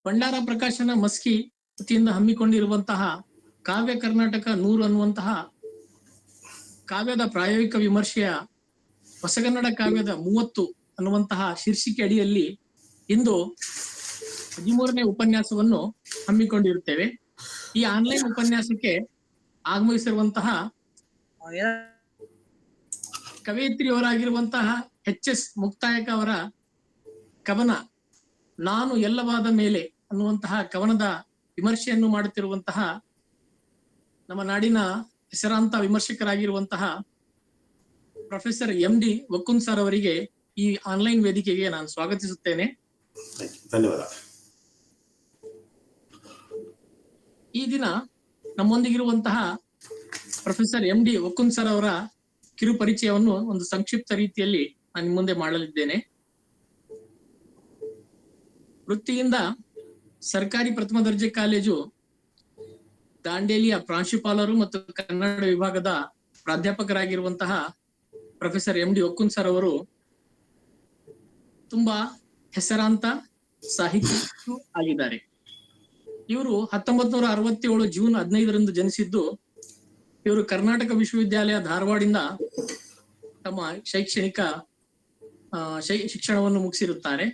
ಭಂಡಾರ ಪ್ರಕಾಶನ ಮಸ್ಕಿ ವತಿಯಿಂದ ಹಮ್ಮಿಕೊಂಡಿರುವಂತಹ ಕಾವ್ಯ ಕರ್ನಾಟಕ 100 ಅನ್ನುವಂತಹ ಕಾವ್ಯದ ಪ್ರಾಯೋಗಿಕ ವಿಮರ್ಶೆಯ ಹೊಸಗನ್ನಡ ಕಾವ್ಯದ 30 ಅನ್ನುವಂತಹ ಶೀರ್ಷಿಕೆ ಅಡಿಯಲ್ಲಿ ಇಂದು 13ನೇ ಉಪನ್ಯಾಸವನ್ನು ಹಮ್ಮಿಕೊಂಡಿರುತ್ತೇವೆ. ಈ ಆನ್ಲೈನ್ ಉಪನ್ಯಾಸಕ್ಕೆ ಆಗಮಿಸಿರುವಂತಹ ಕವಯಿತ್ರಿಯವರಾಗಿರುವಂತಹ ಎಚ್.ಎಸ್. ಮುಕ್ತಾಯಕ ಅವರ ಕವನ ನಾನು ಎಲ್ಲವಾದ ಮೇಲೆ ಅನ್ನುವಂತಹ ಕವನದ ವಿಮರ್ಶೆಯನ್ನು ಮಾಡುತ್ತಿರುವಂತಹ ನಮ್ಮ ನಾಡಿನ ಹೆಸರಾಂತ ವಿಮರ್ಶಕರಾಗಿರುವಂತಹ ಪ್ರೊಫೆಸರ್ ಎಂ.ಡಿ. ವಕ್ಕುನ್ ಸರ್ ಅವರಿಗೆ ಈ ಆನ್ಲೈನ್ ವೇದಿಕೆಗೆ ನಾನು ಸ್ವಾಗತಿಸುತ್ತೇನೆ. ಧನ್ಯವಾದ. ಈ ದಿನ ನಮ್ಮೊಂದಿಗಿರುವಂತಹ ಪ್ರೊಫೆಸರ್ ಎಂ.ಡಿ. ವಕ್ಕುನ್ ಸರ್ ಅವರ ಕಿರು ಪರಿಚಯವನ್ನು ಒಂದು ಸಂಕ್ಷಿಪ್ತ ರೀತಿಯಲ್ಲಿ ನಾನು ನಿಮ್ಮ ಮುಂದೆ ಮಾಡಲಿದ್ದೇನೆ. ವೃತ್ತಿಯಿಂದ ಸರ್ಕಾರಿ ಪ್ರಥಮ ದರ್ಜೆ ಕಾಲೇಜು ದಾಂಡೇಲಿಯ ಪ್ರಾಂಶುಪಾಲರು ಮತ್ತು ಕನ್ನಡ ವಿಭಾಗದ ಪ್ರಾಧ್ಯಾಪಕರಾಗಿರುವಂತಹ ಪ್ರೊಫೆಸರ್ ಎಂ.ಡಿ. ವಕ್ಕುನ್ ಸರ್ ಅವರು ತುಂಬಾ ಹೆಸರಾಂತ ಸಾಹಿತಿಗಳು ಆಗಿದ್ದಾರೆ. ಇವರು 1967 ಜೂನ್ 15ರಂದು ಜನಿಸಿದ್ದು. ಇವರು ಕರ್ನಾಟಕ ವಿಶ್ವವಿದ್ಯಾಲಯ ಧಾರವಾಡದಿಂದ ತಮ್ಮ ಶೈಕ್ಷಣಿಕ ಶಿಕ್ಷಣವನ್ನು ಮುಗಿಸಿರುತ್ತಾರೆ.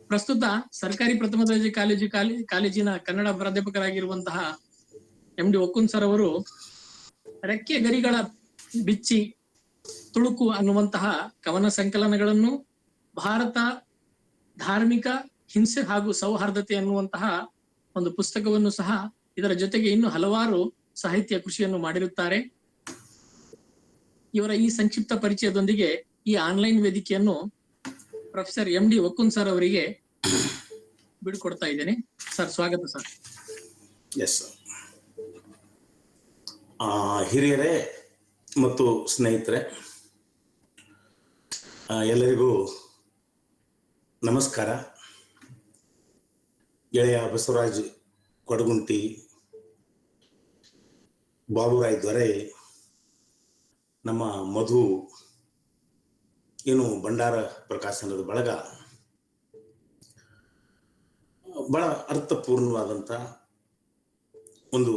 ಪ್ರಸ್ತುತ ಸರ್ಕಾರಿ ಪ್ರಥಮ ದರ್ಜೆ ಕಾಲೇಜಿನ ಕನ್ನಡ ಪ್ರಾಧ್ಯಾಪಕರಾಗಿರುವಂತಹ ಎಂ.ಡಿ. ವಕ್ಕುನ್ ಸರ್ ಅವರು ರೆಕ್ಕೆ ಗರಿಗಳ ಬಿಚ್ಚಿ ತುಳುಕು ಅನ್ನುವಂತಹ ಕವನ ಸಂಕಲನಗಳನ್ನು, ಭಾರತ ಧಾರ್ಮಿಕ ಹಿಂಸೆ ಹಾಗೂ ಸೌಹಾರ್ದತೆ ಅನ್ನುವಂತಹ ಒಂದು ಪುಸ್ತಕವನ್ನು ಸಹ, ಇದರ ಜೊತೆಗೆ ಇನ್ನು ಹಲವಾರು ಸಾಹಿತ್ಯ ಕೃಷಿಯನ್ನು ಮಾಡಿರುತ್ತಾರೆ. ಇವರ ಈ ಸಂಕ್ಷಿಪ್ತ ಪರಿಚಯದೊಂದಿಗೆ ಈ ಆನ್ಲೈನ್ ವೇದಿಕೆಯನ್ನು ಪ್ರೊಫೆಸರ್ ಎಂ.ಡಿ. ವಕ್ಕುನ್ ಸರ್ ಅವರಿಗೆ ಬಿಡುಕೊಡ್ತಾ ಇದ್ದೇನೆ. ಸರ್, ಸ್ವಾಗತ ಸರ್. Yes sir. ಹಿರಿಯರೇ ಮತ್ತು ಸ್ನೇಹಿತರೆ, ಎಲ್ಲರಿಗೂ ನಮಸ್ಕಾರ. ಗೆಳೆಯ ಬಸವರಾಜ್ ಕೊಡಗುಂಟಿ, ಬಾಬುರಾಯ್ ದೊರೆ, ನಮ್ಮ ಮಧು, ಏನು ಭಂಡಾರ ಪ್ರಕಾಶನದ ಬಳಗ ಬಹಳ ಅರ್ಥಪೂರ್ಣವಾದಂಥ ಒಂದು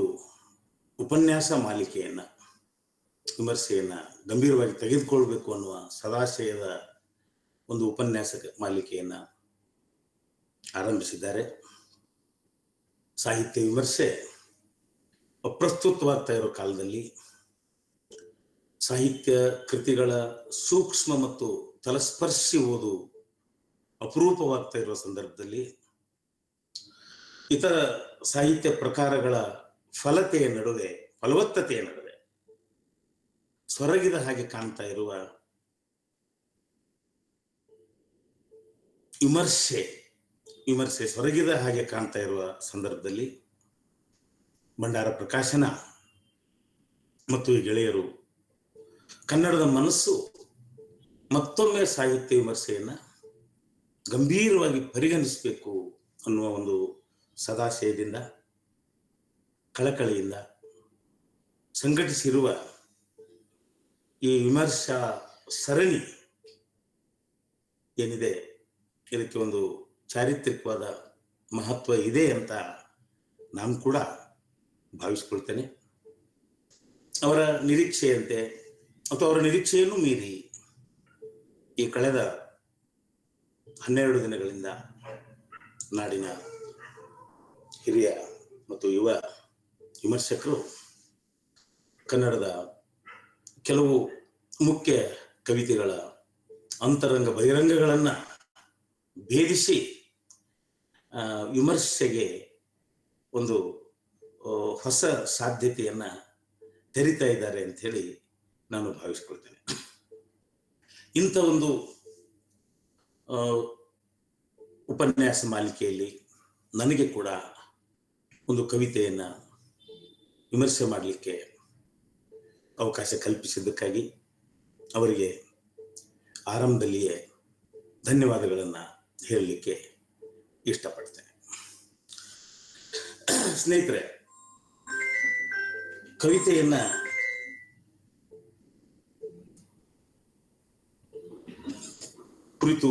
ಉಪನ್ಯಾಸ ಮಾಲಿಕೆಯನ್ನ, ವಿಮರ್ಶೆಯನ್ನ ಗಂಭೀರವಾಗಿ ತೆಗೆದುಕೊಳ್ಬೇಕು ಅನ್ನುವ ಸದಾಶಯದ ಒಂದು ಉಪನ್ಯಾಸ ಮಾಲಿಕೆಯನ್ನ ಆರಂಭಿಸಿದ್ದಾರೆ. ಸಾಹಿತ್ಯ ವಿಮರ್ಶೆ ಅಪ್ರಸ್ತುತವಾಗ್ತಾ ಇರೋ ಕಾಲದಲ್ಲಿ, ಸಾಹಿತ್ಯ ಕೃತಿಗಳ ಸೂಕ್ಷ್ಮ ಮತ್ತು ತಲಸ್ಪರ್ಶಿ ಓದು ಅಪರೂಪವಾಗ್ತಾ ಇರುವ ಸಂದರ್ಭದಲ್ಲಿ, ಇತರ ಸಾಹಿತ್ಯ ಪ್ರಕಾರಗಳ ಫಲವತ್ತತೆಯ ನಡುವೆ ಸೊರಗಿದ ಹಾಗೆ ಕಾಣ್ತಾ ಇರುವ ವಿಮರ್ಶೆ ಸೊರಗಿದ ಹಾಗೆ ಕಾಣ್ತಾ ಇರುವ ಸಂದರ್ಭದಲ್ಲಿ ಭಂಡಾರ ಪ್ರಕಾಶನ ಮತ್ತು ಈ ಗೆಳೆಯರು ಕನ್ನಡದ ಮನಸ್ಸು ಮತ್ತೊಮ್ಮೆ ಸಾಹಿತ್ಯ ವಿಮರ್ಶೆಯನ್ನ ಗಂಭೀರವಾಗಿ ಪರಿಗಣಿಸಬೇಕು ಅನ್ನುವ ಒಂದು ಸದಾಶಯದಿಂದ, ಕಳಕಳಿಯಿಂದ ಸಂಘಟಿಸಿರುವ ಈ ವಿಮರ್ಶಾ ಸರಣಿ ಏನಿದೆ, ಇದಕ್ಕೆ ಒಂದು ಚಾರಿತ್ರಿಕವಾದ ಮಹತ್ವ ಇದೆ ಅಂತ ನಾನು ಕೂಡ ಭಾವಿಸ್ಕೊಳ್ತೇನೆ. ಅವರ ನಿರೀಕ್ಷೆಯಂತೆ ಅಥವಾ ಅವರ ನಿರೀಕ್ಷೆಯನ್ನು ಮೀರಿ ಈ ಕಳೆದ 12 ದಿನಗಳಿಂದ ನಾಡಿನ ಹಿರಿಯ ಮತ್ತು ಯುವ ವಿಮರ್ಶಕರು ಕನ್ನಡದ ಕೆಲವು ಮುಖ್ಯ ಕವಿತೆಗಳ ಅಂತರಂಗ ಬಹಿರಂಗಗಳನ್ನ ಭೇದಿಸಿ ವಿಮರ್ಶೆಗೆ ಒಂದು ಹೊಸ ಸಾಧ್ಯತೆಯನ್ನ ತೆರಿತಾ ಇದ್ದಾರೆ ಅಂತ ಹೇಳಿ ನಾನು ಭಾವಿಸ್ಕೊಳ್ತೇನೆ. ಇಂಥ ಒಂದು ಉಪನ್ಯಾಸ ಮಾಲಿಕೆಯಲ್ಲಿ ನನಗೆ ಕೂಡ ಒಂದು ಕವಿತೆಯನ್ನ ವಿಮರ್ಶೆ ಮಾಡಲಿಕ್ಕೆ ಅವಕಾಶ ಕಲ್ಪಿಸಿದ್ದಕ್ಕಾಗಿ ಅವರಿಗೆ ಆರಂಭದಲ್ಲಿಯೇ ಧನ್ಯವಾದಗಳನ್ನ ಹೇಳಲಿಕ್ಕೆ ಇಷ್ಟಪಡ್ತೇನೆ. ಸ್ನೇಹಿತರೆ, ಕವಿತೆಯನ್ನ ಕುರಿತು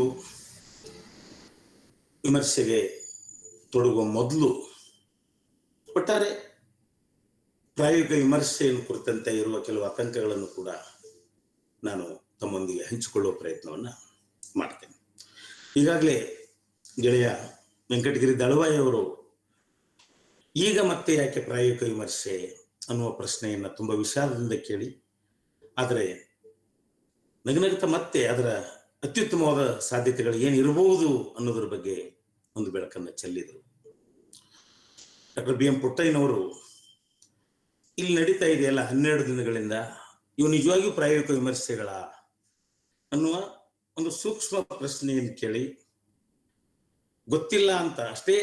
ವಿಮರ್ಶೆಗೆ ತೊಡಗುವ ಮೊದಲು ಒಟ್ಟಾರೆ ಪ್ರಾಯೋಗಿಕ ವಿಮರ್ಶೆಯನ್ನು ಕುರಿತಂತೆ ಇರುವ ಕೆಲವು ಆತಂಕಗಳನ್ನು ಕೂಡ ನಾನು ತಮ್ಮೊಂದಿಗೆ ಹಂಚಿಕೊಳ್ಳುವ ಪ್ರಯತ್ನವನ್ನ ಮಾಡ್ತೇನೆ. ಈಗಾಗಲೇ ಗೆಳೆಯ ವೆಂಕಟಗಿರಿ ದಳವಾಯಿ ಅವರು ಈಗ ಮತ್ತೆ ಯಾಕೆ ಪ್ರಾಯೋಗಿಕ ವಿಮರ್ಶೆ ಅನ್ನುವ ಪ್ರಶ್ನೆಯನ್ನ ತುಂಬಾ ವಿಷಾದದಿಂದ ಕೇಳಿ, ಆದರೆ ನಗನಗುತ್ತಾ ಮತ್ತೆ ಅದರ ಅತ್ಯುತ್ತಮವಾದ ಸಾಧ್ಯತೆಗಳು ಏನಿರಬಹುದು ಅನ್ನೋದ್ರ ಬಗ್ಗೆ ಒಂದು ಬೆಳಕನ್ನು ಚೆಲ್ಲಿದರು. ಡಾಕ್ಟರ್ ಬಿ ಎಂ ಪುಟ್ಟಯ್ಯನವರು ಇಲ್ಲಿ ನಡೀತಾ ಇದೆಯಲ್ಲ 12 ದಿನಗಳಿಂದ ಇವು ನಿಜವಾಗಿಯೂ ಪ್ರಾಯೋಗಿಕ ವಿಮರ್ಶೆಗಳ ಅನ್ನುವ ಒಂದು ಸೂಕ್ಷ್ಮ ಪ್ರಶ್ನೆಯನ್ನು ಕೇಳಿ ಗೊತ್ತಿಲ್ಲ ಅಂತ ಅಷ್ಟೇ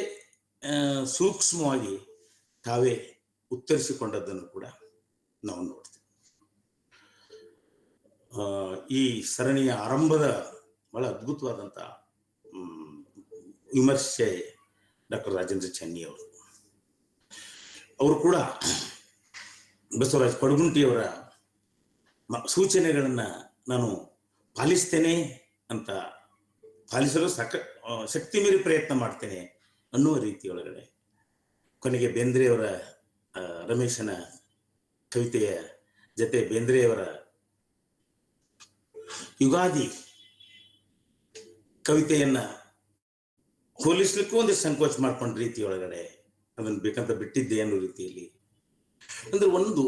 ಸೂಕ್ಷ್ಮವಾಗಿ ತಾವೇ ಉತ್ತರಿಸಿಕೊಂಡದ್ದನ್ನು ಕೂಡ ನಾವು ನೋಡ್ತೀವಿ. ಈ ಸರಣಿಯ ಆರಂಭದ ಬಹಳ ಅದ್ಭುತವಾದಂತ ವಿಮರ್ಶೆ ಡಾಕ್ಟರ್ ರಾಜೇಂದ್ರ ಚೆನ್ನಿ ಅವರು ಕೂಡ ಬಸವರಾಜ್ ಪಡುಗುಂಟಿಯವರ ಸೂಚನೆಗಳನ್ನ ನಾನು ಪಾಲಿಸ್ತೇನೆ ಅಂತ, ಪಾಲಿಸಲು ಶಕ್ತಿ ಮೀರಿ ಪ್ರಯತ್ನ ಮಾಡ್ತೇನೆ ಅನ್ನುವ ರೀತಿಯೊಳಗಡೆ ಕೊನೆಗೆ ಬೇಂದ್ರೆಯವರ ರಮೇಶನ ಕವಿತೆಯ ಜೊತೆ ಬೇಂದ್ರೆಯವರ ಯುಗಾದಿ ಕವಿತೆಯನ್ನ ಹೋಲಿಸ್ಲಿಕ್ಕೂ ಒಂದಿಷ್ಟು ಸಂಕೋಚ ಮಾಡ್ಕೊಂಡ ರೀತಿಯೊಳಗಡೆ ಅದನ್ನು ಬೇಕಂತ ಬಿಟ್ಟಿದ್ದೆ ಅನ್ನೋ ರೀತಿಯಲ್ಲಿ, ಅಂದ್ರೆ ಒಂದು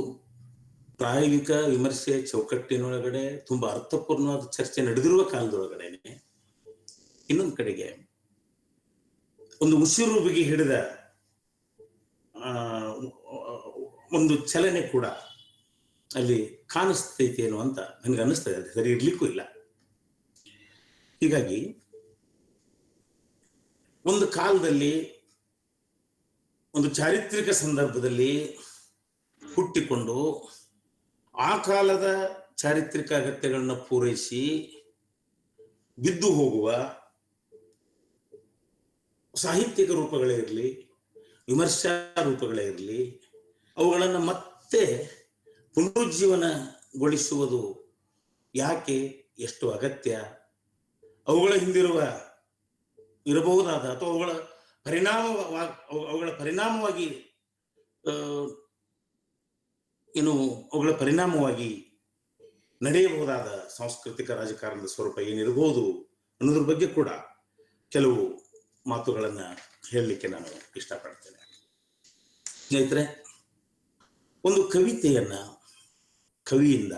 ಪ್ರಾಯೋಗಿಕ ವಿಮರ್ಶೆ ಚೌಕಟ್ಟಿನೊಳಗಡೆ ತುಂಬಾ ಅರ್ಥಪೂರ್ಣವಾದ ಚರ್ಚೆ ನಡೆದಿರುವ ಕಾಲದೊಳಗಡೆನೆ ಇನ್ನೊಂದು ಕಡೆಗೆ ಒಂದು ಉಸಿರು ಬಿಗಿ ಹಿಡಿದ ಒಂದು ಚಲನೆ ಕೂಡ ಅಲ್ಲಿ ಕಾಣಿಸ್ತೈತೇನೋ ಅಂತ ನನಗೆ ಅನ್ನಿಸ್ತದೆ. ಅದು ಸರಿ ಇರ್ಲಿಕ್ಕೂ ಇಲ್ಲ. ಹೀಗಾಗಿ ಒಂದು ಕಾಲದಲ್ಲಿ ಒಂದು ಚಾರಿತ್ರಿಕ ಸಂದರ್ಭದಲ್ಲಿ ಹುಟ್ಟಿಕೊಂಡು ಆ ಕಾಲದ ಚಾರಿತ್ರಿಕ ಅಗತ್ಯಗಳನ್ನ ಪೂರೈಸಿ ಬಿದ್ದು ಹೋಗುವ ಸಾಹಿತ್ಯಿಕ ರೂಪಗಳೇ ಇರಲಿ, ವಿಮರ್ಶಾ ರೂಪಗಳೇ ಇರಲಿ, ಅವುಗಳನ್ನು ಮತ್ತೆ ಪುನರುಜ್ಜೀವನಗೊಳಿಸುವುದು ಯಾಕೆ, ಎಷ್ಟು ಅಗತ್ಯ, ಅವುಗಳ ಹಿಂದಿರುವ ಇರಬಹುದಾದ ಅಥವಾ ಅವುಗಳ ಪರಿಣಾಮವಾಗಿ ನಡೆಯಬಹುದಾದ ಸಾಂಸ್ಕೃತಿಕ ರಾಜಕಾರಣದ ಸ್ವರೂಪ ಏನಿರಬಹುದು ಅನ್ನೋದ್ರ ಬಗ್ಗೆ ಕೂಡ ಕೆಲವು ಮಾತುಗಳನ್ನ ಹೇಳಲಿಕ್ಕೆ ನಾನು ಇಷ್ಟಪಡ್ತೇನೆ. ಸ್ನೇಹಿತರೆ, ಒಂದು ಕವಿತೆಯನ್ನ ಕವಿಯಿಂದ,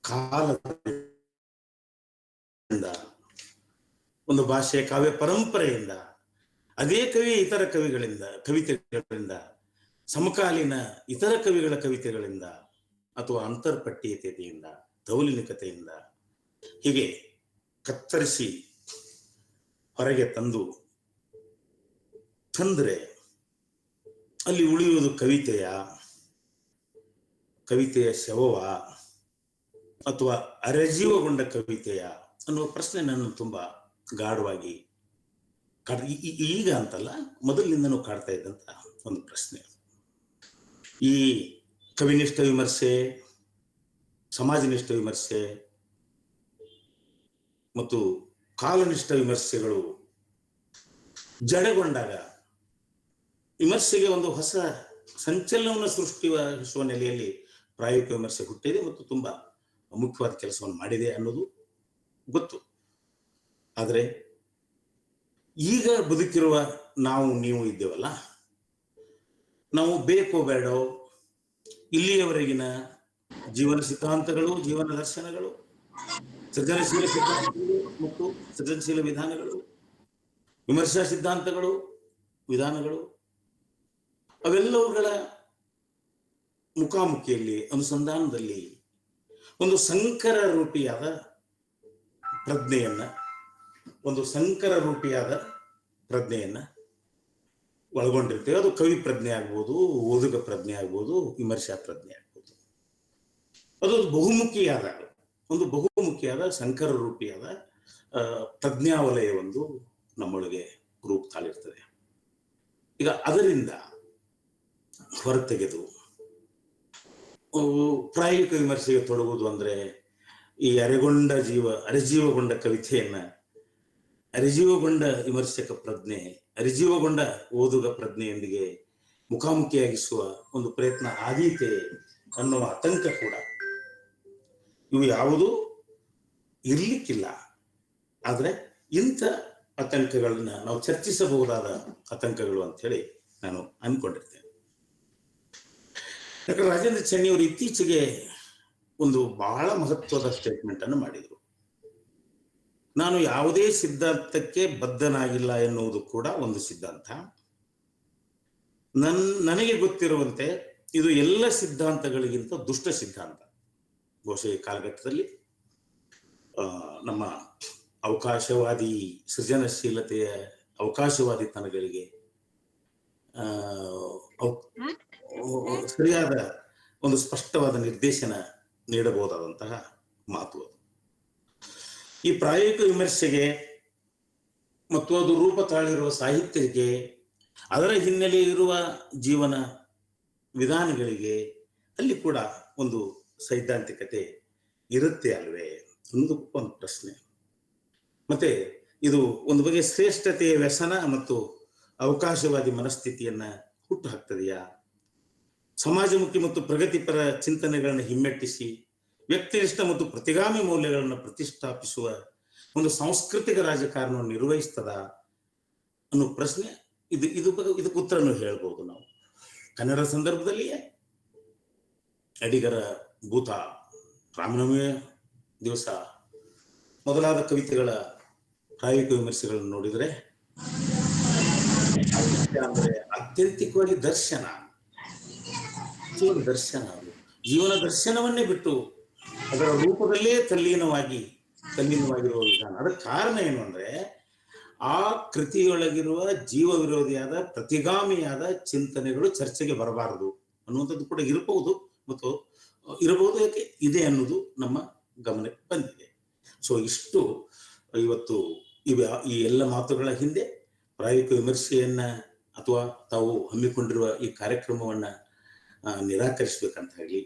ಕಾಲದಿಂದ, ಒಂದು ಭಾಷೆಯ ಕಾವ್ಯ ಪರಂಪರೆಯಿಂದ, ಅದೇ ಕವಿ ಇತರ ಕವಿತೆಗಳಿಂದ, ಸಮಕಾಲೀನ ಇತರ ಕವಿಗಳ ಕವಿತೆಗಳಿಂದ ಅಥವಾ ಅಂತರ್ಪಟ್ಟೀಯತೆಯಿಂದ, ತೌಲಿನಿಕತೆಯಿಂದ ಹೀಗೆ ಕತ್ತರಿಸಿ ಹೊರಗೆ ತಂದ್ರೆ ಅಲ್ಲಿ ಉಳಿಯುವುದು ಕವಿತೆಯ ಶವವ ಅಥವಾ ಅರೆಜೀವಗೊಂಡ ಕವಿತೆಯ ಅನ್ನುವ ಪ್ರಶ್ನೆ ನನ್ನ ತುಂಬಾ ಗಾಢವಾಗಿ ಈಗ ಅಂತಲ್ಲ, ಮೊದಲಿನಿಂದನೂ ಕಾಡ್ತಾ ಇದ್ದಂತ ಒಂದು ಪ್ರಶ್ನೆ. ಈ ಕವಿನಿಷ್ಠ ವಿಮರ್ಶೆ, ಸಮಾಜನಿಷ್ಠ ವಿಮರ್ಶೆ ಮತ್ತು ಕಾಲನಿಷ್ಠ ವಿಮರ್ಶೆಗಳು ಜಡಗೊಂಡಾಗ ವಿಮರ್ಶೆಗೆ ಒಂದು ಹೊಸ ಸಂಚಲನವನ್ನು ಸೃಷ್ಟಿಸುವ ನೆಲೆಯಲ್ಲಿ ಪ್ರಾಯೋಗಿಕ ವಿಮರ್ಶೆ ಹುಟ್ಟಿದೆ ಮತ್ತು ತುಂಬಾ ಮುಖ್ಯವಾದ ಕೆಲಸವನ್ನು ಮಾಡಿದೆ ಅನ್ನೋದು ಗೊತ್ತು. ಆದರೆ ಈಗ ಬದುಕಿರುವ ನೀವು ಇದ್ದೇವಲ್ಲ, ನಾವು ಬೇಕೋ ಬೇಡೋ ಇಲ್ಲಿಯವರೆಗಿನ ಜೀವನ ಸಿದ್ಧಾಂತಗಳು, ಜೀವನ ದರ್ಶನಗಳು, ಸೃಜನಶೀಲ ಸಿದ್ಧಾಂತಗಳು ಮತ್ತು ಸೃಜನಶೀಲ ವಿಧಾನಗಳು, ವಿಮರ್ಶಾ ಸಿದ್ಧಾಂತಗಳು, ವಿಧಾನಗಳು, ಅವೆಲ್ಲವುಗಳ ಮುಖಾಮುಖಿಯಲ್ಲಿ, ಅನುಸಂಧಾನದಲ್ಲಿ ಒಂದು ಸಂಕರ ರೂಪಿಯಾದ ಪ್ರಜ್ಞೆಯನ್ನ ಒಳಗೊಂಡಿರ್ತೇವೆ. ಅದು ಕವಿ ಪ್ರಜ್ಞೆ ಆಗ್ಬೋದು, ಓದುಗ ಪ್ರಜ್ಞೆ ಆಗ್ಬೋದು, ವಿಮರ್ಶಾ ಪ್ರಜ್ಞೆ ಆಗ್ಬೋದು. ಅದು ಬಹುಮುಖಿಯಾದ ಸಂಕರ ರೂಪಿಯಾದ ಪ್ರಜ್ಞಾವಲಯ ಒಂದು ನಮ್ಮೊಳಗೆ ರೂಪ ತಾಳಿರ್ತದೆ. ಈಗ ಅದರಿಂದ ಹೊರತೆಗೆದು ಪ್ರಾಯೋಗಿಕ ವಿಮರ್ಶೆಗೆ ತೊಡಗುವುದು ಅಂದ್ರೆ ಈ ಅರೆಜೀವಗೊಂಡ ಕವಿತೆಯನ್ನ ಅರಿಜೀವಗೊಂಡ ವಿಮರ್ಶಕ ಪ್ರಜ್ಞೆ, ಅರಿಜೀವಗೊಂಡ ಓದುಗ ಪ್ರಜ್ಞೆಯೊಂದಿಗೆ ಮುಖಾಮುಖಿಯಾಗಿಸುವ ಒಂದು ಪ್ರಯತ್ನ ಆದೀತೆ ಅನ್ನುವ ಆತಂಕ ಕೂಡ, ಇವು ಯಾವುದೂ ಇರ್ಲಿಕ್ಕಿಲ್ಲ. ಆದ್ರೆ ಇಂಥ ಆತಂಕಗಳನ್ನ ನಾವು ಚರ್ಚಿಸಬಹುದಾದ ಆತಂಕಗಳು ಅಂತ ಹೇಳಿ ನಾನು ಅನ್ಕೊಂಡಿರ್ತೇನೆ. ಡಾಕ್ಟರ್ ರಾಜೇಂದ್ರ ಚೆನ್ನಿಯವರು ಇತ್ತೀಚೆಗೆ ಒಂದು ಬಹಳ ಮಹತ್ವದ ಸ್ಟೇಟ್ಮೆಂಟ್ ಅನ್ನು ಮಾಡಿದರು. ನಾನು ಯಾವುದೇ ಸಿದ್ಧಾಂತಕ್ಕೆ ಬದ್ಧನಾಗಿಲ್ಲ ಎನ್ನುವುದು ಕೂಡ ಒಂದು ಸಿದ್ಧಾಂತ. ನನಗೆ ಗೊತ್ತಿರುವಂತೆ ಇದು ಎಲ್ಲ ಸಿದ್ಧಾಂತಗಳಿಗಿಂತ ದುಷ್ಟ ಸಿದ್ಧಾಂತ. ಬಹುಶಃ ಈ ಕಾಲಘಟ್ಟದಲ್ಲಿ ನಮ್ಮ ಅವಕಾಶವಾದಿ ಸೃಜನಶೀಲತೆಯ ಅವಕಾಶವಾದಿತನಗಳಿಗೆ ಸರಿಯಾದ ಒಂದು ಸ್ಪಷ್ಟವಾದ ನಿರ್ದೇಶನ ನೀಡಬಹುದಾದಂತಹ ಮಾತು ಅದು. ಈ ಪ್ರಾಯೋಗಿಕ ವಿಮರ್ಶೆಗೆ ಮತ್ತು ಅದು ರೂಪ ತಾಳಿರುವ ಸಾಹಿತ್ಯಕ್ಕೆ, ಅದರ ಹಿನ್ನೆಲೆ ಇರುವ ಜೀವನ ವಿಧಾನಗಳಿಗೆ ಅಲ್ಲಿ ಕೂಡ ಒಂದು ಸೈದ್ಧಾಂತಿಕತೆ ಇರುತ್ತೆ ಅಲ್ವೇ ಅನ್ನೋದು ಒಂದು ಪ್ರಶ್ನೆ. ಮತ್ತೆ ಇದು ಒಂದು ಬಗೆಯ ಶ್ರೇಷ್ಠತೆಯ ವ್ಯಸನ ಮತ್ತು ಅವಕಾಶವಾದಿ ಮನಸ್ಥಿತಿಯನ್ನ ಹುಟ್ಟು ಹಾಕ್ತದೆಯಾ? ಸಮಾಜಮುಖಿ ಮತ್ತು ಪ್ರಗತಿಪರ ಚಿಂತನೆಗಳನ್ನು ಹಿಮ್ಮೆಟ್ಟಿಸಿ ವ್ಯಕ್ತಿನಿಷ್ಠ ಮತ್ತು ಪ್ರತಿಗಾಮಿ ಮೌಲ್ಯಗಳನ್ನು ಪ್ರತಿಷ್ಠಾಪಿಸುವ ಒಂದು ಸಾಂಸ್ಕೃತಿಕ ರಾಜಕಾರಣವನ್ನು ನಿರ್ವಹಿಸ್ತದ ಅನ್ನೋ ಪ್ರಶ್ನೆ. ಇದಕ್ಕೆ ಉತ್ತರನು ಹೇಳ್ಬೋದು ನಾವು. ಕನ್ನಡ ಸಂದರ್ಭದಲ್ಲಿಯೇ ಅಡಿಗರ ಭೂತ, ರಾಮನವಮಿ ದಿವಸ ಮೊದಲಾದ ಕವಿತೆಗಳ ಪ್ರಾಯೋಗಿಕ ವಿಮರ್ಶೆಗಳನ್ನು ನೋಡಿದರೆ ಅಂದ್ರೆ ಆತ್ಯಂತಿಕವಾಗಿ ದರ್ಶನ, ಜೀವನ ದರ್ಶನವನ್ನೇ ಬಿಟ್ಟು ಅದರ ರೂಪದಲ್ಲೇ ತಲ್ಲೀನವಾಗಿರುವ ವಿಧಾನ. ಅದಕ್ಕೆ ಕಾರಣ ಏನು ಅಂದ್ರೆ ಆ ಕೃತಿಯೊಳಗಿರುವ ಜೀವ ವಿರೋಧಿಯಾದ ಪ್ರತಿಗಾಮಿಯಾದ ಚಿಂತನೆಗಳು ಚರ್ಚೆಗೆ ಬರಬಾರದು ಅನ್ನುವಂಥದ್ದು ಕೂಡ ಇರಬಹುದು, ಮತ್ತು ಇರಬಹುದು, ಯಾಕೆ ಇದೆ ಅನ್ನೋದು ನಮ್ಮ ಗಮನಕ್ಕೆ ಬಂದಿದೆ. ಸೊ ಇಷ್ಟು ಇವತ್ತು ಈ ಎಲ್ಲ ಮಾತುಗಳ ಹಿಂದೆ ಪ್ರಾಯೋಗಿಕ ವಿಮರ್ಶೆಯನ್ನ ಅಥವಾ ತಾವು ಹಮ್ಮಿಕೊಂಡಿರುವ ಈ ಕಾರ್ಯಕ್ರಮವನ್ನ ನಿರಾಕರಿಸ್ಬೇಕಂತ ಆಗಲಿ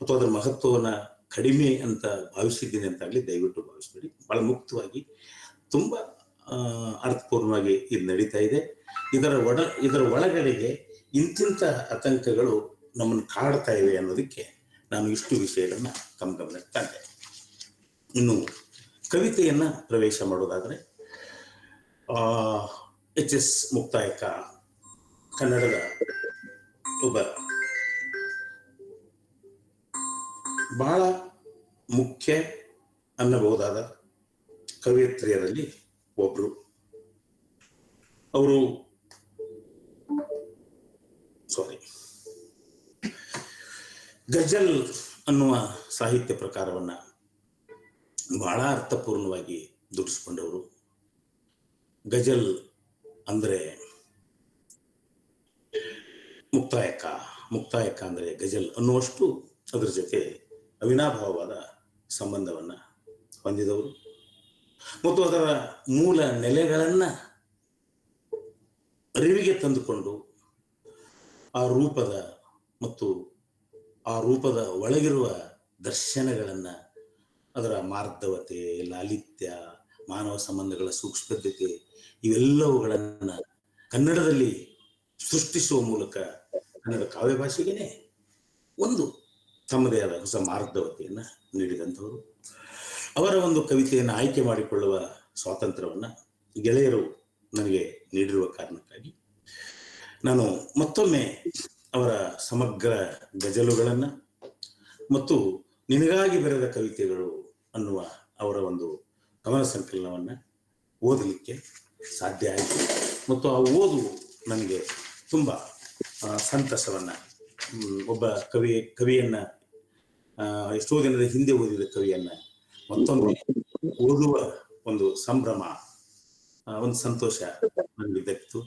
ಅಥವಾ ಅದರ ಮಹತ್ವವನ್ನ ಕಡಿಮೆ ಅಂತ ಭಾವಿಸಿದ್ದೀನಿ ಅಂತಾಗ್ಲಿ ದಯವಿಟ್ಟು ಭಾವಿಸ್ಬೇಡಿ. ಬಹಳ ಮುಕ್ತವಾಗಿ ತುಂಬಾ ಅರ್ಥಪೂರ್ಣವಾಗಿ ಇದು ನಡೀತಾ ಇದೆ. ಇದರ ಒಳಗಡೆಗೆ ಇಂತಿಂತ ಆತಂಕಗಳು ನಮ್ಮನ್ನು ಕಾಡ್ತಾ ಇವೆ ಅನ್ನೋದಕ್ಕೆ ನಾನು ಇಷ್ಟು ವಿಷಯಗಳನ್ನ ತಮ್ಮ ಗಮನಕ್ಕೆ ತಂದೆ. ಇನ್ನು ಕವಿತೆಯನ್ನ ಪ್ರವೇಶ ಮಾಡೋದಾದ್ರೆ ಎಚ್.ಎಸ್. ಮುಕ್ತಾಯಕ್ಕ ಕನ್ನಡದ ಒಬ್ಬ ಬಹಳ ಮುಖ್ಯ ಅನ್ನಬಹುದಾದ ಕವಿಯತ್ರಿಯರಲ್ಲಿ ಒಬ್ರು. ಅವರು ಗಜಲ್ ಅನ್ನುವ ಸಾಹಿತ್ಯ ಪ್ರಕಾರವನ್ನ ಬಹಳ ಅರ್ಥಪೂರ್ಣವಾಗಿ ದುಡಿಸ್ಕೊಂಡವರು. ಗಜಲ್ ಅಂದ್ರೆ ಮುಕ್ತಾಯಕ್ಕ ಅಂದ್ರೆ ಗಜಲ್ ಅನ್ನುವಷ್ಟು ಅದರ ಜೊತೆ ಅವಿನಾಭಾವವಾದ ಸಂಬಂಧವನ್ನ ಹೊಂದಿದವರು ಮತ್ತು ಅದರ ಮೂಲ ನೆಲೆಗಳನ್ನ ಅರಿವಿಗೆ ತಂದುಕೊಂಡು ಆ ರೂಪದ ಒಳಗಿರುವ ದರ್ಶನಗಳನ್ನ, ಅದರ ಮಾರ್ಧವತೆ, ಲಾಲಿತ್ಯ, ಮಾನವ ಸಂಬಂಧಗಳ ಸೂಕ್ಷ್ಮತೆ ಇವೆಲ್ಲವುಗಳನ್ನ ಕನ್ನಡದಲ್ಲಿ ಸೃಷ್ಟಿಸುವ ಮೂಲಕ ಕನ್ನಡ ಕಾವ್ಯ ಭಾಷೆಗೇನೆ ಒಂದು ತಮ್ಮದೇ ಆದ ಹೊಸ ಮಾರ್ಧವತೆಯನ್ನ ನೀಡಿದಂಥವರು. ಅವರ ಒಂದು ಕವಿತೆಯನ್ನು ಆಯ್ಕೆ ಮಾಡಿಕೊಳ್ಳುವ ಸ್ವಾತಂತ್ರ್ಯವನ್ನ ಗೆಳೆಯರು ನನಗೆ ನೀಡಿರುವ ಕಾರಣಕ್ಕಾಗಿ ನಾನು ಮತ್ತೊಮ್ಮೆ ಅವರ ಸಮಗ್ರ ಗಜಲುಗಳನ್ನ ಮತ್ತು ನಿನಗಾಗಿ ಬರೆದ ಕವಿತೆಗಳು ಅನ್ನುವ ಅವರ ಒಂದು ಕವನ ಸಂಕಲನವನ್ನ ಓದಲಿಕ್ಕೆ ಸಾಧ್ಯ ಆಯಿತು. ಮತ್ತು ಆ ಓದು ನನಗೆ ತುಂಬಾ ಸಂತಸವನ್ನ, ಒಬ್ಬ ಕವಿಯನ್ನ ಎಷ್ಟೋ ದಿನದ ಹಿಂದೆ ಓದಿದ ಕವಿಯನ್ನ ಮತ್ತೊಮ್ಮೆ ಓದುವ ಒಂದು ಸಂಭ್ರಮ, ಒಂದು ಸಂತೋಷ ನನಗೆ ದಕ್ಕಿತು.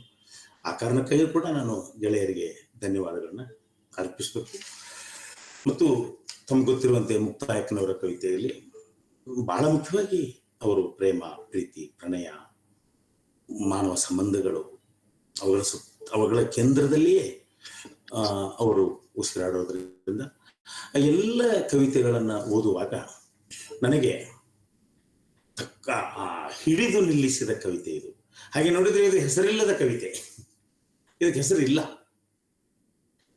ಆ ಕಾರಣಕ್ಕಾಗಿ ಕೂಡ ನಾನು ಗೆಳೆಯರಿಗೆ ಧನ್ಯವಾದಗಳನ್ನ ಅರ್ಪಿಸಬೇಕು. ಮತ್ತು ತಮ್ಗೆ ಗೊತ್ತಿರುವಂತೆ ಮುಕ್ತಾಯಕ್ಕನವರ ಕವಿತೆಯಲ್ಲಿ ಬಹಳ ಮುಖ್ಯವಾಗಿ ಅವರು ಪ್ರೇಮ, ಪ್ರೀತಿ, ಪ್ರಣಯ, ಮಾನವ ಸಂಬಂಧಗಳು ಅವುಗಳ ಕೇಂದ್ರದಲ್ಲಿಯೇ ಅವರು ಉಸಿರಾಡೋದ್ರಿಂದ ಎಲ್ಲ ಕವಿತೆಗಳನ್ನ ಓದುವಾಗ ನನಗೆ ತಕ್ಕ ಹಿಡಿದು ನಿಲ್ಲಿಸಿದ ಕವಿತೆ ಇದು. ಹಾಗೆ ನೋಡಿದ್ರೆ ಇದು ಹೆಸರಿಲ್ಲದ ಕವಿತೆ, ಇದಕ್ಕೆ ಹೆಸರಿಲ್ಲ.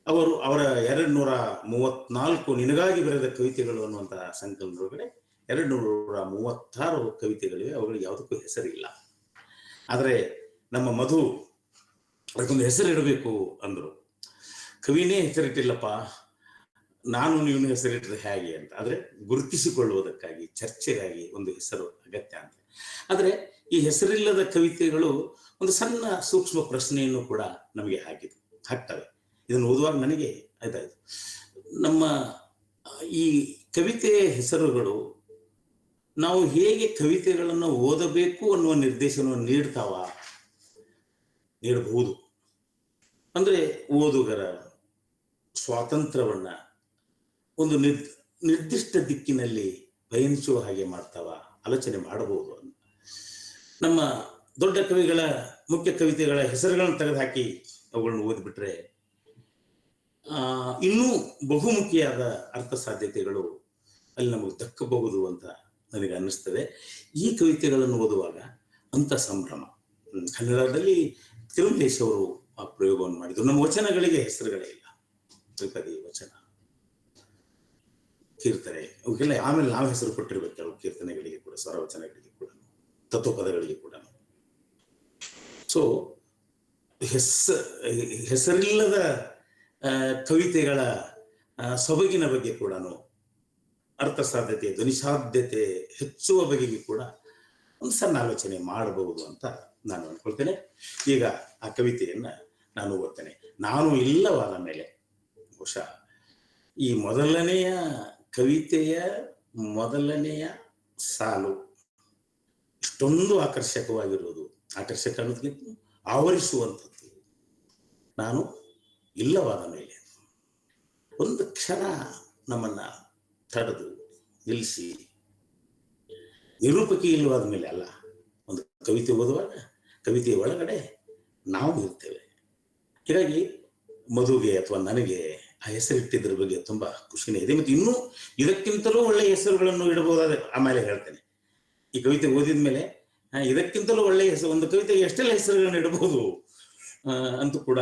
ಅವರ 234 ನಿನಗಾಗಿ ಬರೆದ ಕವಿತೆಗಳು ಅನ್ನುವಂತಹ ಸಂಕಲನದೊಳಗಡೆ 236 ಕವಿತೆಗಳಿವೆ, ಅವುಗಳಿಗೆ ಯಾವುದಕ್ಕೂ ಹೆಸರಿಲ್ಲ. ಆದರೆ ನಮ್ಮ ಮಧು ಅದಕ್ಕೊಂದು ಹೆಸರಿಡಬೇಕು ಅಂದ್ರು. ಕವಿನೇ ಹೆಸರಿಟ್ಟಿಲ್ಲಪ್ಪ, ನಾನು ನೀವು ಹೆಸರಿಟ್ಟರೆ ಹೇಗೆ ಅಂತ. ಆದ್ರೆ ಗುರುತಿಸಿಕೊಳ್ಳುವುದಕ್ಕಾಗಿ, ಚರ್ಚೆಗಾಗಿ ಒಂದು ಹೆಸರು ಅಗತ್ಯ ಅಂತ. ಆದ್ರೆ ಈ ಹೆಸರಿಲ್ಲದ ಕವಿತೆಗಳು ಒಂದು ಸಣ್ಣ ಸೂಕ್ಷ್ಮ ಪ್ರಶ್ನೆಯನ್ನು ಕೂಡ ನಮಗೆ ಹಾಕ್ತವೆ. ಇದನ್ನು ಓದುವಾಗ ನನಗೆ ಆಯ್ತಾಯ್ತು, ನಮ್ಮ ಈ ಕವಿತೆಯ ಹೆಸರುಗಳು ನಾವು ಹೇಗೆ ಕವಿತೆಗಳನ್ನು ಓದಬೇಕು ಅನ್ನುವ ನಿರ್ದೇಶನವನ್ನು ನೀಡಬಹುದು. ಅಂದ್ರೆ ಓದುಗರ ಸ್ವಾತಂತ್ರ್ಯವನ್ನ ಒಂದು ನಿರ್ದಿಷ್ಟ ದಿಕ್ಕಿನಲ್ಲಿ ಪಯಣಿಸುವ ಹಾಗೆ ಮಾಡ್ತಾವ, ಆಲೋಚನೆ ಮಾಡಬಹುದು. ನಮ್ಮ ದೊಡ್ಡ ಕವಿಗಳ ಮುಖ್ಯ ಕವಿತೆಗಳ ಹೆಸರುಗಳನ್ನು ತೆಗೆದುಹಾಕಿ ಅವುಗಳನ್ನು ಓದ್ಬಿಟ್ರೆ ಇನ್ನೂ ಬಹುಮುಖಿಯಾದ ಅರ್ಥ ಸಾಧ್ಯತೆಗಳು ಅಲ್ಲಿ ನಮಗೆ ದಕ್ಕಬಹುದು ಅಂತ ನನಗೆ ಅನ್ನಿಸ್ತದೆ. ಈ ಕವಿತೆಗಳನ್ನು ಓದುವಾಗ ಅಂತ ಸಂಭ್ರಮ. ಕನ್ನಡದಲ್ಲಿ ತಿರುಮಲೇಶ್ ಅವರು ಆ ಪ್ರಯೋಗವನ್ನು ಮಾಡಿದ್ರು. ನಮ್ಮ ವಚನಗಳಿಗೆ ಹೆಸರುಗಳೇ ಇಲ್ಲ, ತ್ರಿಪದಿ, ವಚನ, ಕೀರ್ತನೆ, ಅವಕ್ಕೆಲ್ಲ ಆಮೇಲೆ ನಾವು ಹೆಸರು ಕೊಟ್ಟಿರ್ಬೇಕು. ಕೆಲವು ಕೀರ್ತನೆಗಳಿಗೆ ಕೂಡ, ಸ್ವರವಚನಗಳಿಗೆ ಕೂಡ, ತತ್ವಪದಗಳಿಗೆ ಕೂಡ. ಸೊ ಹೆಸರಿಲ್ಲದ ಕವಿತೆಗಳ ಸೊಬಗಿನ ಬಗ್ಗೆ ಕೂಡ, ಅರ್ಥ ಸಾಧ್ಯತೆ, ಧ್ವನಿ ಸಾಧ್ಯತೆ ಹೆಚ್ಚುವ ಬಗೆಗೆ ಕೂಡ ಒಂದು ಸಣ್ಣ ಆಲೋಚನೆ ಮಾಡಬಹುದು ಅಂತ ನಾನು ಅನ್ಕೊಳ್ತೇನೆ. ಈಗ ಆ ಕವಿತೆಯನ್ನ ನಾನು ಓದ್ತೇನೆ. ನಾನು ಇಲ್ಲವಾದ ಮೇಲೆ, ಬಹುಶಃ ಈ ಮೊದಲನೆಯ ಕವಿತೆಯ ಮೊದಲನೆಯ ಸಾಲು ಇಷ್ಟೊಂದು ಆಕರ್ಷಕ ಅನ್ನೋದಕ್ಕಿಂತ ಆವರಿಸುವಂಥದ್ದು. ನಾನು ಇಲ್ಲವಾದ ಮೇಲೆ ಒಂದು ಕ್ಷಣ ನಮ್ಮನ್ನ ತಡೆದು ನಿಲ್ಲಿಸಿ, ನಿರೂಪಕಿ ಇಲ್ಲವಾದ ಮೇಲೆ ಅಲ್ಲ, ಒಂದು ಕವಿತೆ ಓದುವಾಗ ಕವಿತೆಯ ಒಳಗಡೆ ನಾವು ಇರ್ತೇವೆ. ಹೀಗಾಗಿ ಮಧುಗೆ ಅಥವಾ ನನಗೆ ಆ ಹೆಸರಿಟ್ಟಿದ್ರ ಬಗ್ಗೆ ತುಂಬಾ ಖುಷಿನೇ ಇದೆ. ಮತ್ತು ಇನ್ನೂ ಇದಕ್ಕಿಂತಲೂ ಒಳ್ಳೆಯ ಹೆಸರುಗಳನ್ನು ಇಡಬಹುದಾದ, ಆಮೇಲೆ ಹೇಳ್ತೇನೆ. ಈ ಕವಿತೆ ಓದಿದ ಮೇಲೆ ಇದಕ್ಕಿಂತಲೂ ಒಳ್ಳೆಯ ಹೆಸರು, ಒಂದು ಕವಿತೆಗೆ ಎಷ್ಟೆಲ್ಲ ಹೆಸರುಗಳನ್ನು ಇಡಬಹುದು ಅಂತೂ ಕೂಡ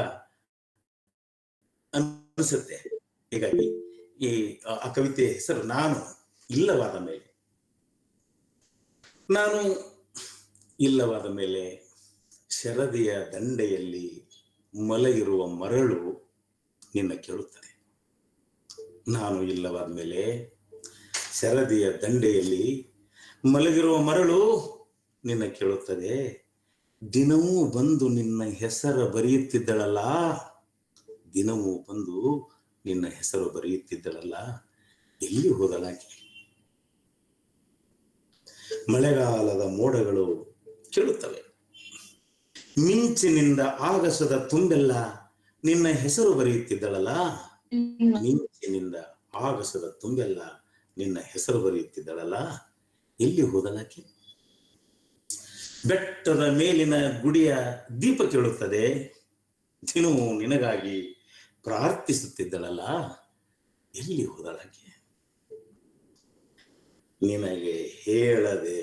ಅನಿಸುತ್ತೆ. ಹೀಗಾಗಿ ಆ ಕವಿತೆಯ ಹೆಸರು ನಾನು ಇಲ್ಲವಾದ ಮೇಲೆ. ನಾನು ಇಲ್ಲವಾದ ಮೇಲೆ ಶರದಿಯ ದಂಡೆಯಲ್ಲಿ ಮಲಗಿರುವ ಮರಳು ನಿನ್ನ ಕೇಳುತ್ತದೆ. ನಾನು ಇಲ್ಲವಾದ ಮೇಲೆ ಶರದಿಯ ದಂಡೆಯಲ್ಲಿ ಮಲಗಿರುವ ಮರಳು ನಿನ್ನ ಕೇಳುತ್ತದೆ. ದಿನವೂ ಬಂದು ನಿನ್ನ ಹೆಸರು ಬರೆಯುತ್ತಿದ್ದಳಲ್ಲ, ದಿನವೂ ಬಂದು ನಿನ್ನ ಹೆಸರು ಬರೆಯುತ್ತಿದ್ದಳಲ್ಲ, ಎಲ್ಲಿ ಹೋದಳಾಗಿ? ಮಳೆಗಾಲದ ಮೋಡಗಳು ಕೇಳುತ್ತವೆ. ಮಿಂಚಿನಿಂದ ಆಗಸದ ತುಂಬೆಲ್ಲ ನಿನ್ನ ಹೆಸರು ಬರೆಯುತ್ತಿದ್ದಳಲ್ಲ, ಮಿಂಚಿನಿಂದ ಆಗಸದ ತುಂಬೆಲ್ಲ ನಿನ್ನ ಹೆಸರು ಬರೆಯುತ್ತಿದ್ದಳಲ್ಲ, ಎಲ್ಲಿ ಹೋದಳಾಕೆ? ಬೆಟ್ಟದ ಮೇಲಿನ ಗುಡಿಯ ದೀಪ ಕೇಳುತ್ತದೆ, ದಿನವೂ ನಿನಗಾಗಿ ಪ್ರಾರ್ಥಿಸುತ್ತಿದ್ದಳಲ್ಲ, ಎಲ್ಲಿ ಹೋದಳಾಕೆ? ನಿನಗೆ ಹೇಳದೆ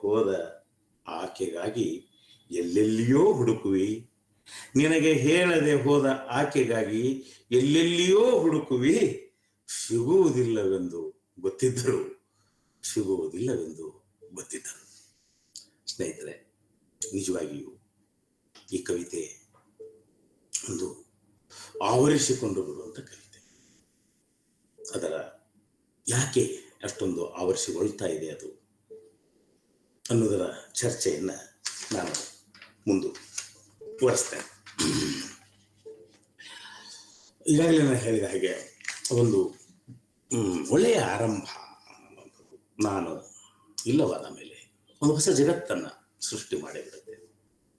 ಹೋದ ಆಕೆಗಾಗಿ ಎಲ್ಲೆಲ್ಲಿಯೋ ಹುಡುಕುವಿ, ನಿನಗೆ ಹೇಳದೆ ಹೋದ ಆಕೆಗಾಗಿ ಎಲ್ಲೆಲ್ಲಿಯೋ ಹುಡುಕುವಿ, ಸಿಗುವುದಿಲ್ಲವೆಂದು ಗೊತ್ತಿದ್ದರು. ಸ್ನೇಹಿತರೆ, ನಿಜವಾಗಿಯೂ ಈ ಕವಿತೆ ಒಂದು ಆವರಿಸಿಕೊಂಡು ಬಿಡುವಂತ ಕವಿತೆ. ಅದರ ಯಾಕೆ ಅಷ್ಟೊಂದು ಆವರಿಸಿಕೊಳ್ತಾ ಇದೆ ಅದು ಅನ್ನೋದರ ಚರ್ಚೆಯನ್ನ ನಾನು ಮುಂದುವರಿಸ್ತೇನೆ. ಈಗಾಗಲೇ ನಾನು ಹೇಳಿದ ಹಾಗೆ ಒಂದು ಒಳ್ಳೆಯ ಆರಂಭ. ನಾನು ಇಲ್ಲವಾದ ಮೇಲೆ ಒಂದು ಹೊಸ ಜಗತ್ತನ್ನ ಸೃಷ್ಟಿ ಮಾಡಿಬಿಡುತ್ತೆ.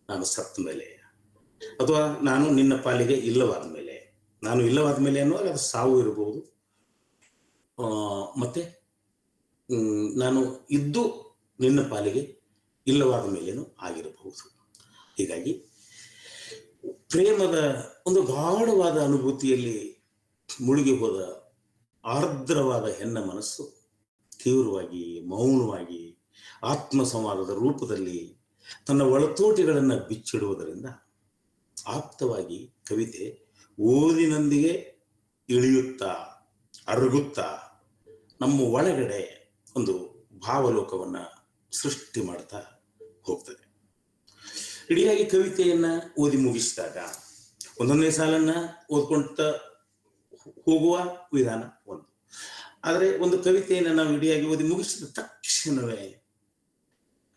ನಾನು ಸತ್ತ ಮೇಲೆ ಅಥವಾ ನಾನು ನಿನ್ನ ಪಾಲಿಗೆ ಇಲ್ಲವಾದ ಮೇಲೆ, ನಾನು ಇಲ್ಲವಾದ ಮೇಲೆ ಅನ್ನುವಾಗ ಅದು ಸಾವು ಇರಬಹುದು, ಮತ್ತೆ ನಾನು ಇದ್ದು ನಿನ್ನ ಪಾಲಿಗೆ ಇಲ್ಲವಾದ ಮೇಲೇನು ಆಗಿರಬಹುದು. ಹೀಗಾಗಿ ಪ್ರೇಮದ ಒಂದು ಗಾಢವಾದ ಅನುಭೂತಿಯಲ್ಲಿ ಮುಳುಗಿ ಹೋದ ಆರ್ದ್ರವಾದ ಹೆಣ್ಣ ಮನಸ್ಸು ತೀವ್ರವಾಗಿ, ಮೌನವಾಗಿ, ಆತ್ಮ ಸಂವಾದದ ರೂಪದಲ್ಲಿ ತನ್ನ ಒಳತೋಟಿಗಳನ್ನು ಬಿಚ್ಚಿಡುವುದರಿಂದ ಆಪ್ತವಾಗಿ ಕವಿತೆ ಓದಿನೊಂದಿಗೆ ಇಳಿಯುತ್ತಾ, ಅರಗುತ್ತಾ ನಮ್ಮ ಒಳಗಡೆ ಒಂದು ಭಾವಲೋಕವನ್ನ ಸೃಷ್ಟಿ ಮಾಡ್ತಾ ಹೋಗ್ತದೆ. ಇಡಿಯಾಗಿ ಕವಿತೆಯನ್ನ ಓದಿ ಮುಗಿಸಿದಾಗ ಒಂದೊಂದೇ ಸಾಲನ್ನ ಓದ್ಕೊಂತ ಹೋಗುವ ವಿಧಾನ ಒಂದು. ಆದರೆ ಒಂದು ಕವಿತೆಯನ್ನು ನಾವು ಇಡಿಯಾಗಿ ಓದಿ ಮುಗಿಸಿದ ತಕ್ಷಣವೇ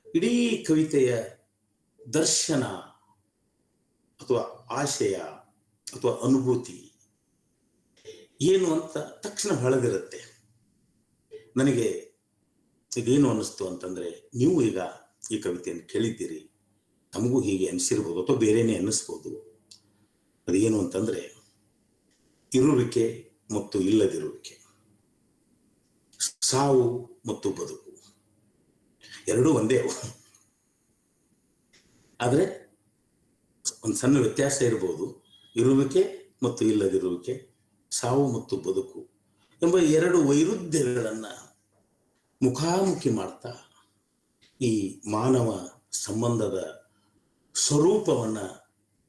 ಇಡೀ ಕವಿತೆಯ ದರ್ಶನ ಅಥವಾ ಆಶಯ ಅಥವಾ ಅನುಭೂತಿ ಏನು ಅಂತ ತಕ್ಷಣ ಹೊಳೆದಿರುತ್ತೆ. ನನಗೆ ಇದೇನು ಅನ್ನಿಸ್ತು ಅಂತಂದ್ರೆ, ನೀವು ಈಗ ಈ ಕವಿತೆಯನ್ನು ಕೇಳಿದ್ದೀರಿ, ನಮಗೂ ಹೀಗೆ ಅನಿಸಿರ್ಬೋದು ಅಥವಾ ಬೇರೆನೇ ಅನ್ನಿಸ್ಬೋದು. ಅದೇನು ಅಂತಂದ್ರೆ, ಇರುವಿಕೆ ಮತ್ತು ಇಲ್ಲದಿರುವಿಕೆ, ಸಾವು ಮತ್ತು ಬದುಕು ಎರಡೂ ಒಂದೇ. ಆದ್ರೆ ಒಂದು ಸಣ್ಣ ವ್ಯತ್ಯಾಸ ಇರ್ಬೋದು. ಇರುವಿಕೆ ಮತ್ತು ಇಲ್ಲದಿರುವಿಕೆ, ಸಾವು ಮತ್ತು ಬದುಕು ಎಂಬ ಎರಡು ವೈರುಧ್ಯಗಳನ್ನ ಮುಖಾಮುಖಿ ಮಾಡ್ತಾ ಈ ಮಾನವ ಸಂಬಂಧದ ಸ್ವರೂಪವನ್ನ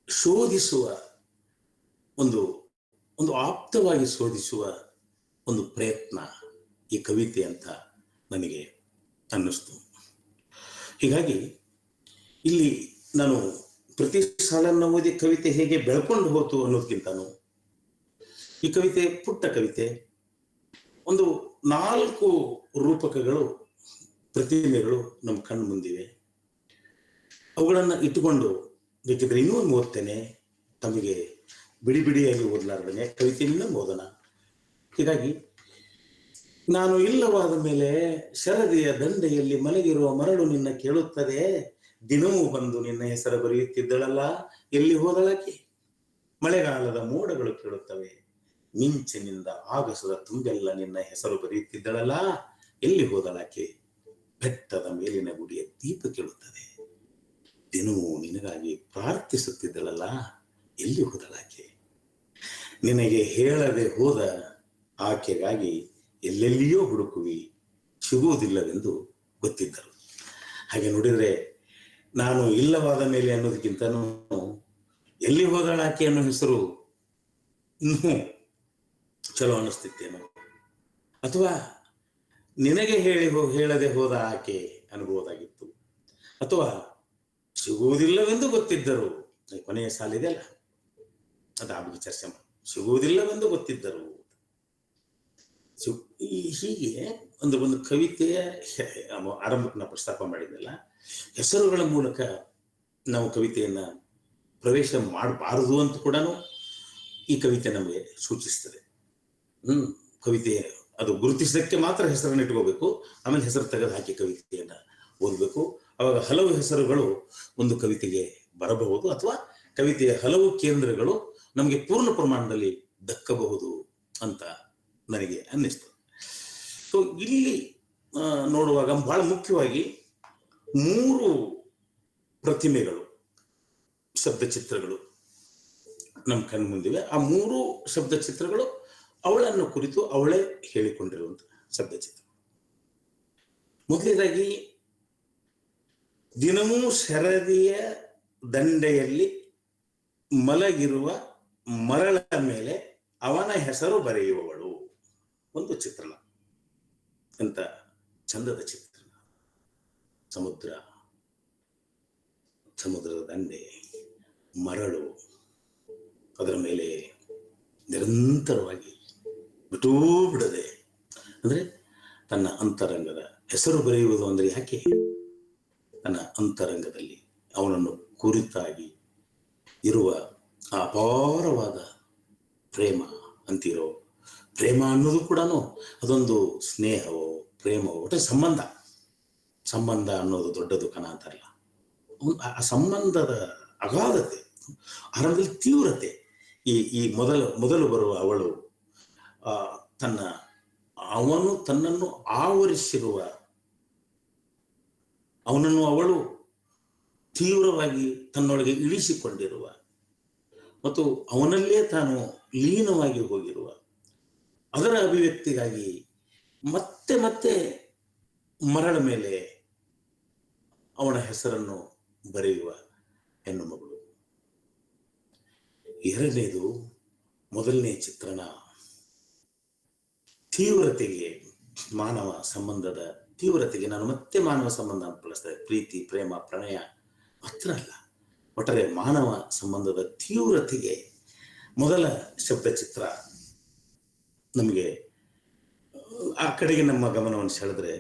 ಶೋಧಿಸುವ ಒಂದು ಒಂದು ಆಪ್ತವಾಗಿ ಶೋಧಿಸುವ ಒಂದು ಪ್ರಯತ್ನ ಈ ಕವಿತೆ ಅಂತ ನನಗೆ ಅನ್ನಿಸ್ತು. ಹೀಗಾಗಿ ಇಲ್ಲಿ ನಾನು ಪ್ರತಿ ಸಾಲನ್ನ ಓದಿ ಕವಿತೆ ಹೇಗೆ ಬೆಳ್ಕೊಂಡು ಹೋತು ಅನ್ನೋದಕ್ಕಿಂತನೂ ಈ ಕವಿತೆ ಪುಟ್ಟ ಕವಿತೆ, ಒಂದು 4 ರೂಪಕಗಳು, ಪ್ರತಿಮೆಗಳು ನಮ್ಮ ಕಣ್ಣು ಮುಂದಿವೆ. ಅವುಗಳನ್ನ ಇಟ್ಟುಕೊಂಡು ಬೇಕಿದ್ರೆ ಇನ್ನೂ ಓದ್ತೇನೆ, ತಮಗೆ ಬಿಡಿ ಬಿಡಿಯಾಗಿ ಓದಲಾರ್ದೇನೆ ಕವಿತೆಯನ್ನ ಓದೋಣ. ಹೀಗಾಗಿ ನಾನು ಇಲ್ಲವಾದ ಮೇಲೆ ಶರದಿಯ ದಂಡೆಯಲ್ಲಿ ಮಲಗಿರುವ ಮರಳು ನಿನ್ನ ಕೇಳುತ್ತದೆ, ದಿನವೂ ಬಂದು ನಿನ್ನ ಹೆಸರು ಬರೆಯುತ್ತಿದ್ದಳಲ್ಲ, ಎಲ್ಲಿ ಹೋದಳಾಕೆ? ಮಳೆಗಾಲದ ಮೋಡಗಳು ಕೇಳುತ್ತವೆ, ಮಿಂಚಿನಿಂದ ಆಗಸದ ತುಂಬೆಲ್ಲ ನಿನ್ನ ಹೆಸರು ಬರೆಯುತ್ತಿದ್ದಳಲ್ಲ, ಎಲ್ಲಿ ಹೋದಳಾಕೆ? ಬೆಟ್ಟದ ಮೇಲಿನ ಗುಡಿಯ ದೀಪ ಕೇಳುತ್ತದೆ, ದಿನವೂ ನಿನಗಾಗಿ ಪ್ರಾರ್ಥಿಸುತ್ತಿದ್ದಳಲ್ಲ, ಎಲ್ಲಿ ಹೋದಳಾಕೆ? ನಿನಗೆ ಹೇಳದೆ ಹೋದ ಆಕೆಗಾಗಿ ಎಲ್ಲೆಲ್ಲಿಯೋ ಹುಡುಕುವಿ, ಸಿಗುವುದಿಲ್ಲವೆಂದು ಗೊತ್ತಿದ್ದರು. ಹಾಗೆ ನೋಡಿದ್ರೆ ನಾನು ಇಲ್ಲವಾದ ಮೇಲೆ ಅನ್ನೋದಕ್ಕಿಂತನೂ ಎಲ್ಲಿ ಹೋದಳಾಕೆ ಅನ್ನೋ ಹೆಸರು ಇನ್ನೂ ಚಲೋ ಅನ್ನಿಸ್ತಿತ್ತೇನೋ, ಅಥವಾ ನಿನಗೆ ಹೇಳದೆ ಹೋದ ಆಕೆ ಅನ್ಬೋದಾಗಿತ್ತು, ಅಥವಾ ಸಿಗುವುದಿಲ್ಲವೆಂದು ಗೊತ್ತಿದ್ದರು. ಕೊನೆಯ ಸಾಲಿದೆ ಅಲ್ಲ, ಅದು ಆ ಬಗ್ಗೆ ಚರ್ಚೆ ಮಾಡಿ. ಸಿಗುವುದಿಲ್ಲವೆಂದು ಗೊತ್ತಿದ್ದರು. ಹೀಗೆ ಒಂದು ಕವಿತೆಯ ಆರಂಭಕ್ಕೆ ನಾವು ಪ್ರಸ್ತಾಪ ಮಾಡಿದ್ನಲ್ಲ, ಹೆಸರುಗಳ ಮೂಲಕ ನಾವು ಕವಿತೆಯನ್ನ ಪ್ರವೇಶ ಮಾಡಬಾರದು ಅಂತ ಕೂಡ ಈ ಕವಿತೆ ನಮಗೆ ಸೂಚಿಸ್ತದೆ. ಕವಿತೆ ಅದು ಗುರುತಿಸೋದಕ್ಕೆ ಮಾತ್ರ ಹೆಸರನ್ನು ಇಟ್ಕೋಬೇಕು, ಆಮೇಲೆ ಹೆಸರು ತೆಗೆದು ಹಾಕಿ ಕವಿತೆಯನ್ನ ಓದಬೇಕು. ಅವಾಗ ಹಲವು ಹೆಸರುಗಳು ಒಂದು ಕವಿತೆಗೆ ಬರಬಹುದು, ಅಥವಾ ಕವಿತೆಯ ಹಲವು ಕೇಂದ್ರಗಳು ನಮಗೆ ಪೂರ್ಣ ಪ್ರಮಾಣದಲ್ಲಿ ದಕ್ಕಬಹುದು ಅಂತ ನನಗೆ ಅನ್ನಿಸ್ತು. ಸೊ ಇಲ್ಲಿ ನೋಡುವಾಗ ಬಹಳ ಮುಖ್ಯವಾಗಿ 3 ಪ್ರತಿಮೆಗಳು, ಶಬ್ದ ಚಿತ್ರಗಳು ನಮ್ಮ ಕಣ್ಣು ಮುಂದಿವೆ. ಆ 3 ಶಬ್ದ ಚಿತ್ರಗಳು ಅವಳನ್ನು ಕುರಿತು ಅವಳೇ ಹೇಳಿಕೊಂಡಿರುವಂತಹ ಶಬ್ದ ಚಿತ್ರ. ಮೊದಲನೇದಾಗಿ, ದಿನವೂ ಶರದಿಯ ದಂಡೆಯಲ್ಲಿ ಮಲಗಿರುವ ಮರಳ ಮೇಲೆ ಅವನ ಹೆಸರು ಬರೆಯುವವಳು. ಒಂದು ಚಿತ್ರಣ, ಎಂತ ಚಂದದ ಚಿತ್ರಣ. ಸಮುದ್ರದ ದಂಡೆ, ಮರಳು, ಅದರ ಮೇಲೆ ನಿರಂತರವಾಗಿ ಬಿಟ್ಟೂ ಬಿಡದೆ, ಅಂದ್ರೆ ತನ್ನ ಅಂತರಂಗದ ಹೆಸರು ಬರೆಯುವುದು ಅಂದ್ರೆ ಯಾಕೆ? ತನ್ನ ಅಂತರಂಗದಲ್ಲಿ ಅವನನ್ನು ಕುರಿತಾಗಿ ಇರುವ ಆ ಅಪಾರವಾದ ಪ್ರೇಮ ಅಂತಿರೋ, ಪ್ರೇಮ ಅನ್ನೋದು ಕೂಡ ಅದೊಂದು ಸ್ನೇಹವೋ ಪ್ರೇಮವೋ, ಒಟ್ಟೆ ಸಂಬಂಧ ಅನ್ನೋದು ದೊಡ್ಡದು ಕಣ ಅಂತಾರಲ್ಲ, ಆ ಸಂಬಂಧದ ಅಗಾಧತೆ, ಆರಂಭದಲ್ಲಿ ತೀವ್ರತೆ. ಈ ಮೊದಲು ಬರುವ ಅವಳು ಅವನು ತನ್ನನ್ನು ಆವರಿಸಿರುವ, ಅವನನ್ನು ಅವಳು ತೀವ್ರವಾಗಿ ತನ್ನೊಳಗೆ ಇಳಿಸಿಕೊಂಡಿರುವ ಮತ್ತು ಅವನಲ್ಲೇ ತಾನು ಲೀನವಾಗಿ ಹೋಗಿರುವ, ಅದರ ಅಭಿವ್ಯಕ್ತಿಗಾಗಿ ಮತ್ತೆ ಮತ್ತೆ ಮರಳ ಮೇಲೆ ಅವನ ಹೆಸರನ್ನು ಬರೆಯುವ ಹೆಣ್ಣು ಮಗಳು. ಎರಡನೇದು, ಮೊದಲನೇ ಚಿತ್ರಣ ತೀವ್ರತೆಗೆ, ಮಾನವ ಸಂಬಂಧದ ತೀವ್ರತೆಗೆ. ನಾನು ಮತ್ತೆ ಮಾನವ ಸಂಬಂಧ ಅಂತ ಬಳಸ್ತೇನೆ, ಪ್ರೀತಿ, ಪ್ರೇಮ, ಪ್ರಣಯ ಮಾತ್ರ ಅಲ್ಲ, ಒಟ್ಟಾರೆ ಮಾನವ ಸಂಬಂಧದ ತೀವ್ರತೆಗೆ ಮೊದಲ ಶಬ್ದ ಚಿತ್ರ ನಮಗೆ ಆ ಕಡೆಗೆ ನಮ್ಮ ಗಮನವನ್ನು ಸೆಳೆದ್ರೆ,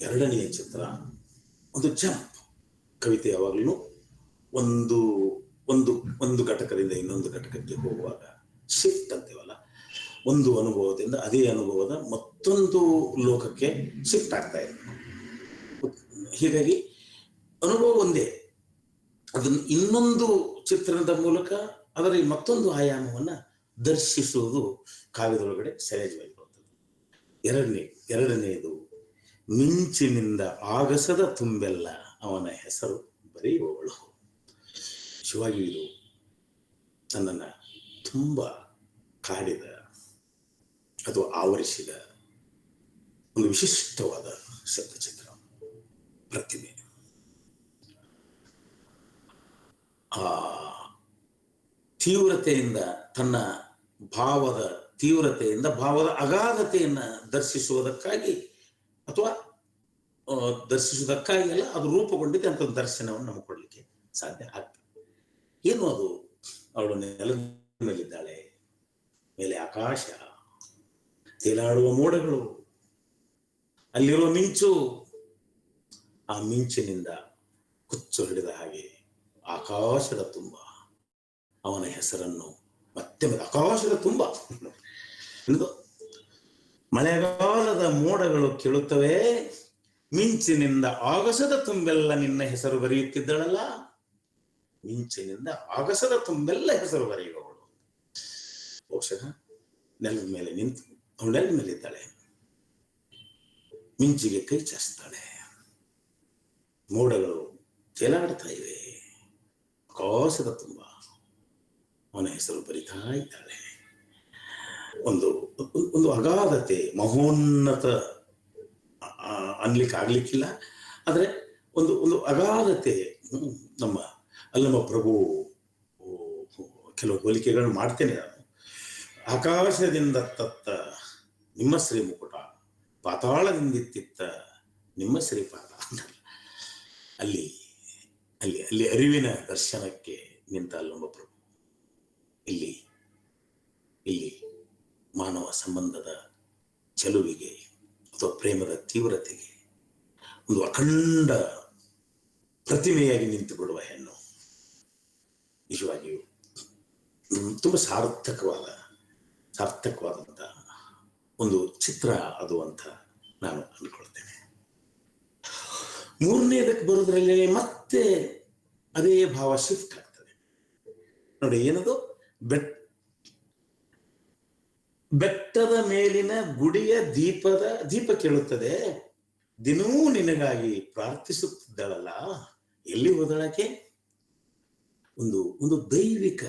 ಎರಡನೆಯ ಚಿತ್ರ ಒಂದು ಜಂಪ್. ಕವಿತೆ ಯಾವಾಗಲೂ ಒಂದು ಒಂದು ಒಂದು ಘಟಕದಿಂದ ಇನ್ನೊಂದು ಘಟಕಕ್ಕೆ ಹೋಗುವಾಗ ಶಿಫ್ಟ್ ಅಂತೀವಲ್ಲ, ಒಂದು ಅನುಭವದಿಂದ ಅದೇ ಅನುಭವದ ಮತ್ತೊಂದು ಲೋಕಕ್ಕೆ ಶಿಫ್ಟ್ ಆಗ್ತಾ ಇದೆ. ಹೀಗಾಗಿ ಅನುಭವ ಒಂದೇ, ಅದನ್ನು ಇನ್ನೊಂದು ಚಿತ್ರಣದ ಮೂಲಕ ಅದರ ಮತ್ತೊಂದು ಆಯಾಮವನ್ನ ದರ್ಶಿಸುವುದು ಕಾವ್ಯದೊಳಗಡೆ ಸಹಜವಾಗಿರುತ್ತದೆ. ಎರಡನೆಯದು, ಮಿಂಚಿನಿಂದ ಆಗಸದ ತುಂಬೆಲ್ಲ ಅವನ ಹೆಸರು ಬರೆಯುವವಳು. ಶಿವಾಗಿ ಇದು ನನ್ನನ್ನು ತುಂಬ ಕಾಡಿದ, ಅದು ಆವರಿಸಿದ ಒಂದು ವಿಶಿಷ್ಟವಾದ ಶಬ್ದಚಿತ್ರ, ಪ್ರತಿಮೆ. ಆ ತೀವ್ರತೆಯಿಂದ, ತನ್ನ ಭಾವದ ತೀವ್ರತೆಯಿಂದ ಭಾವದ ಅಗಾಧತೆಯನ್ನ ದರ್ಶಿಸುವುದಕ್ಕಾಗಿ, ಅಥವಾ ದರ್ಶಿಸುವುದಕ್ಕಾಗಿ ಅಲ್ಲ, ಅದು ರೂಪುಗೊಂಡಿದೆ ಅಂತ ಒಂದು ದರ್ಶನವನ್ನು ನಮಗೆ ಕೊಡ್ಲಿಕ್ಕೆ ಸಾಧ್ಯ ಆಗ್ತದೆ. ಏನು ಅದು? ಅವಳು ನೆಲದ ಮೇಲಿದ್ದಾಳೆ, ಮೇಲೆ ಆಕಾಶ, ತೇಲಾಡುವ ಮೋಡಗಳು, ಅಲ್ಲಿರುವ ಮಿಂಚು, ಆ ಮಿಂಚಿನಿಂದ ಹುಚ್ಚು ಹಿಡಿದ ಹಾಗೆ ಆಕಾಶದ ತುಂಬ ಅವನ ಹೆಸರನ್ನು ಮತ್ತೆ ಆಕಾಶದ ತುಂಬ ಮಳೆಗಾಲದ ಮೋಡಗಳು ಕೇಳುತ್ತವೆ, ಮಿಂಚಿನಿಂದ ಆಗಸದ ತುಂಬೆಲ್ಲ ನಿನ್ನ ಹೆಸರು ಬರೆಯುತ್ತಿದ್ದಳಲ್ಲ, ಮಿಂಚಿನಿಂದ ಆಗಸದ ತುಂಬೆಲ್ಲ ಹೆಸರು ಬರೆಯುವವಳು. ಬಹುಶಃ ನೆಲದ ಮೇಲೆ ನಿಂತು, ಅವಳು ನೆಲದ ಮೇಲೆ ಇದ್ದಾಳೆ, ಮಿಂಚಿಗೆ ಕೈ ಚಾಚ್ತಾಳೆ, ಮೋಡಗಳು ತೇಲಾಡ್ತಾ ಇವೆ, ಆಕಾಶದ ತುಂಬ ಅವನ ಹೆಸರು ಬರಿತಾ ಇದ್ದಾಳೆ. ಒಂದು ಒಂದು ಅಗಾಧತೆ, ಮಹೋನ್ನತ ಅನ್ಲಿಕ್ಕೆ ಆಗ್ಲಿಕ್ಕಿಲ್ಲ, ಆದ್ರೆ ಒಂದು ಒಂದು ಅಗಾಧತೆ. ನಮ್ಮ ಅಲ್ಲಮ ಪ್ರಭು ಕೆಲವು ಹೋಲಿಕೆಗಳನ್ನು ಮಾಡ್ತೇನೆ ನಾನು. ಆಕಾಶದಿಂದ ತತ್ತ ನಿಮ್ಮ ಶ್ರೀ ಮುಕುಟ, ಪಾತಾಳದಿಂದಿತ್ತ ನಿಮ್ಮ ಶ್ರೀಪಾದ. ಅಲ್ಲಿ ಅಲ್ಲಿ ಅಲ್ಲಿ ಅರಿವಿನ ದರ್ಶನಕ್ಕೆ ನಿಂತ ಅಲ್ಲಮ ಪ್ರಭು, ಇಲ್ಲಿ ಇಲ್ಲಿ ಮಾನವ ಸಂಬಂಧದ ಚೆಲುವಿಗೆ ಅಥವಾ ಪ್ರೇಮದ ತೀವ್ರತೆಗೆ ಒಂದು ಅಖಂಡ ಪ್ರತಿಮೆಯಾಗಿ ನಿಂತು ಬಿಡುವ ಹೆಣ್ಣು. ನಿಜವಾಗಿಯೂ ತುಂಬ ಸಾರ್ಥಕವಾದಂಥ ಒಂದು ಚಿತ್ರ ಅದು ಅಂತ ನಾನು ಅಂದ್ಕೊಳ್ತೇನೆ. ಮೂರನೇದಕ್ಕೆ ಬರೋದ್ರಲ್ಲಿ ಮತ್ತೆ ಅದೇ ಭಾವ ಶಿಫ್ಟ್ ಆಗ್ತದೆ ನೋಡಿ. ಏನದು? ಬೆಟ್ಟದ ಮೇಲಿನ ಗುಡಿಯ ದೀಪ ಕೇಳುತ್ತದೆ, ದಿನೂ ನಿನಗಾಗಿ ಪ್ರಾರ್ಥಿಸುತ್ತಿದ್ದಳಲ್ಲ, ಎಲ್ಲಿ ಹೋದಳಕ್ಕೆ? ಒಂದು ದೈವಿಕ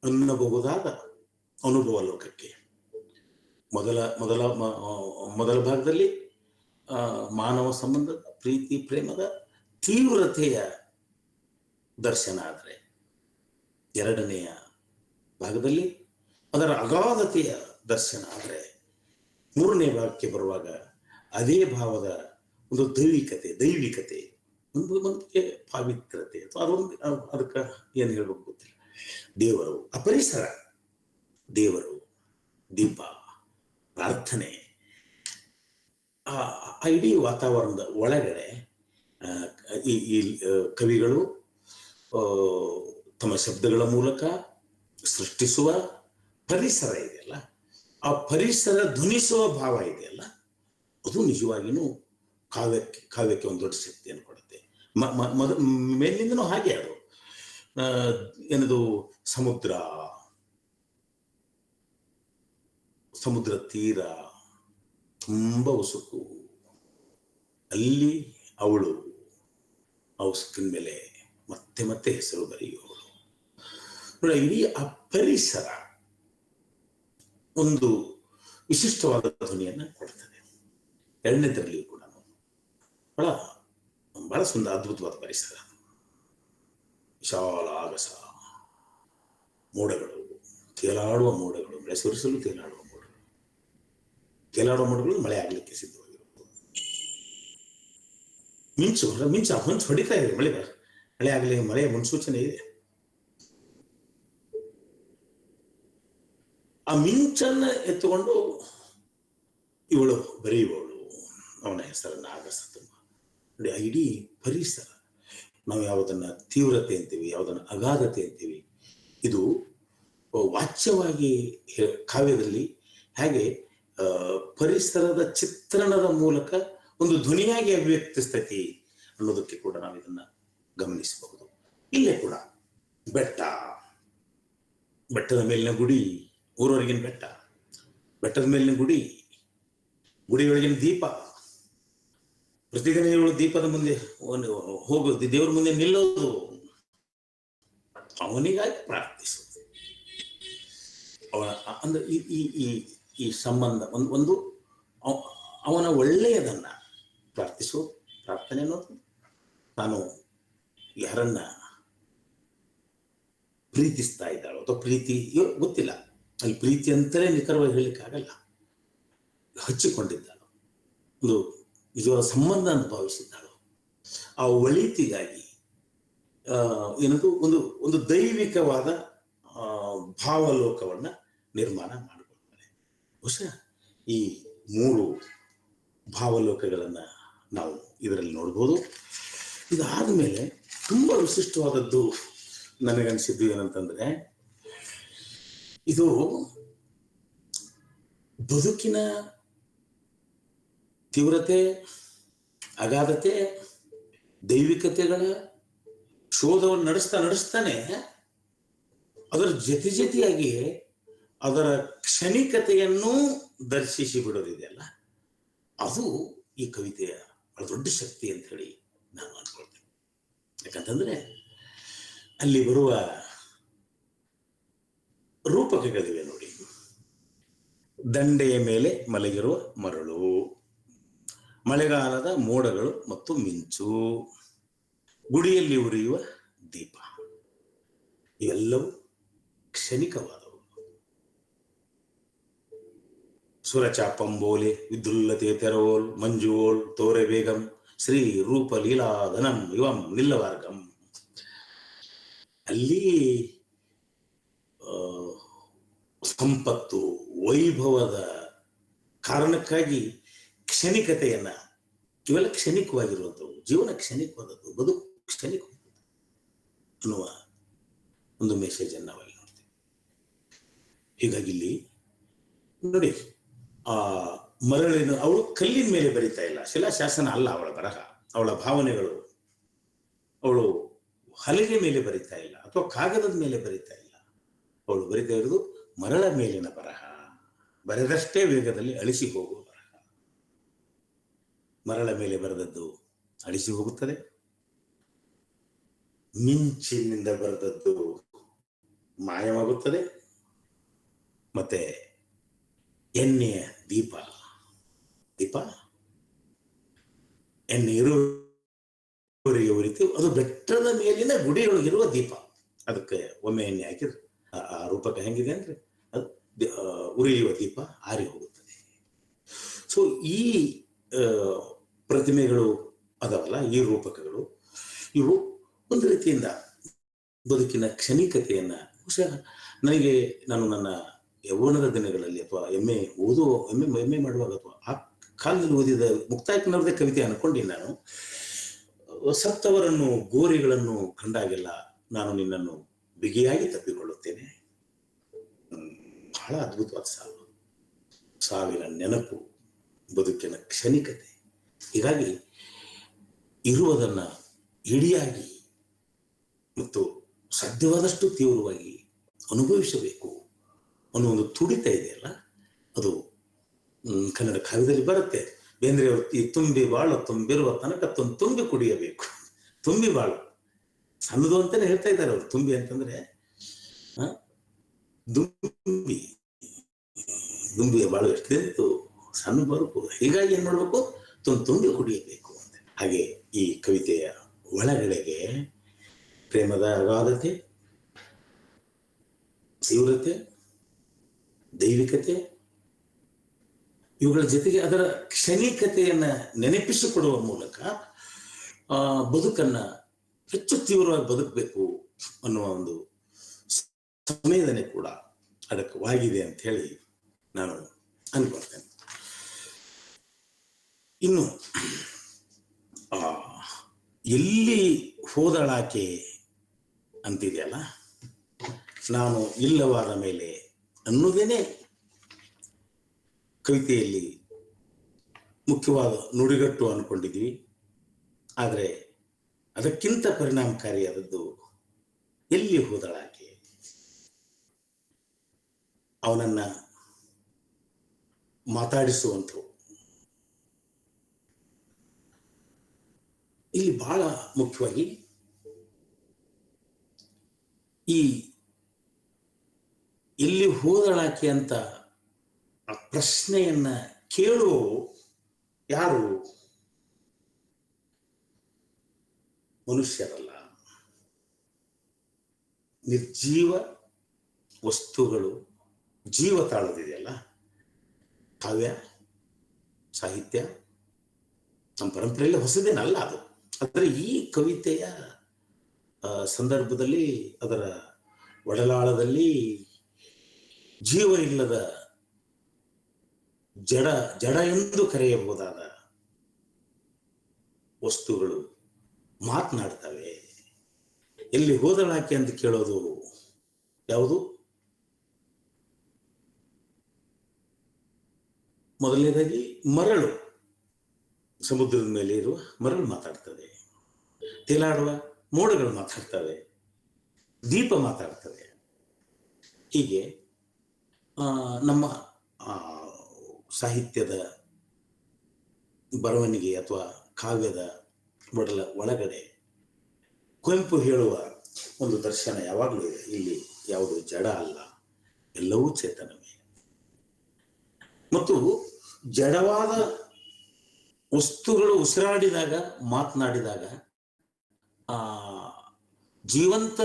ಅನ್ನಬಹುದಾದ ಅನುಭವ ಲೋಕಕ್ಕೆ. ಮೊದಲ ಭಾಗದಲ್ಲಿ ಮಾನವ ಸಂಬಂಧದ ಪ್ರೀತಿ ಪ್ರೇಮದ ತೀವ್ರತೆಯ ದರ್ಶನ ಆದರೆ, ಎರಡನೆಯ ಭಾಗದಲ್ಲಿ ಅದರ ಅಗಾಧತೆಯ ದರ್ಶನ ಆದರೆ, ಮೂರನೇ ಭಾಗಕ್ಕೆ ಬರುವಾಗ ಅದೇ ಭಾವದ ಒಂದು ದೈವಿಕತೆ ಒಂದು ಪಾವಿತ್ರತೆ, ಅಥವಾ ಅದಕ್ಕೆ ಏನು ಹೇಳ್ಬೇಕು ಗೊತ್ತಿಲ್ಲ. ದೇವರು, ಅಪರಿಸರ, ದೇವರು, ದೀಪ, ಪ್ರಾರ್ಥನೆ, ಆ ಇಡೀ ವಾತಾವರಣದ ಒಳಗಡೆ ಈ ಕವಿಗಳು ತಮ್ಮ ಶಬ್ದಗಳ ಮೂಲಕ ಸೃಷ್ಟಿಸುವ ಪರಿಸರ ಇದೆಯಲ್ಲ, ಆ ಪರಿಸರ ಧ್ವನಿಸುವ ಭಾವ ಇದೆಯಲ್ಲ, ಅದು ನಿಜವಾಗಿಯೂ ಕಾವ್ಯಕ್ಕೆ ಒಂದು ದೊಡ್ಡ ಶಕ್ತಿಯನ್ನು ಕೊಡುತ್ತೆ. ಮೇಲಿಂದನೂ ಹಾಗೆ ಅದು ಏನದು, ಸಮುದ್ರ ತೀರ ತುಂಬ ಉಸುಕು, ಅಲ್ಲಿ ಅವಳು ಆ ಉಸುಕಿನ ಮೇಲೆ ಮತ್ತೆ ಮತ್ತೆ ಹೆಸರು ಬರೆಯುವವಳು. ಇಡೀ ಆ ಪರಿಸರ ಒಂದು ವಿಶಿಷ್ಟವಾದ ಧ್ವನಿಯನ್ನ ಕೊಡ್ತದೆ. ಎರಡನೇದರಲ್ಲಿಯೂ ಕೂಡ ಬಹಳ ಬಹಳ ಸುಂದರ ಅದ್ಭುತವಾದ ಪರಿಸರ. ವಿಶಾಲ ಆಗಸ, ಮೋಡಗಳು, ತೇಲಾಡುವ ಮೋಡಗಳು, ಮಳೆ ಸುರಿಸಲು ತೇಲಾಡುವ ಮೋಡಗಳು, ತೇಲಾಡುವ ಮೋಡಗಳು ಮಳೆ ಆಗ್ಲಿಕ್ಕೆ ಸಿದ್ಧವಾಗಿರುವುದು. ಮಿಂಚು ಹೊಂಚು ಹೊಡಿತಾ ಇದೆ, ಮಳೆ ಆಗಲಿ, ಮಳೆಯ ಮುನ್ಸೂಚನೆ ಇದೆ. ಆ ಮಿಂಚನ್ನ ಎತ್ತುಕೊಂಡು ಇವಳು ಬರೆಯುವವಳು, ಅವನ ಹೆಸರನ್ನ ಆಗಸ. ತುಂಬ ನೋಡಿ, ಆ ಇಡೀ ಪರಿಸರ, ನಾವು ಯಾವುದನ್ನ ತೀವ್ರತೆ ಅಂತೀವಿ, ಯಾವುದನ್ನ ಅಗಾಧತೆ ಅಂತೀವಿ, ಇದು ವಾಚ್ಯವಾಗಿ ಕಾವ್ಯದಲ್ಲಿ ಹೇಗೆ ಪರಿಸರದ ಚಿತ್ರಣದ ಮೂಲಕ ಒಂದು ಧ್ವನಿಯಾಗಿ ಅಭಿವ್ಯಕ್ತಿಸ್ತೈತಿ ಅನ್ನೋದಕ್ಕೆ ಕೂಡ ನಾವು ಇದನ್ನ ಗಮನಿಸಬಹುದು. ಇಲ್ಲೇ ಕೂಡ ಬೆಟ್ಟದ ಮೇಲಿನ ಗುಡಿ, ಊರವರೆಗಿನ ಬೆಟ್ಟದ ಮೇಲಿನ ಗುಡಿಯೊಳಗಿನ ದೀಪ, ಪ್ರತಿದಿನ ಇವಳು ದೀಪದ ಮುಂದೆ ಹೋಗೋದು, ದೇವರ ಮುಂದೆ ನಿಲ್ಲೋದು, ಅವನಿಗಾಗಿ ಪ್ರಾರ್ಥಿಸೋದು. ಅಂದ್ರೆ ಈ ಸಂಬಂಧ ಒಂದು ಅವನ ಒಳ್ಳೆಯದನ್ನ ಪ್ರಾರ್ಥಿಸೋದು. ಪ್ರಾರ್ಥನೆ ಅನ್ನೋದು ತಾನು ಯಾರನ್ನ ಪ್ರೀತಿಸ್ತಾ ಇದ್ದಾಳೋ ಅಥವಾ ಪ್ರೀತಿ ಗೊತ್ತಿಲ್ಲ, ಅಲ್ಲಿ ಪ್ರೀತಿ ಅಂತಲೇ ನಿಖರವಾಗಿ ಹೇಳಲಿಕ್ಕೆ ಆಗಲ್ಲ, ಹಚ್ಚಿಕೊಂಡಿದ್ದಾಳು, ಒಂದು ನಿಜವಾದ ಸಂಬಂಧ ಅಂತ ಭಾವಿಸಿದ್ದಾಳು. ಆ ಒಳಿತಿಗಾಗಿ ಏನದು ಒಂದು ದೈವಿಕವಾದ ಭಾವಲೋಕವನ್ನ ನಿರ್ಮಾಣ ಮಾಡಿಕೊಳ್ತಾರೆ. ಬಹುಶಃ ಈ 3 ಭಾವಲೋಕಗಳನ್ನ ನಾವು ಇದರಲ್ಲಿ ನೋಡ್ಬೋದು. ಇದಾದ ಮೇಲೆ ತುಂಬಾ ವಿಶಿಷ್ಟವಾದದ್ದು ನನಗನ್ಸಿದ್ದು ಏನಂತಂದ್ರೆ, ಇದು ಬದುಕಿನ ತೀವ್ರತೆ, ಅಗಾಧತೆ, ದೈವಿಕತೆಗಳ ಶೋಧವನ್ನು ನಡೆಸ್ತಾನೆ ಅದರ ಜೊತೆಯಾಗಿ ಅದರ ಕ್ಷಣಿಕತೆಯನ್ನು ದರ್ಶಿಸಿ ಬಿಡೋದಿದೆಯಲ್ಲ, ಅದು ಈ ಕವಿತೆಯ ಬಹಳ ದೊಡ್ಡ ಶಕ್ತಿ ಅಂತ ಹೇಳಿ ನಾನು ಅನ್ಕೊಳ್ತೇನೆ. ಯಾಕಂತಂದ್ರೆ ಅಲ್ಲಿ ಬರುವ ರೂಪಕಗಳಿವೆ ನೋಡಿ. ದಂಡೆಯ ಮೇಲೆ ಮಲಗಿರುವ ಮರಳು, ಮಳೆಗಾಲದ ಮೋಡಗಳು ಮತ್ತು ಮಿಂಚು, ಗುಡಿಯಲ್ಲಿ ಉರಿಯುವ ದೀಪ, ಇವೆಲ್ಲವೂ ಕ್ಷಣಿಕವಾದವು. ಸುರಚಾಪಂಬೋಲೆ ವಿದ್ಯುಲ್ಲತೆ ತೆರವೋಲ್ ಮಂಜುವೋಲ್ ತೋರೆ ಬೇಗಂ ಶ್ರೀ ರೂಪ ಲೀಲಾಧನಂ ಇವಂ ನಿಲ್ಲವಾರ್ಗಂ. ಅಲ್ಲಿ ಸಂಪತ್ತು, ವೈಭವದ ಕಾರಣಕ್ಕಾಗಿ ಕ್ಷಣಿಕತೆಯನ್ನ, ಇವೆಲ್ಲ ಕ್ಷಣಿಕವಾಗಿರುವಂಥವು, ಜೀವನ ಕ್ಷಣಿಕವಾದದ್ದು, ಬದುಕು ಕ್ಷಣಿಕವಾದದ್ದು ಅನ್ನುವ ಒಂದು ಮೆಸೇಜ್ ಅನ್ನು ನಾವಲ್ಲಿ ನೋಡ್ತೀವಿ. ಹೀಗಾಗಿ ಇಲ್ಲಿ ನೋಡಿ, ಆ ಮರಳಿನ, ಅವಳು ಕಲ್ಲಿನ ಮೇಲೆ ಬರಿತಾ ಇಲ್ಲ, ಶಿಲಾಶಾಸನ ಅಲ್ಲ ಅವಳ ಬರಹ, ಅವಳ ಭಾವನೆಗಳು ಅವಳು ಹಲಗೆ ಮೇಲೆ ಬರಿತಾ ಇಲ್ಲ ಅಥವಾ ಕಾಗದದ ಮೇಲೆ ಬರಿತಾ ಇಲ್ಲ, ಅವಳು ಬರಿತಾ ಇರೋದು ಮರಳ ಮೇಲಿನ ಬರಹ, ಬರೆದಷ್ಟೇ ವೇಗದಲ್ಲಿ ಅಳಿಸಿ ಹೋಗುವ ಬರಹ. ಮರಳ ಮೇಲೆ ಬರೆದದ್ದು ಅಳಿಸಿ ಹೋಗುತ್ತದೆ, ಮಿಂಚಿನಿಂದ ಬರೆದದ್ದು ಮಾಯವಾಗುತ್ತದೆ, ಮತ್ತೆ ಎಣ್ಣೆಯ ದೀಪ ಎಣ್ಣೆ ಇರುವವರೆಗೆ ಉರಿತು, ಅದು ಬೆಟ್ಟದ ಮೇಲಿನ ಗುಡಿಯೊಳಗಿರುವ ದೀಪ. ಅದಕ್ಕೆ ಒಮ್ಮೆ ಎಣ್ಣೆ ಹಾಕಿದ್ರೆ ಆ ರೂಪಕ ಹೆಂಗಿದೆ ಅಂದ್ರೆ ಅದು ಉರಿಯುವ ದೀಪ ಆರಿ ಹೋಗುತ್ತದೆ. ಸೊ ಈ ಪ್ರತಿಮೆಗಳು ಅದವಲ್ಲ, ಈ ರೂಪಕಗಳು, ಇವು ಒಂದು ರೀತಿಯಿಂದ ಬದುಕಿನ ಕ್ಷಣಿಕತೆಯನ್ನ, ಬಹುಶಃ ನಾನು ನನ್ನ ಯೌವನದ ದಿನಗಳಲ್ಲಿ ಅಥವಾ ಎಮ್ಮೆ ಮಾಡುವಾಗ ಅಥವಾ ಆ ಕಾಲದಲ್ಲಿ ಓದಿದ ಮುಕ್ತಾಯಕ್ಕನವ್ರದೇ ಕವಿತೆ ಅನ್ಕೊಂಡಿನಿ ನಾನು. ಸತ್ತವರನ್ನು, ಗೋರಿಗಳನ್ನು ಕಂಡಾಗೆಲ್ಲ ನಾನು ನಿನ್ನನ್ನು ಬಿಗಿಯಾಗಿ ತಪ್ಪಿಕೊಳ್ಳುತ್ತೇನೆ. ಬಹಳ ಅದ್ಭುತವಾದ ಸಾವು, ಸಾವಿನ ನೆನಪು, ಬದುಕಿನ ಕ್ಷಣಿಕತೆ. ಹೀಗಾಗಿ ಇರುವುದನ್ನ ಇಡಿಯಾಗಿ ಮತ್ತು ಸಾಧ್ಯವಾದಷ್ಟು ತೀವ್ರವಾಗಿ ಅನುಭವಿಸಬೇಕು ಅನ್ನೋ ಒಂದು ತುಡಿತ ಇದೆಯಲ್ಲ, ಅದು ಕನ್ನಡ ಕಾವ್ಯದಲ್ಲಿ ಬರುತ್ತೆ. ಬೇಂದ್ರೆಯವರು ಈ ತುಂಬಿ ಬಾಳು ತುಂಬಿರುವ ತನಕ ತುಂಬಿ ಕುಡಿಯಬೇಕು, ತುಂಬಿ ಬಾಳು ಸಣ್ಣದು ಅಂತಾನೆ ಹೇಳ್ತಾ ಇದ್ದಾರೆ ಅವರು. ತುಂಬಿ ಅಂತಂದ್ರೆ ದುಂಬಿಯ ಬಾಳು ಎಷ್ಟಿತ್ತು, ಸಣ್ಣ ಬರುಕು. ಹೀಗಾಗಿ ಏನ್ ಮಾಡ್ಬೇಕು, ತುಂಬಿ ಕುಡಿಯಬೇಕು ಅಂತ. ಹಾಗೆ ಈ ಕವಿತೆಯ ಒಳಗಡೆಗೆ ಪ್ರೇಮದ ಅಗಾಧತೆ, ತೀವ್ರತೆ, ದೈವಿಕತೆ, ಇವುಗಳ ಜೊತೆಗೆ ಅದರ ಕ್ಷಣಿಕತೆಯನ್ನ ನೆನಪಿಸಿಕೊಡುವ ಮೂಲಕ ಬದುಕನ್ನ ಹೆಚ್ಚು ತೀವ್ರವಾಗಿ ಬದುಕಬೇಕು ಅನ್ನುವ ಒಂದು ಸಂವೇದನೆ ಕೂಡ ಅಡಕವಾಗಿದೆ ಅಂತ ಹೇಳಿ ನಾನು ಅನ್ಕೊಳ್ತೇನೆ. ಇನ್ನು ಎಲ್ಲಿ ಹೋದಳಾಕೆ ಅಂತಿದೆಯಲ್ಲ, ನಾನು ಇಲ್ಲವಾದ ಮೇಲೆ ಅನ್ನುವುದೇನೆ ಕವಿತೆಯಲ್ಲಿ ಮುಖ್ಯವಾದ ನುಡಿಗಟ್ಟು ಅನ್ಕೊಂಡಿದ್ವಿ. ಆದರೆ ಅದಕ್ಕಿಂತ ಪರಿಣಾಮಕಾರಿಯಾದದ್ದು ಎಲ್ಲಿ ಹೋದಳಾಕೆ. ಅವನನ್ನ ಮಾತಾಡಿಸುವಂಥವು ಇಲ್ಲಿ ಬಹಳ ಮುಖ್ಯವಾಗಿ ಈ ಎಲ್ಲಿ ಹೋದಳಾಕೆ ಅಂತ ಆ ಪ್ರಶ್ನೆಯನ್ನ ಕೇಳುವ ಯಾರು? ಮನುಷ್ಯರಲ್ಲ, ನಿರ್ಜೀವ ವಸ್ತುಗಳು ಜೀವ ತಾಳೋದಿದೆಯಲ್ಲ, ಕಾವ್ಯ ಸಾಹಿತ್ಯ ನಮ್ಮ ಪರಂಪರೆಯಲ್ಲಿ ಹೊಸದೇನಲ್ಲ ಅದು. ಆದರೆ ಈ ಕವಿತೆಯ ಸಂದರ್ಭದಲ್ಲಿ ಅದರ ಒಡಲಾಳದಲ್ಲಿ ಜೀವ ಇಲ್ಲದ ಜಡ ಎಂದು ಕರೆಯಬಹುದಾದ ವಸ್ತುಗಳು ಮಾತನಾಡ್ತವೆ. ಎಲ್ಲಿ ಹೋದಳಾಕೆ ಅಂತ ಕೇಳೋದು ಯಾವುದು? ಮೊದಲನೇದಾಗಿ ಮರಳು, ಸಮುದ್ರದ ಮೇಲೆ ಇರುವ ಮರಳು ಮಾತಾಡ್ತದೆ. ತೇಲಾಡುವ ಮೋಡಗಳು ಮಾತಾಡ್ತವೆ. ದೀಪ ಮಾತಾಡ್ತವೆ. ಹೀಗೆ ನಮ್ಮ ಸಾಹಿತ್ಯದ ಬರವಣಿಗೆ ಅಥವಾ ಕಾವ್ಯದ ಒಳಗಡೆ ಕುವೆಂಪು ಹೇಳುವ ಒಂದು ದರ್ಶನ ಯಾವಾಗಲೂ ಇದೆ. ಇಲ್ಲಿ ಯಾವುದು ಜಡ ಅಲ್ಲ, ಎಲ್ಲವೂ ಚೇತನವೇ. ಮತ್ತು ಜಡವಾದ ವಸ್ತುಗಳು ಉಸಿರಾಡಿದಾಗ, ಮಾತನಾಡಿದಾಗ ಜೀವಂತ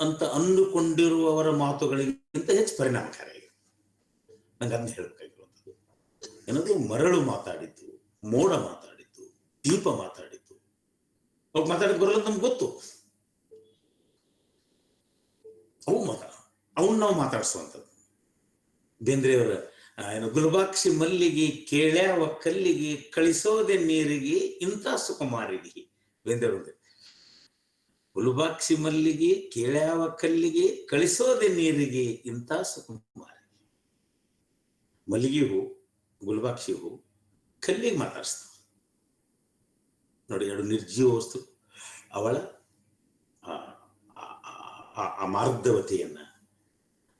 ಅಂತ ಅಂದುಕೊಂಡಿರುವವರ ಮಾತುಗಳಿಗಿಂತ ಹೆಚ್ಚು ಪರಿಣಾಮಕಾರಿ. ನಂಗೆ ಅದನ್ನ ಹೇಳಬೇಕಾಗಿರುವಂಥದ್ದು ಏನದು, ಮರಳು ಮಾತಾಡಿದ್ದು, ಮೋಡ ಮಾತಾಡಿದ್ದು, ದೀಪ ಮಾತಾಡಿದ್ದು. ಅವು ಮಾತಾಡಿದ್ ಬರಲ್ಲ ನಮ್ಗೆ ಗೊತ್ತು. ಅವನ್ನ ನಾವು ಮಾತಾಡಿಸುವಂಥದ್ದು. ಬೇಂದ್ರೆಯವರ ಗುಲ್ಬಾಕ್ಷಿ ಮಲ್ಲಿಗೆ ಕೇಳ್ಯಾವ ಕಲ್ಲಿಗೆ ಕಳಿಸೋದೆ ನೀರಿಗೆ ಇಂಥ ಸುಕುಮಾರಿಗೆ. ಬೇಂದ್ರೆಯವ್ರ ಗುಲ್ಬಾಕ್ಷಿ ಮಲ್ಲಿಗೆ ಕೇಳ್ಯಾವ ಕಲ್ಲಿಗೆ ಕಳಿಸೋದೆ ನೀರಿಗೆ ಇಂಥ ಸುಕುಮಾರಿಗೆ. ಮಲ್ಲಿಗೆ ಹೂ, ಗುಲ್ಬಾಕ್ಷಿ ಹೂ ಕಲ್ಲಿಗೆ ಮಾತಾಡಿಸ್ತಾವ ನೋಡಿ. ಎರಡು ನಿರ್ಜೀವ ವಸ್ತು ಅವಳ ಆ ಮಾರ್ಧವತೆಯನ್ನ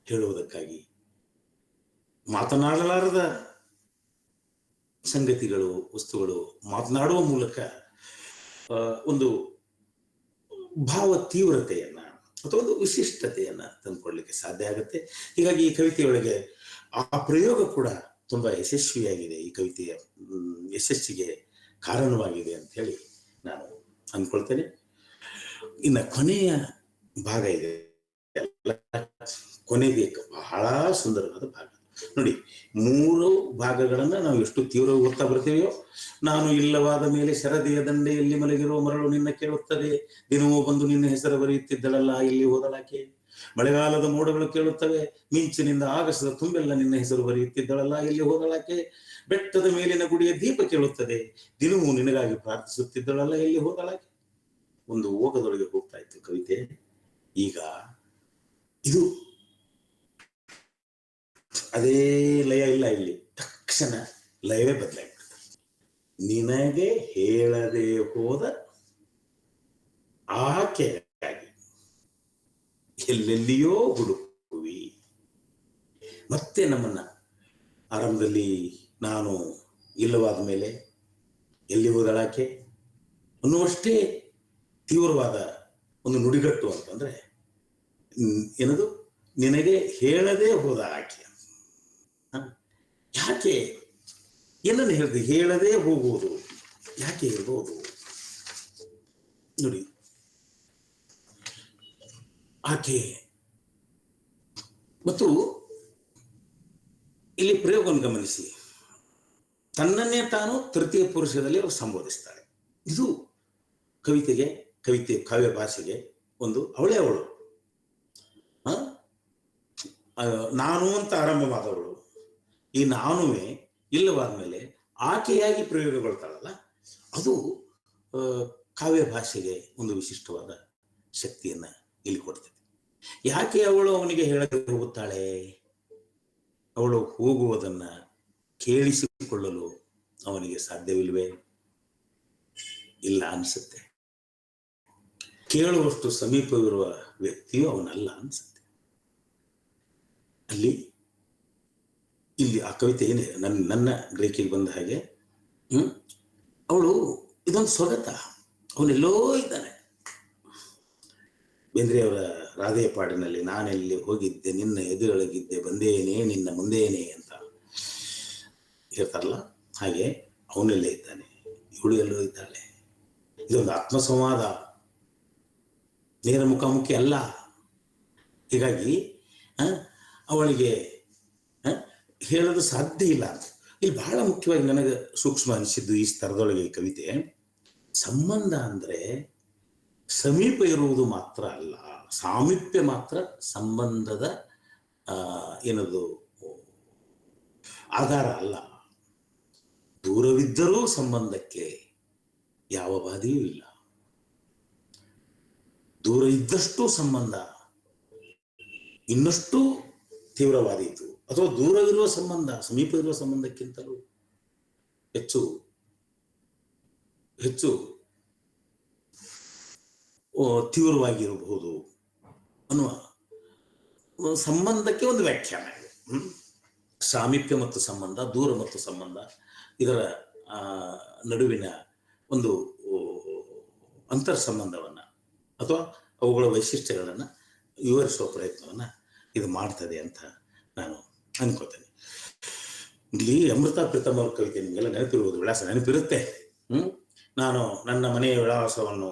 ಹೇಳುವುದಕ್ಕಾಗಿ ಮಾತನಾಡಲಾರದ ಸಂಗತಿಗಳು, ವಸ್ತುಗಳು ಮಾತನಾಡುವ ಮೂಲಕ ಒಂದು ಭಾವ ತೀವ್ರತೆಯನ್ನ ಅಥವಾ ಒಂದು ವಿಶಿಷ್ಟತೆಯನ್ನ ತಂದುಕೊಳ್ಳಲಿಕ್ಕೆ ಸಾಧ್ಯ ಆಗುತ್ತೆ. ಹೀಗಾಗಿ ಈ ಕವಿತೆಯೊಳಗೆ ಆ ಪ್ರಯೋಗ ಕೂಡ ತುಂಬಾ ಯಶಸ್ವಿಯಾಗಿದೆ. ಈ ಕವಿತೆಯ ಯಶಸ್ಸಿಗೆ ಕಾರಣವಾಗಿದೆ ಅಂತ ಹೇಳಿ ನಾನು ಅಂದ್ಕೊಳ್ತೇನೆ. ಇನ್ನ ಕೊನೆಯ ಭಾಗ ಇದೆ, ಕೊನೆಗೆ ಬಹಳ ಸುಂದರವಾದ ಭಾಗ ನೋಡಿ. 3 ಭಾಗಗಳನ್ನ ನಾವು ಎಷ್ಟು ತೀವ್ರ ಓದ್ತಾ ಬರ್ತೀವೋ, ನಾನು ಇಲ್ಲವಾದ ಮೇಲೆ ಶರದಿಯ ದಂಡೆಯಲ್ಲಿ ಮಲಗಿರುವ ಮರಳು ನಿನ್ನ ಕೇಳುತ್ತದೆ, ದಿನವೂ ಬಂದು ನಿನ್ನ ಹೆಸರು ಬರೆಯುತ್ತಿದ್ದಳಲ್ಲ ಎಲ್ಲಿ ಹೋದಳಾಕೆ. ಮಳೆಗಾಲದ ಮೋಡಗಳು ಕೇಳುತ್ತವೆ, ಮಿಂಚಿನಿಂದ ಆಗಸದ ತುಂಬೆಲ್ಲ ನಿನ್ನ ಹೆಸರು ಬರೆಯುತ್ತಿದ್ದಳಲ್ಲ ಎಲ್ಲಿ ಹೋದಳಾಕೆ. ಬೆಟ್ಟದ ಮೇಲಿನ ಗುಡಿಯ ದೀಪ ಕೇಳುತ್ತದೆ, ದಿನವೂ ನಿನಗಾಗಿ ಪ್ರಾರ್ಥಿಸುತ್ತಿದ್ದಳಲ್ಲ ಎಲ್ಲಿ ಹೋದಳಾಕೆ. ಒಂದು ಓಗದೊಳಗೆ ಹೋಗ್ತಾ ಇತ್ತು ಕವಿತೆ. ಈಗ ಇದು ಅದೇ ಲಯ ಇಲ್ಲ, ಇಲ್ಲಿ ತಕ್ಷಣ ಲಯವೇ ಬದಲಾಗ್ಬಿಡ್ತದೆ. ನಿನಗೆ ಹೇಳದೆ ಹೋದ ಆಕೆಗಾಗಿ ಎಲ್ಲೆಲ್ಲಿಯೋ ಹುಡುಕುವಿ. ಮತ್ತೆ ನಮ್ಮನ್ನ ಆರಂಭದಲ್ಲಿ ನಾನು ಇಲ್ಲವಾದ ಮೇಲೆ ಎಲ್ಲಿ ಹೋದಳಾಕೆ ಅನ್ನುವಷ್ಟೇ ತೀವ್ರವಾದ ಒಂದು ನುಡಿಗಟ್ಟು ಅಂತಂದ್ರೆ ಏನದು, ನಿನಗೆ ಹೇಳದೆ ಹೋದ ಆಕೆ. ಯಾಕೆ ಏನನ್ನು ಹೇಳಿದೆ? ಹೇಳದೆ ಹೋಗುವುದು ಯಾಕೆ ಇರ್ಬೋದು? ನೋಡಿ, ಆಕೆ ಮತ್ತು ಇಲ್ಲಿ ಪ್ರಯೋಗವನ್ನು ಗಮನಿಸಿ, ತನ್ನನ್ನೇ ತಾನು ತೃತೀಯ ಪುರುಷದಲ್ಲಿ ಅವರು ಸಂಬೋಧಿಸ್ತಾಳೆ. ಇದು ಕವಿತೆ ಕಾವ್ಯ ಭಾಷೆಗೆ ಒಂದು ಅವಳೇ ಅವಳು ನಾನು ಅಂತ ಆರಂಭವಾದವಳು, ಈ ನಾನುವೇ ಇಲ್ಲವಾದ್ಮೇಲೆ ಆಕೆಯಾಗಿ ಪ್ರಯೋಗಗೊಳ್ತಾಳಲ್ಲ, ಅದು ಕಾವ್ಯ ಭಾಷೆಗೆ ಒಂದು ವಿಶಿಷ್ಟವಾದ ಶಕ್ತಿಯನ್ನ ಇಲ್ಲಿ ಕೊಡ್ತದೆ. ಯಾಕೆ ಅವಳು ಅವನಿಗೆ ಹೇಳದೆ ಹೋಗುತ್ತಾಳೆ? ಅವಳು ಹೋಗುವುದನ್ನ ಕೇಳಿಸಿಕೊಳ್ಳಲು ಅವನಿಗೆ ಸಾಧ್ಯವಿಲ್ವೇ? ಇಲ್ಲ ಅನ್ಸುತ್ತೆ. ಕೇಳುವಷ್ಟು ಸಮೀಪವಿರುವ ವ್ಯಕ್ತಿಯು ಅವನಲ್ಲ ಅನ್ಸುತ್ತೆ. ಇಲ್ಲಿ ಆ ಕವಿತೆ ಏನೇ ನನ್ನ ಗ್ರಹಿಕೆಗೆ ಬಂದ ಹಾಗೆ, ಅವಳು ಇದೊಂದು ಸ್ವಗತ, ಅವನೆಲ್ಲೋ ಇದ್ದಾನೆ. ಬೇಂದ್ರೆಯವರ ರಾಧೆಯ ಪಾಡಿನಲ್ಲಿ ನಾನೆಲ್ಲಿ ಹೋಗಿದ್ದೆ, ನಿನ್ನ ಎದುರೊಳಗಿದ್ದೆ, ಬಂದೇನೆ ನಿನ್ನ ಮುಂದೇನೆ ಅಂತ ಹೇಳ್ತಾರಲ್ಲ, ಹಾಗೆ ಅವನೆಲ್ಲೇ ಇದ್ದಾನೆ, ಇವಳು ಎಲ್ಲೋ ಇದ್ದಾಳೆ. ಇದೊಂದು ಆತ್ಮಸಂವಾದ, ನೇರ ಮುಖಾಮುಖಿ ಅಲ್ಲ. ಹೀಗಾಗಿ ಅವಳಿಗೆ ಹೇಳೋದು ಸಾಧ್ಯ ಇಲ್ಲ ಅಂತ. ಇಲ್ಲಿ ಬಹಳ ಮುಖ್ಯವಾಗಿ ನನಗೆ ಸೂಕ್ಷ್ಮ ಅನಿಸಿದ್ದು ಈ ಸ್ತರದೊಳಗೆ ಈ ಕವಿತೆ, ಸಂಬಂಧ ಅಂದ್ರೆ ಸಮೀಪ ಇರುವುದು ಮಾತ್ರ ಅಲ್ಲ, ಸಾಮೀಪ್ಯ ಮಾತ್ರ ಸಂಬಂಧದ ಏನದು ಆಧಾರ ಅಲ್ಲ. ದೂರವಿದ್ದರೂ ಸಂಬಂಧಕ್ಕೆ ಯಾವ ಬಾಧೆಯೂ ಇಲ್ಲ. ದೂರ ಇದ್ದಷ್ಟು ಸಂಬಂಧ ಇನ್ನಷ್ಟು ತೀವ್ರವಾದೀತು, ಅಥವಾ ದೂರವಿರುವ ಸಂಬಂಧ ಸಮೀಪ ಇರುವ ಸಂಬಂಧಕ್ಕಿಂತಲೂ ಹೆಚ್ಚು ಹೆಚ್ಚು ತೀವ್ರವಾಗಿರಬಹುದು ಅನ್ನುವ ಸಂಬಂಧಕ್ಕೆ ಒಂದು ವ್ಯಾಖ್ಯಾನ ಇದೆ. ಸಾಮೀಪ್ಯ ಮತ್ತು ಸಂಬಂಧ, ದೂರ ಮತ್ತು ಸಂಬಂಧ, ಇದರ ನಡುವಿನ ಒಂದು ಅಂತರ್ ಸಂಬಂಧವನ್ನ ಅಥವಾ ಅವುಗಳ ವೈಶಿಷ್ಟ್ಯಗಳನ್ನ ವಿವರಿಸುವ ಪ್ರಯತ್ನವನ್ನ ಇದು ಮಾಡ್ತದೆ ಅಂತ ನಾನು ಅನ್ಕೋತೇನೆ. ಇಲ್ಲಿ ಅಮೃತ ಪ್ರೀತಮ್ ಅವ್ರ ಕವಿತೆ ನಿಮಗೆಲ್ಲ ನೆನಪಿರುವುದು, ವಿಳಾಸ ನೆನಪಿರುತ್ತೆ. ನಾನು ನನ್ನ ಮನೆಯ ವಿಳಾಸವನ್ನು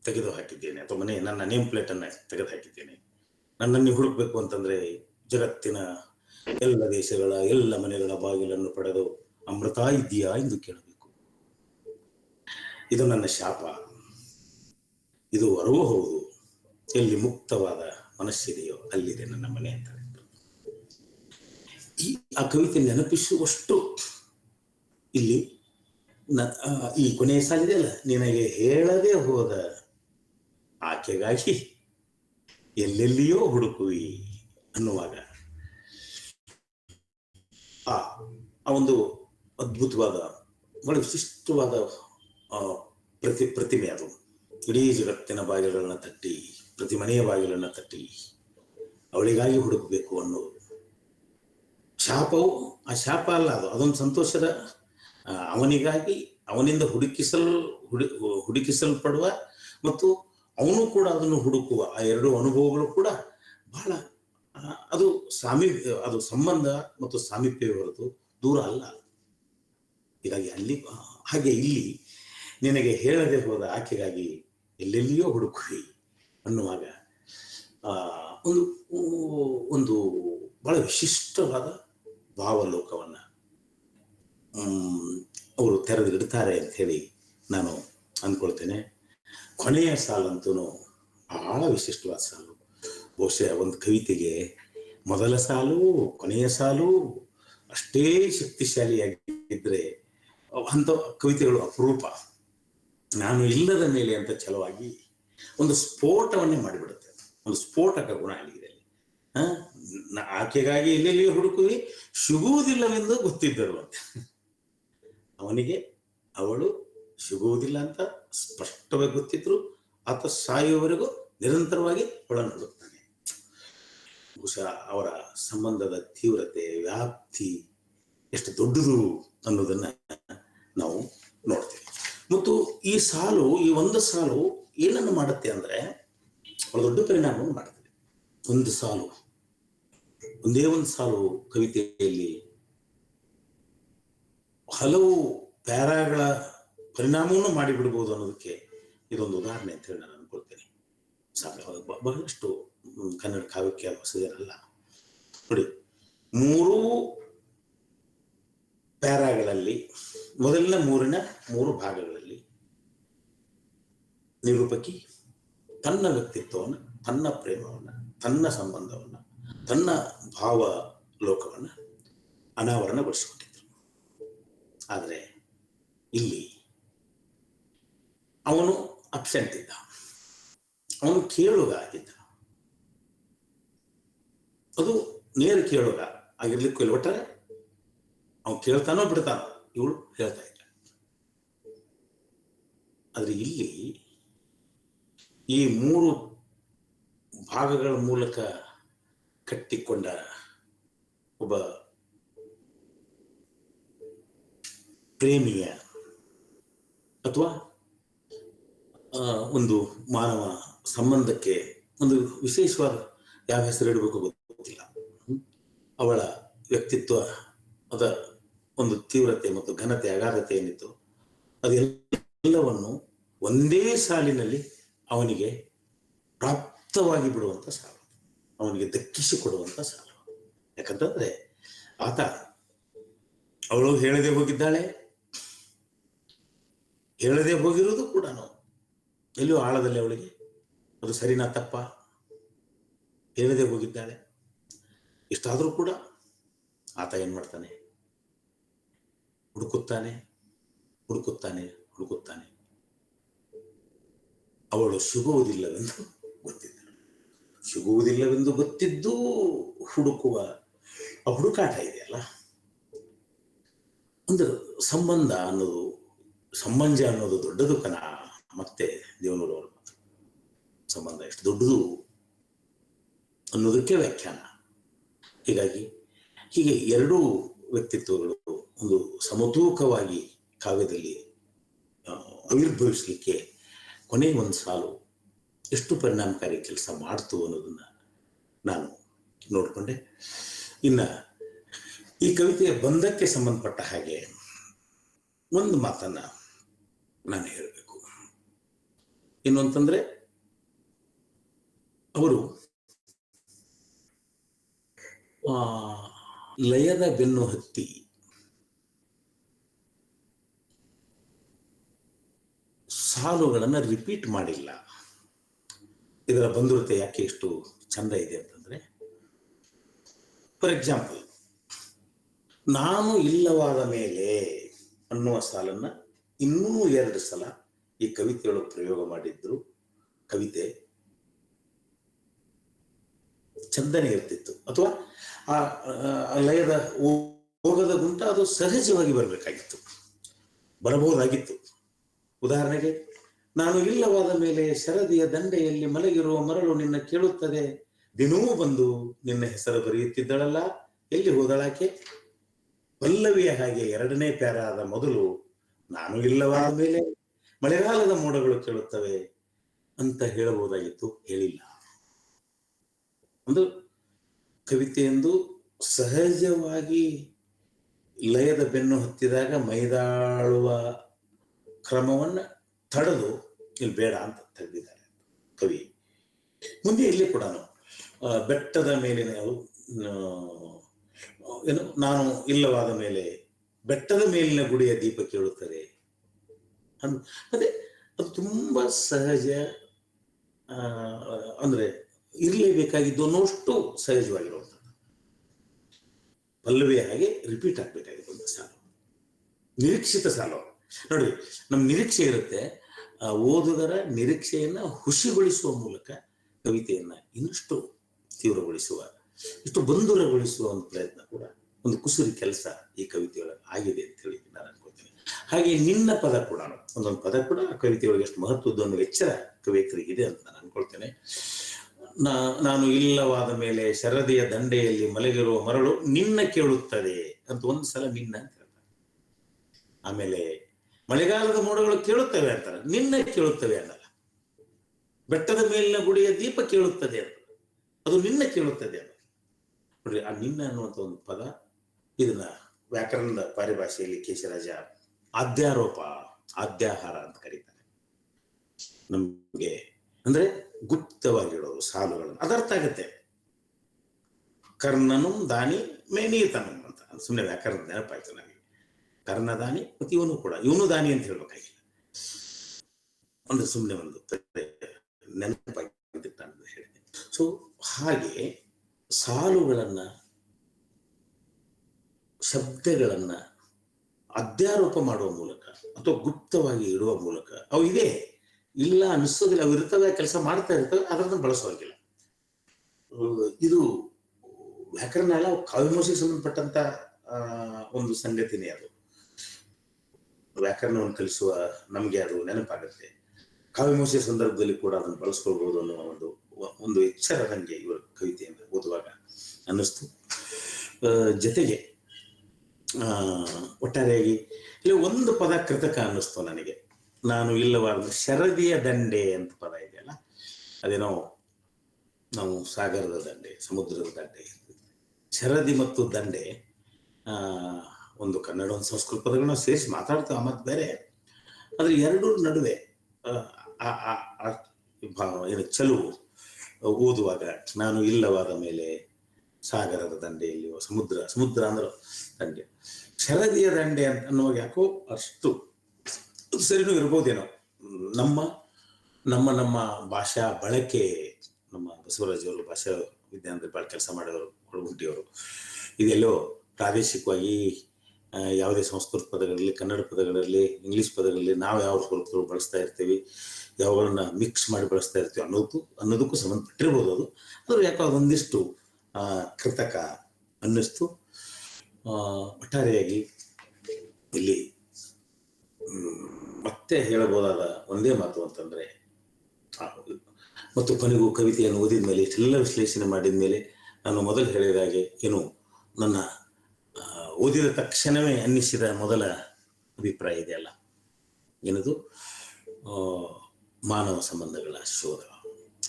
ತೆಗೆದು ಹಾಕಿದ್ದೇನೆ, ಅಥವಾ ನನ್ನ ನೇಮ್ ಪ್ಲೇಟ್ ಅನ್ನ ತೆಗೆದು ಹಾಕಿದ್ದೇನೆ. ನನ್ನನ್ನು ಹುಡುಕ್ಬೇಕು ಅಂತಂದ್ರೆ ಜಗತ್ತಿನ ಎಲ್ಲ ದೇಶಗಳ ಎಲ್ಲ ಮನೆಗಳ ಬಾಗಿಲನ್ನು ಪಡೆದು ಅಮೃತ ಇದೆಯಾ ಎಂದು ಕೇಳಬೇಕು. ಇದು ನನ್ನ ಶಾಪ, ಇದು ವರವೂ ಹೌದು, ಎಲ್ಲಿ ಮುಕ್ತವಾದ ಮನಸ್ಸಿದೆಯೋ ಅಲ್ಲಿದೆ ನನ್ನ ಮನೆ ಅಂತ. ಆ ಕವಿತೆ ನೆನಪಿಸುವಷ್ಟು ಇಲ್ಲಿ ಈ ಕೊನೆಯ ಸಾಲಿದೆಯಲ್ಲ, ನಿನಗೆ ಹೇಳದೆ ಹೋದ ಆಕೆಗಾಗಿ ಎಲ್ಲೆಲ್ಲಿಯೋ ಹುಡುಕುವಿ ಅನ್ನುವಾಗ ಆ ಒಂದು ಅದ್ಭುತವಾದ ಬಹಳ ವಿಶಿಷ್ಟವಾದ ಪ್ರತಿಮೆ ಅದು. ಇಡೀ ಜಗತ್ತಿನ ಬಾಗಿಲುಗಳನ್ನ ತಟ್ಟಿ, ಪ್ರತಿ ಮನೆಯ ಬಾಗಿಲನ್ನ ತಟ್ಟಿ ಅವಳಿಗಾಗಿ ಹುಡುಕಬೇಕು ಅನ್ನೋದು ಶಾಪವು ಆ ಶಾಪ ಅಲ್ಲ, ಅದೊಂದು ಸಂತೋಷದ, ಅವನಿಗಾಗಿ ಅವನಿಂದ ಹುಡುಕಿಸಲ್ಪಡುವ ಮತ್ತು ಅವನು ಕೂಡ ಅದನ್ನು ಹುಡುಕುವ ಆ ಎರಡು ಅನುಭವಗಳು ಕೂಡ ಬಹಳ ಅದು ಸಂಬಂಧ ಮತ್ತು ಸಾಮೀಪ್ಯವೇ ಹೊರತು ದೂರ ಅಲ್ಲ. ಹೀಗಾಗಿ ಹಾಗೆ ಇಲ್ಲಿ ನಿನಗೆ ಹೇಳದೆ ಹೋದ ಆಕೆಗಾಗಿ ಎಲ್ಲೆಲ್ಲಿಯೋ ಹುಡುಕುವಿ ಅನ್ನುವಾಗ ಒಂದು ಬಹಳ ವಿಶಿಷ್ಟವಾದ ಭಾವಲೋಕವನ್ನ ಅವರು ತೆರೆದಿಡ್ತಾರೆ ಅಂತ ಹೇಳಿ ನಾನು ಅಂದ್ಕೊಳ್ತೇನೆ. ಕೊನೆಯ ಸಾಲಂತೂ ಬಹಳ ವಿಶಿಷ್ಟವಾದ ಸಾಲು. ಬಹುಶಃ ಒಂದು ಕವಿತೆಗೆ ಮೊದಲ ಸಾಲು ಕೊನೆಯ ಸಾಲು ಅಷ್ಟೇ ಶಕ್ತಿಶಾಲಿಯಾಗಿದ್ರೆ ಅಂತ ಕವಿತೆಗಳು ಅಪರೂಪ. ನಾನು ಇಲ್ಲದ ಮೇಲೆ ಅಂತ ಛಲವಾಗಿ ಒಂದು ಸ್ಫೋಟವನ್ನೇ ಮಾಡಿಬಿಡುತ್ತೆ. ಒಂದು ಸ್ಫೋಟಕ ಗುಣ ಆಗಿದೆ ಅಲ್ಲಿ. ಆಕೆಗಾಗಿ ಎಲ್ಲೆಲ್ಲಿಯೂ ಹುಡುಕುವಿ, ಸಿಗುವುದಿಲ್ಲವೆಂದು ಗೊತ್ತಿದ್ದರು ಅಂತ. ಅವನಿಗೆ ಅವಳು ಸಿಗುವುದಿಲ್ಲ ಅಂತ ಸ್ಪಷ್ಟವಾಗಿ ಗೊತ್ತಿದ್ರು, ಆತ ಸಾಯುವವರೆಗೂ ನಿರಂತರವಾಗಿ ಅವಳನ್ನು ಹುಡುಕ್ತಾನೆ. ಬಹುಶಃ ಅವರ ಸಂಬಂಧದ ತೀವ್ರತೆ, ವ್ಯಾಪ್ತಿ ಎಷ್ಟು ದೊಡ್ಡದು ಅನ್ನೋದನ್ನ ನಾವು ನೋಡ್ತೇವೆ. ಮತ್ತು ಈ ಒಂದು ಸಾಲು ಏನನ್ನು ಮಾಡುತ್ತೆ ಅಂದ್ರೆ ಬಹಳ ದೊಡ್ಡ ಪರಿಣಾಮವನ್ನು ಮಾಡುತ್ತದೆ. ಒಂದೇ ಒಂದು ಸಾಲು ಕವಿತೆಯಲ್ಲಿ ಹಲವು ಪ್ಯಾರಾಗಳ ಪರಿಣಾಮವನ್ನು ಮಾಡಿಬಿಡ್ಬೋದು ಅನ್ನೋದಕ್ಕೆ ಇದೊಂದು ಉದಾಹರಣೆ ಅಂತ ಹೇಳಿ ನಾನು ಅನ್ಕೊಳ್ತೇನೆ. ಬಹಳಷ್ಟು ಕನ್ನಡ ಕಾವ್ಯಕ್ಕೆ ಹೊಸದೇನಲ್ಲ. ನೋಡಿ, 3 ಪ್ಯಾರಾಗಳಲ್ಲಿ ಮೊದಲಿನ 3 ಭಾಗಗಳಲ್ಲಿ ನಿರೂಪಕಿ ತನ್ನ ವ್ಯಕ್ತಿತ್ವವನ್ನು, ತನ್ನ ಪ್ರೇಮವನ್ನು, ತನ್ನ ಸಂಬಂಧವನ್ನು, ತನ್ನ ಭಾವ ಲೋಕವನ್ನು ಅನಾವರಣಗೊಳಿಸಿಕೊಂಡಿದ್ರು. ಆದರೆ ಇಲ್ಲಿ ಅವನು ಅಬ್ಸೆಂಟ್ ಇದ್ದ, ಅವನು ಕೇಳುಗ ಆಗಿದ್ದ. ಅದು ನೇರ ಕೇಳುಗ ಆಗಿರ್ಲಿಕ್ಕೂ ಇಲ್ಲ, ಒಟ್ಟಾರೆ ಅವನು ಕೇಳ್ತಾನೋ ಬಿಡ್ತಾನೋ ಇವಳು ಹೇಳ್ತಾ ಇದ್ದ. ಆದ್ರೆ ಇಲ್ಲಿ ಈ 3 ಭಾಗಗಳ ಮೂಲಕ ಕಟ್ಟಿಕೊಂಡ ಒಬ್ಬ ಪ್ರೇಮಿಯ ಅಥವಾ ಒಂದು ಮಾನವ ಸಂಬಂಧಕ್ಕೆ ಒಂದು ವಿಶೇಷವಾದ ಯಾವ ಹೆಸರು ಇಡಬೇಕು ಗೊತ್ತಿಲ್ಲ. ಅವಳ ವ್ಯಕ್ತಿತ್ವ, ಅದ ಒಂದು ತೀವ್ರತೆ ಮತ್ತು ಘನತೆ, ಅಗಾಧತೆ ಏನಿತ್ತು, ಅದೆಲ್ಲವನ್ನು ಒಂದೇ ಸಾಲಿನಲ್ಲಿ ಅವನಿಗೆ ಪ್ರಾಪ್ತವಾಗಿ ಬಿಡುವಂತ ಸಾಲು, ಅವನಿಗೆ ದಕ್ಕಿಸಿಕೊಡುವಂತ ಸಾಲು. ಯಾಕಂತಂದ್ರೆ ಆತ ಅವಳು ಹೇಳದೆ ಹೋಗಿದ್ದಾಳೆ, ಹೇಳದೆ ಹೋಗಿರೋದು ಕೂಡ ಎಲ್ಲಿಯೋ ಆಳದಲ್ಲಿ ಅವಳಿಗೆ ಅದು ಸರಿನಾ ತಪ್ಪ ಹೇಳದೆ ಹೋಗಿದ್ದಾಳೆ. ಇಷ್ಟಾದ್ರೂ ಕೂಡ ಆತ ಏನ್ ಮಾಡ್ತಾನೆ, ಹುಡುಕುತ್ತಾನೆ ಹುಡುಕುತ್ತಾನೆ ಹುಡುಕುತ್ತಾನೆ. ಅವಳು ಸಿಗುವುದಿಲ್ಲವೆಂದು ಗೊತ್ತಿದ್ದಳು. ಸಿಗುವುದಿಲ್ಲವೆಂದು ಗೊತ್ತಿದ್ದು ಹುಡುಕುವ ಆ ಹುಡುಕಾಟ ಇದೆಯಲ್ಲ, ಅಂದ್ರೆ ಸಂಬಂಧ ಅನ್ನೋದು, ಸಂಬಂಧ ಅನ್ನೋದು ದೊಡ್ಡದು ಕಣ. ಮತ್ತೆ ದೇವನೂರವರು ಸಂಬಂಧ ಎಷ್ಟು ದೊಡ್ಡದು ಅನ್ನೋದಕ್ಕೆ ವ್ಯಾಖ್ಯಾನ. ಹೀಗೆ 2 ವ್ಯಕ್ತಿತ್ವಗಳು ಒಂದು ಸಮತೂಕವಾಗಿ ಕಾವ್ಯದಲ್ಲಿ ಆವಿರ್ಭವಿಸಲಿಕ್ಕೆ ಕೊನೆಗೆ ಒಂದು ಸಾಲು ಎಷ್ಟು ಪರಿಣಾಮಕಾರಿ ಕೆಲಸ ಮಾಡ್ತು ಅನ್ನೋದನ್ನ ನಾನು ನೋಡಿಕೊಂಡೆ. ಇನ್ನ ಈ ಕವಿತೆಯ ಬಂಧಕ್ಕೆ ಸಂಬಂಧಪಟ್ಟ ಹಾಗೆ ಒಂದು ಮಾತನ್ನ ನಾನು ಹೇಳಬೇಕು. ಏನು ಅಂತಂದ್ರೆ, ಅವರು ಲಯದ ಬೆನ್ನು ಹತ್ತಿ ಸಾಲುಗಳನ್ನ ರಿಪೀಟ್ ಮಾಡಿಲ್ಲ. ಇದರ ಬಂಧುರತೆ ಯಾಕೆ ಇಷ್ಟು ಚಂದ ಇದೆ ಅಂತಂದ್ರೆ, ಫಾರ್ ಎಕ್ಸಾಂಪಲ್, ನಾನು ಇಲ್ಲವಾದ ಮೇಲೆ ಅನ್ನುವ ಸಾಲನ್ನ ಇನ್ನೂ 2 ಸಲ ಈ ಕವಿತೆಯೊಳಗೆ ಪ್ರಯೋಗ ಮಾಡಿದ್ರು. ಕವಿತೆ ಚಂದನೆ ಇರ್ತಿತ್ತು, ಅಥವಾ ಆ ಲಯದ ಹೋಗದ ಗುಂಟ ಅದು ಸಹಜವಾಗಿ ಬರಬೇಕಾಗಿತ್ತು, ಬರಬಹುದಾಗಿತ್ತು. ಉದಾಹರಣೆಗೆ, ನಾನು ಇಲ್ಲವಾದ ಮೇಲೆ ಶರದಿಯ ದಂಡೆಯಲ್ಲಿ ಮಲಗಿರುವ ಮರಳು ನಿನ್ನ ಕೇಳುತ್ತದೆ, ದಿನವೂ ಬಂದು ನಿನ್ನ ಹೆಸರು ಬರೆಯುತ್ತಿದ್ದಳಲ್ಲ, ಎಲ್ಲಿ ಹೋದಳಾಕೆ? ಪಲ್ಲವಿಯ ಹಾಗೆ 2ನೇ ಪ್ಯಾರಾದ ಮೊದಲು ನಾನು ಇಲ್ಲವಾದ ಮೇಲೆ ಮಳೆಗಾಲದ ಮೋಡಗಳು ಕೇಳುತ್ತವೆ ಅಂತ ಹೇಳಬಹುದಾಗಿತ್ತು, ಹೇಳಿಲ್ಲ. ಒಂದು ಕವಿತೆಯೊಂದು ಸಹಜವಾಗಿ ಲಯದ ಬೆನ್ನು ಹತ್ತಿದಾಗ ಮೈದಾಳುವ ಕ್ರಮವನ್ನ ತಡೆದು ಇಲ್ಲಿ ಬೇಡ ಅಂತ ತೆಗೆದಿದ್ದಾರೆ ಕವಿ. ಮುಂದೆ ಇಲ್ಲಿ ಕೂಡ ಬೆಟ್ಟದ ಮೇಲಿನ ಏನು, ನಾನು ಇಲ್ಲವಾದ ಮೇಲೆ ಬೆಟ್ಟದ ಮೇಲಿನ ಗುಡಿಯ ದೀಪ ಕೇಳುತ್ತದೆ. ಅದೇ ಅದು ತುಂಬಾ ಸಹಜ, ಅಂದ್ರೆ ಇರ್ಲೇಬೇಕಾಗಿದ್ದು ಅನ್ನೋಷ್ಟು ಸಹಜವಾಗಿರುವಂಥದ್ದು. ಪಲ್ಲವಿಯ ಹಾಗೆ ರಿಪೀಟ್ ಆಗ್ಬೇಕಾಗಿತ್ತು ಒಂದು ಸಾಲು, ನಿರೀಕ್ಷಿತ ಸಾಲು. ನೋಡಿ, ನಮ್ ನಿರೀಕ್ಷೆ ಇರುತ್ತೆ, ಓದುಗರ ನಿರೀಕ್ಷೆಯನ್ನ ಹುಸಿಗೊಳಿಸುವ ಮೂಲಕ ಕವಿತೆಯನ್ನ ಇನ್ನಷ್ಟು ತೀವ್ರಗೊಳಿಸುವ, ಇಷ್ಟು ಬಂಧುರಗೊಳಿಸುವ ಒಂದು ಪ್ರಯತ್ನ ಕೂಡ, ಒಂದು ಕುಸುರಿ ಕೆಲಸ ಈ ಕವಿತೆಯೊಳಗೆ ಆಗಿದೆ ಅಂತ ಹೇಳಿ ನಾನು ಅನ್ಕೋತೀನಿ. ಹಾಗೆ ನಿನ್ನ ಪದ ಕೂಡ, ಒಂದೊಂದು ಪದ ಕೂಡ ಕವಿತೆಯೊಳಗೆ ಎಷ್ಟು ಮಹತ್ವದ್ದು ಅನ್ನೋ ಎಚ್ಚರ ಕವಿಯತ್ರಿಗಿದೆ ಅಂತ ನಾನು ಅನ್ಕೊಳ್ತೇನೆ. ನಾನು ಇಲ್ಲವಾದ ಮೇಲೆ ಶರದಿಯ ದಂಡೆಯಲ್ಲಿ ಮಲಗಿರುವ ಮರಳು ನಿನ್ನ ಕೇಳುತ್ತದೆ ಅಂತ ಒಂದ್ಸಲ ನಿನ್ನ ಅಂತ ಹೇಳ್ತಾರೆ. ಆಮೇಲೆ ಮಳೆಗಾಲದ ಮೋಡಗಳು ಕೇಳುತ್ತವೆ ಅಂತಾರೆ, ನಿನ್ನ ಕೇಳುತ್ತವೆ ಅನ್ನಲ್ಲ. ಬೆಟ್ಟದ ಮೇಲಿನ ಗುಡಿಯ ದೀಪ ಕೇಳುತ್ತದೆ ಅಂತ, ಅದು ನಿನ್ನ ಕೇಳುತ್ತದೆ ಅಂತ. ನೋಡ್ರಿ, ಆ ನಿನ್ನ ಅನ್ನುವಂಥ ಒಂದು ಪದ, ಇದನ್ನ ವ್ಯಾಕರಣದ ಪರಿಭಾಷೆಯಲ್ಲಿ ಕೇಶರಾಜ ಅಧ್ಯಾರೋಪ ಆದ್ಯಾಹಾರ ಅಂತ ಕರೀತಾರೆ. ನಮ್ಗೆ ಅಂದ್ರೆ ಗುಪ್ತವಾಗಿಡೋದು ಸಾಲುಗಳನ್ನು, ಅದರ್ಥ ಆಗತ್ತೆ. ಕರ್ಣನು ದಾನಿ ಮೇನೀತನು ಅಂತ ಸುಮ್ಮನೆ ವ್ಯಾಕರಣ ನೆನಪಾಯ್ತು ನನಗೆ. ಕರ್ಣದಾನಿ ಮತ್ತು ಇವನು ದಾನಿ ಅಂತ ಹೇಳ್ಬೇಕಾಗಿಲ್ಲ, ಒಂದು ಸುಮ್ಮನೆ ಒಂದು ನೆನಪಾಗಿದ್ದ ಹೇಳಿದೆ. ಸೊ ಹಾಗೆ ಸಾಲುಗಳನ್ನ, ಶಬ್ದಗಳನ್ನ ಅಧ್ಯಾರೋಪ ಮಾಡುವ ಮೂಲಕ ಅಥವಾ ಗುಪ್ತವಾಗಿ ಇಡುವ ಮೂಲಕ ಅವು ಇದೆ ಇಲ್ಲ ಅನಿಸೋದಿಲ್ಲ, ಅವು ಇರ್ತವೆ, ಕೆಲಸ ಮಾಡ್ತಾ ಇರ್ತವೆ, ಅದರನ್ನು ಬಳಸೋಗಿಲ್ಲ. ಇದು ವ್ಯಾಕರಣ ಎಲ್ಲ ಕಾವ್ಯಮೋಷಿಗೆ ಸಂಬಂಧಪಟ್ಟಂತ ಒಂದು ಸಂಗತಿನೇ. ಅದು ವ್ಯಾಕರಣವನ್ನು ಕಲಿಸುವ ನಮ್ಗೆ ಅದು ನೆನಪಾಗುತ್ತೆ. ಕಾವ್ಯಮೋಷಿಯ ಸಂದರ್ಭದಲ್ಲಿ ಕೂಡ ಅದನ್ನು ಬಳಸ್ಕೊಳ್ಬಹುದು ಅನ್ನುವ ಒಂದು ಎಚ್ಚರ ನನಗೆ ಇವರ ಕವಿತೆಯನ್ನು ಓದುವಾಗ ಅನ್ನಿಸ್ತು. ಜೊತೆಗೆ ಒಟ್ಟಾರೆಯಾಗಿ ಇಲ್ಲಿ ಒಂದು ಪದ ಕೃತಕ ಅನ್ನಿಸ್ತು ನನಗೆ. ನಾನು ಇಲ್ಲವಾದ ಶರದಿಯ ದಂಡೆ ಅಂತ ಪದ ಇದೆಯಲ್ಲ, ಅದೇನೋ ನಾವು ಸಾಗರದ ದಂಡೆ, ಸಮುದ್ರದ ದಂಡೆ, ಶರದಿ ಮತ್ತು ದಂಡೆ ಒಂದು ಕನ್ನಡ ಒಂದು ಸಂಸ್ಕೃತ ಪದಗಳನ್ನ ಸೇರಿಸಿ ಮಾತಾಡ್ತೇವೆ ಮತ್ತೆ ಬೇರೆ. ಆದ್ರೆ ಎರಡೂ ನಡುವೆ ಏನು ಚಲುವು ಓದುವಾಗ ನಾನು ಇಲ್ಲವಾದ ಮೇಲೆ ಸಾಗರದ ದಂಡೆಯಲ್ಲಿಯೋ ಸಮುದ್ರ ಅಂದ್ರೆ ದಂಡೆ, ಶರದಿಯ ದಂಡೆ ಅನ್ನುವಾಗ ಯಾಕೋ ಅಷ್ಟು ಸರಿನೂ ಇರ್ಬೋದೇನೋ. ನಮ್ಮ ಭಾಷಾ ಬಳಕೆ, ನಮ್ಮ ಬಸವರಾಜ್ ಅವರು ಭಾಷಾ ವಿಜ್ಞಾನದಲ್ಲಿ ಭಾಳ ಕೆಲಸ ಮಾಡಿದವರು, ಕೊಡಗುಂಟಿಯವರು, ಇದೆಲ್ಲೋ ಪ್ರಾದೇಶಿಕವಾಗಿ ಯಾವುದೇ ಸಂಸ್ಕೃತ ಪದಗಳಲ್ಲಿ, ಕನ್ನಡ ಪದಗಳಲ್ಲಿ, ಇಂಗ್ಲಿಷ್ ಪದಗಳಲ್ಲಿ ನಾವು ಯಾವ ಸ್ವರೂಪಗಳು ಬಳಸ್ತಾ ಇರ್ತೀವಿ, ಯಾವನ್ನ ಮಿಕ್ಸ್ ಮಾಡಿ ಬಳಸ್ತಾ ಇರ್ತೀವಿ ಅನ್ನೋದಕ್ಕೂ ಸಂಬಂಧಪಟ್ಟಿರ್ಬೋದು. ಅದು ಯಾಕೋ ಒಂದಿಷ್ಟು ಕೃತಕ ಅನ್ನಿಸ್ತು. ಒಟ್ಟಾರೆಯಾಗಿ ಇಲ್ಲಿ ಮತ್ತೆ ಹೇಳಬಹುದಾದ ಒಂದೇ ಮಾತು ಅಂತಂದ್ರೆ, ಮತ್ತು ಕೊನೆಗೂ ಕವಿತೆಯನ್ನು ಓದಿದ ಮೇಲೆ, ಇಷ್ಟೆಲ್ಲ ವಿಶ್ಲೇಷಣೆ ಮಾಡಿದ ಮೇಲೆ ನಾನು ಮೊದಲು ಹೇಳಿದ ಹಾಗೆ ಏನು ನನ್ನ ಓದಿದ ತಕ್ಷಣವೇ ಅನ್ನಿಸಿದ ಮೊದಲ ಅಭಿಪ್ರಾಯ ಇದೆಯಲ್ಲ, ಏನದು ಮಾನವ ಸಂಬಂಧಗಳ ಶೋಧ,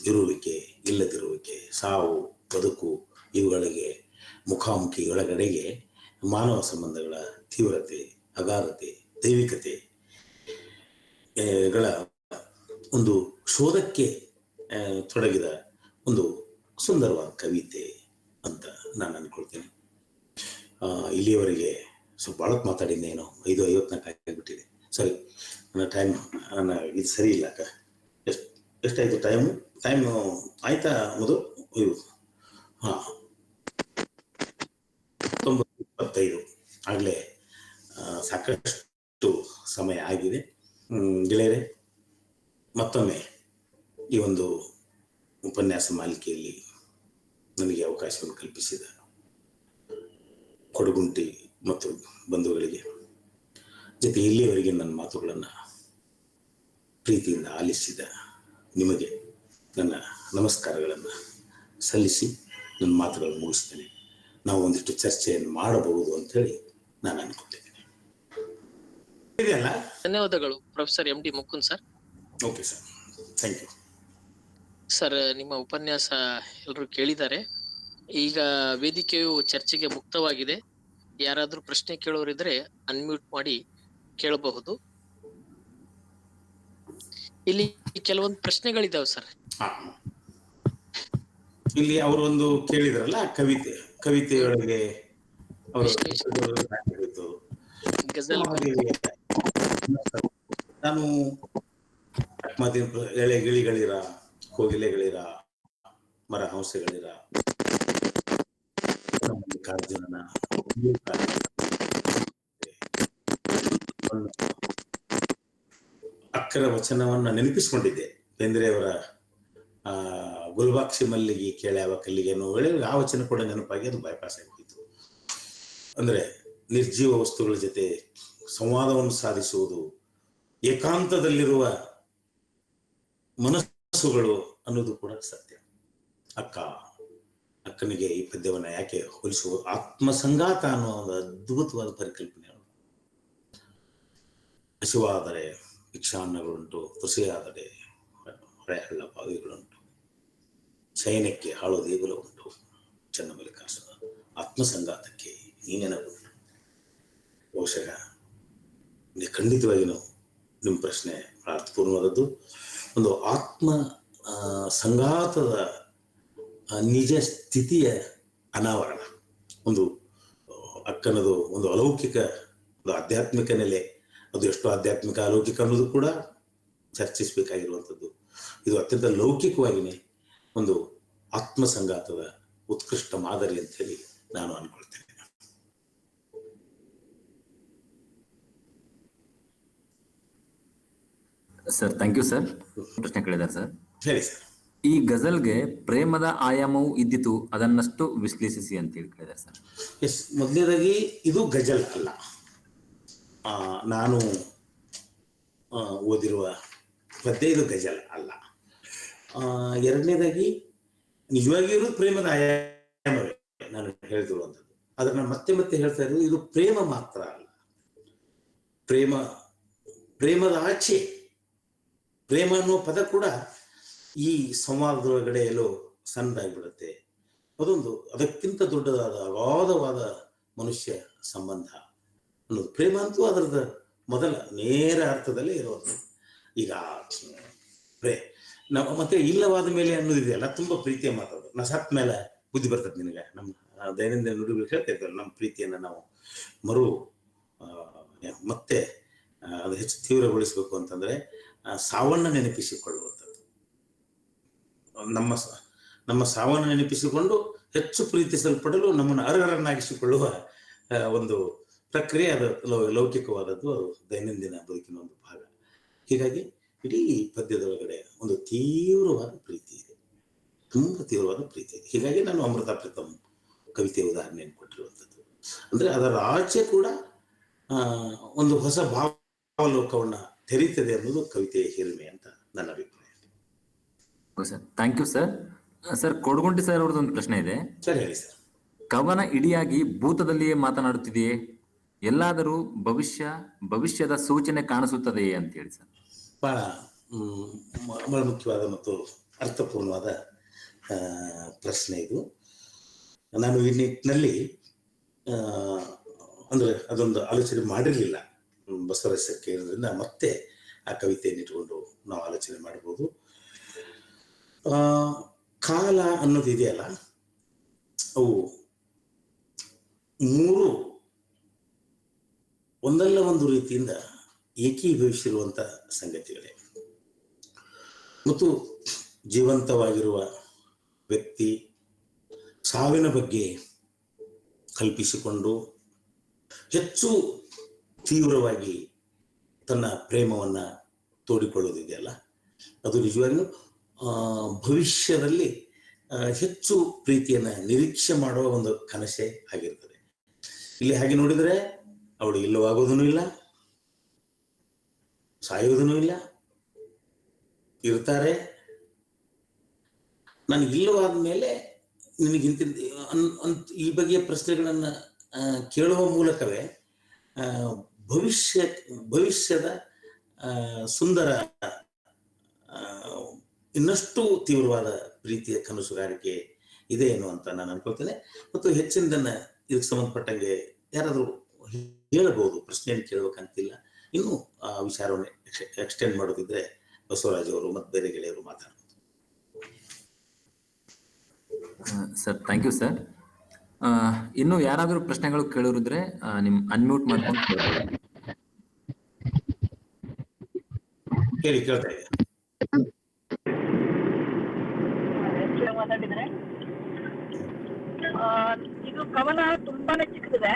ಇರುವಿಕೆ, ಇಲ್ಲದಿರುವಿಕೆ, ಸಾವು, ಬದುಕು, ಇವುಗಳಿಗೆ ಮುಖಾಮುಖಿಗಳಗಡೆಗೆ ಮಾನವ ಸಂಬಂಧಗಳ ತೀವ್ರತೆ, ಅಗಾಧತೆ, ದೈವಿಕತೆ ಗಳ ಒಂದು ಶೋಧಕ್ಕೆ ತೊಡಗಿದ ಒಂದು ಸುಂದರವಾದ ಕವಿತೆ ಅಂತ ನಾನು ಅನ್ಕೊಳ್ತೇನೆ. ಇಲ್ಲಿಯವರೆಗೆ ಸ್ವಲ್ಪ ಭಾಳತ್ ಮಾತಾಡಿದ್ದೇನೋ, 5:54 ಆಗಿಬಿಟ್ಟಿದೆ. ಸರಿ, ನನ್ನ ಟೈಮ್ ಇದು ಸರಿ ಇಲ್ಲ ಅಕ್ಕ. ಎಷ್ಟಾಯ್ತು ಟೈಮ್ ಆಯ್ತಾ ಮಧು? ಹಾ, 9:25 ಆಗ್ಲೇ ಸಾಕಷ್ಟು ಸಮಯ ಆಗಿದೆ. ಗೆಳೆಯರೆ, ಮತ್ತೊಮ್ಮೆ ಈ ಒಂದು ಉಪನ್ಯಾಸ ಮಾಲಿಕೆಯಲ್ಲಿ ನನಗೆ ಅವಕಾಶವನ್ನು ಕಲ್ಪಿಸಿದ ಕೊಡಗುಂಟಿ ಮತ್ತು ಬಂಧುಗಳಿಗೆ, ಜೊತೆ ಇಲ್ಲಿಯವರೆಗೆ ನನ್ನ ಮಾತುಗಳನ್ನು ಪ್ರೀತಿಯಿಂದ ಆಲಿಸಿದ ನಿಮಗೆ ನನ್ನ ನಮಸ್ಕಾರಗಳನ್ನು ಸಲ್ಲಿಸಿ ನನ್ನ ಮಾತುಗಳನ್ನು ಮುಗಿಸ್ತೇನೆ. ನಾವು ಒಂದಿಷ್ಟು ಚರ್ಚೆಯನ್ನು ಮಾಡಬಹುದು ಅಂತ ಹೇಳಿ ನಾನು ಅನ್ಕೊಂಡಿದ್ದೇನೆ. ಇದೆಯಲ್ಲ, ಧನ್ಯವಾದಗಳು professor M D Mukund sir. Okay sir, thank you sir. ನಿಮ್ಮ ಉಪನ್ಯಾಸ ಎಲ್ಲರೂ ಕೇಳಿದ್ದಾರೆ. ಈಗ ವೇದಿಕೆಯು ಚರ್ಚೆಗೆ ಮುಕ್ತವಾಗಿದೆ. ಯಾರಾದ್ರೂ ಪ್ರಶ್ನೆ ಕೇಳೋರಿದ್ರೆ ಅನ್ಮ್ಯೂಟ್ ಮಾಡಿ ಕೇಳಬಹುದು. ಇಲ್ಲಿ ಕೆಲವೊಂದು ಪ್ರಶ್ನೆಗಳಿದಾವೆ ಸರ್. ಇಲ್ಲಿ ಅವರು ಒಂದು ಕೇಳಿದ್ರಲ್ಲ, ಕವಿತೆಯೊಳಗೆ ಅವರು ಗಜಲ್ ನಾನು ಎಳೆ ಗಿಳಿಗಳಿರ, ಕೋಗಿಲೆಗಳಿರ, ಮರ ಹಂಸಗಳಿರ, ಮಲ್ಲಿಕಾರ್ಜುನನ ಅಕ್ಕರ ವಚನವನ್ನ ನೆನಪಿಸ್ಕೊಂಡಿದ್ದೆ. ಬೇಂದ್ರೆಯವರ ಗುಲ್ಬಾಕ್ಷಿ ಮಲ್ಲಿಗೆ ಕೇಳ್ಯಾವ ಕಲ್ಲಿಗೆ ಅನ್ನೋ ವೇಳೆ ಆ ವಚನ ಕೂಡ ನೆನಪಾಗಿ ಅದು ಬೈಪಾಸ್ ಆಗಿ ಹೋಯಿತು. ಅಂದ್ರೆ ನಿರ್ಜೀವ ವಸ್ತುಗಳ ಜೊತೆ ಸಂವಾದವನ್ನು ಸಾಧಿಸುವುದು, ಏಕಾಂತದಲ್ಲಿರುವ ಮನಸ್ಸುಗಳು ಅನ್ನೋದು ಕೂಡ ಸತ್ಯ. ಅಕ್ಕನಿಗೆ ಈ ಪದ್ಯವನ್ನ ಯಾಕೆ ಹೋಲಿಸುವ, ಆತ್ಮಸಂಗಾತ ಅನ್ನೋ ಒಂದು ಅದ್ಭುತವಾದ ಪರಿಕಲ್ಪನೆ. ಹಸಿವಾದರೆ ಭಿಕ್ಷಾನ್ನಗಳುಂಟು, ತುಸೆಯಾದರೆ ಹೊಳೆಹಳ್ಳ ಬಾವಿಗಳುಂಟು, ಶಯನಕ್ಕೆ ಹಾಳೋ ದೇಗುಲ ಉಂಟು, ಚನ್ನಮಲ್ಲಿಕಾರ್ಜುನ ಆತ್ಮಸಂಗಾತಕ್ಕೆ ನೀನೆನಗುಂಟು. ಬಹುಶಃ ಖಂಡಿತವಾಗಿಯೂ ನಿಮ್ಮ ಪ್ರಶ್ನೆ ಅರ್ಥಪೂರ್ಣವಾದದ್ದು. ಒಂದು ಆತ್ಮ ಸಂಘಾತದ ನಿಜ ಸ್ಥಿತಿಯ ಅನಾವರಣ, ಒಂದು ಅಕ್ಕನದು ಒಂದು ಅಲೌಕಿಕ, ಒಂದು ಆಧ್ಯಾತ್ಮಿಕ ನೆಲೆ, ಅದು ಎಷ್ಟು ಆಧ್ಯಾತ್ಮಿಕ ಅಲೌಕಿಕ ಅನ್ನೋದು ಕೂಡ ಚರ್ಚಿಸಬೇಕಾಗಿರುವಂಥದ್ದು. ಇದು ಅತ್ಯಂತ ಲೌಕಿಕವಾಗಿಯೇ ಒಂದು ಆತ್ಮ ಸಂಘಾತದ ಉತ್ಕೃಷ್ಟ ಮಾದರಿ ಅಂತ ಹೇಳಿ ನಾನು ಅನ್ಕೊಳ್ತೇನೆ. Sir thank you sir. ಪ್ರಶ್ನೆ ಕೇಳಿದ್ದಾರೆ ಸರ್. ಹೇಳಿ ಸರ್. ಈ ಗಜಲ್ಗೆ ಪ್ರೇಮದ ಆಯಾಮವು ಇದ್ದಿತು, ಅದನ್ನಷ್ಟು ವಿಶ್ಲೇಷಿಸಿ ಅಂತ ಹೇಳಿ ಕೇಳಿದ್ದಾರೆ ಸರ್. ಎಸ್, ಮೊದಲನೇದಾಗಿ ಇದು ಗಜಲ್ ಅಲ್ಲ, ನಾನು ಓದಿರುವ ಪದ್ಯ ಇದು ಗಜಲ್ ಅಲ್ಲ. ಎರಡನೇದಾಗಿ ನಿಜವಾಗಿಯೂ ಪ್ರೇಮದ ಆಯಾಮವೇ ನಾನು ಹೇಳ್ತಿರುವಂಥದ್ದು. ಆದ್ರೆ ನಾನು ಮತ್ತೆ ಮತ್ತೆ ಹೇಳ್ತಾ ಇರೋದು, ಇದು ಪ್ರೇಮ ಮಾತ್ರ ಅಲ್ಲ, ಪ್ರೇಮದ ಆಚೆ ಪ್ರೇಮ ಅನ್ನುವ ಪದ ಕೂಡ ಈ ಸಂವಾದದೊಳಗಡೆ ಎಲ್ಲೋ ಸಣ್ಣದಾಗ್ಬಿಡುತ್ತೆ. ಅದೊಂದು ಅದಕ್ಕಿಂತ ದೊಡ್ಡದಾದ ಅಗಾಧವಾದ ಮನುಷ್ಯ ಸಂಬಂಧ ಅನ್ನೋದು ಪ್ರೇಮ ಅಂತೂ ಅದರದ ಮೊದಲ ನೇರ ಅರ್ಥದಲ್ಲೇ ಇರೋದು. ಈಗ ನಾವು ಮತ್ತೆ ಇಲ್ಲವಾದ ಮೇಲೆ ಅನ್ನೋದಿದೆಯಲ್ಲ, ತುಂಬಾ ಪ್ರೀತಿಯ ಮಾತಾಡೋದು. ನಾ ಸತ್ ಮೇಲೆ ಬುದ್ಧಿ ಬರ್ತದೆ ನಿನಗೆ. ನಮ್ಮ ದೈನಂದಿನ ನುಡಿಗಳು ಹೇಳ್ತಾ ಇರ್ತೇವೆ, ನಮ್ಮ ಪ್ರೀತಿಯನ್ನ ನಾವು ಮತ್ತೆ ಅದು ಹೆಚ್ಚು ತೀವ್ರಗೊಳಿಸ್ಬೇಕು ಅಂತಂದ್ರೆ ಸಾವನ್ನ ನೆನಪಿಸಿಕೊಳ್ಳುವಂಥದ್ದು. ನಮ್ಮ ಸಾವನ್ನ ನೆನಪಿಸಿಕೊಂಡು ಹೆಚ್ಚು ಪ್ರೀತಿಸಲ್ಪಡಲು ನಮ್ಮನ್ನು ಅರ್ಹರನ್ನಾಗಿಸಿಕೊಳ್ಳುವ ಒಂದು ಪ್ರಕ್ರಿಯೆ, ಅದು ಲೌಕಿಕವಾದದ್ದು, ಅದು ದೈನಂದಿನ ಬದುಕಿನ ಒಂದು ಭಾಗ. ಹೀಗಾಗಿ ಇಡೀ ಪದ್ಯದೊಳಗಡೆ ಒಂದು ತೀವ್ರವಾದ ಪ್ರೀತಿ ಇದೆ, ತುಂಬಾ ತೀವ್ರವಾದ ಪ್ರೀತಿ ಇದೆ. ಹೀಗಾಗಿ ನಾನು ಅಮೃತ ಪ್ರೀತಮ್ ಕವಿತೆಯ ಉದಾಹರಣೆಯನ್ನು ಕೊಟ್ಟಿರುವಂಥದ್ದು. ಅಂದ್ರೆ ಅದರ ಆಚೆ ಕೂಡ ಒಂದು ಹೊಸ ಭಾವಲೋಕವನ್ನ ತೆರೀತದೆ ಅನ್ನೋದು ಕವಿತೆಯ ಹಿರಿಮೆ ಅಂತ ನನ್ನ ಅಭಿಪ್ರಾಯ. Sir thank you sir. Sir Kodagunti sir ಅವ್ರದ್ದು ಒಂದು ಪ್ರಶ್ನೆ ಇದೆ. ಸರಿ, ಹೇಳಿ ಸರ್. ಕವನ ಇಡಿಯಾಗಿ ಭೂತದಲ್ಲಿಯೇ ಮಾತನಾಡುತ್ತಿದೆಯೇ, ಎಲ್ಲಾದರೂ ಭವಿಷ್ಯದ ಸೂಚನೆ ಕಾಣಿಸುತ್ತದೆಯೇ ಅಂತ ಹೇಳಿ ಸರ್. ಬಹಳ ಮುಖ್ಯವಾದ ಮತ್ತು ಅರ್ಥಪೂರ್ಣವಾದ ಪ್ರಶ್ನೆ ಇದು. ನಾನು ಈ ನಿಟ್ಟಿನಲ್ಲಿ ಅಂದ್ರೆ ಅದೊಂದು ಆಲೋಚನೆ ಮಾಡಿರಲಿಲ್ಲ. ಬಸವರಾಜ್ ಸರ್ ಕೇಳಿದ್ರಿಂದ ಮತ್ತೆ ಆ ಕವಿತೆಯನ್ನು ಇಟ್ಕೊಂಡು ನಾವು ಆಲೋಚನೆ ಮಾಡಬಹುದು. ಕಾಲ ಅನ್ನೋದು ಇದೆಯಲ್ಲ, ಅವು ಮೂರು ಒಂದಲ್ಲ ಒಂದು ರೀತಿಯಿಂದ ಏಕೀಭವಿಸಿರುವಂತ ಸಂಗತಿಗಳೇ. ಮತ್ತು ಜೀವಂತವಾಗಿರುವ ವ್ಯಕ್ತಿ ಸಾವಿನ ಬಗ್ಗೆ ಕಲ್ಪಿಸಿಕೊಂಡು ಹೆಚ್ಚು ತೀವ್ರವಾಗಿ ತನ್ನ ಪ್ರೇಮವನ್ನ ತೋಡಿಕೊಳ್ಳೋದಿದೆಯಲ್ಲ, ಅದು ನಿಜವಾಗಿಯೂ ಭವಿಷ್ಯದಲ್ಲಿ ಹೆಚ್ಚು ಪ್ರೀತಿಯನ್ನ ನಿರೀಕ್ಷೆ ಮಾಡುವ ಒಂದು ಕನಸೆ ಆಗಿರ್ತದೆ. ಇಲ್ಲಿ ಹಾಗೆ ನೋಡಿದರೆ ಅವಳು ಇಲ್ಲವಾಗೋದೂ ಇಲ್ಲ, ಸಾಯೋದೂ ಇಲ್ಲ, ಇರ್ತಾರೆ. ನಾನು ಇಲ್ಲವಾದ ಮೇಲೆ ನಿನಗಿಂತ ಈ ಬಗೆಯ ಪ್ರಶ್ನೆಗಳನ್ನ ಕೇಳುವ ಮೂಲಕವೇ ಭವಿಷ್ಯದ ಸುಂದರ ಇನ್ನಷ್ಟು ತೀವ್ರವಾದ ಪ್ರೀತಿಯ ಕನಸುಗಾರಿಕೆ ಇದೆ ಏನು ಅಂತ ನಾನು ಅನ್ಕೊಳ್ತೇನೆ. ಮತ್ತು ಹೆಚ್ಚಿನದನ್ನ ಇದಕ್ಕೆ ಸಂಬಂಧಪಟ್ಟಂಗೆ ಯಾರಾದರೂ ಹೇಳಬಹುದು, ಪ್ರಶ್ನೆಯನ್ನು ಕೇಳಬೇಕಂತಿಲ್ಲ. ಇನ್ನು ಆ ವಿಚಾರವನ್ನು ಎಕ್ಸ್ಟೆಂಡ್ ಮಾಡೋದಿದ್ರೆ ಬಸವರಾಜ್ ಅವರು ಮತ್ತು ಬೇರೆ ಗೆಳೆಯರು ಮಾತಾಡೋದು. Sir thank you sir. ಇನ್ನು ಯಾರಾದರೂ ಪ್ರಶ್ನೆಗಳು ಕೇಳೋರಿದ್ರೆ ನಿಮ್ ಅನ್ಮ್ಯೂಟ್ ಮಾಡ್ಕೊಂಡು ಹೇಳಿ, ಕೇಳ್ತಾ ಇದೆ. ಮಾತಾಡಿದ್ರೆ ಇದು ಕವನ ತುಂಬಾನೇ ಚಿಕ್ಕದಿದೆ.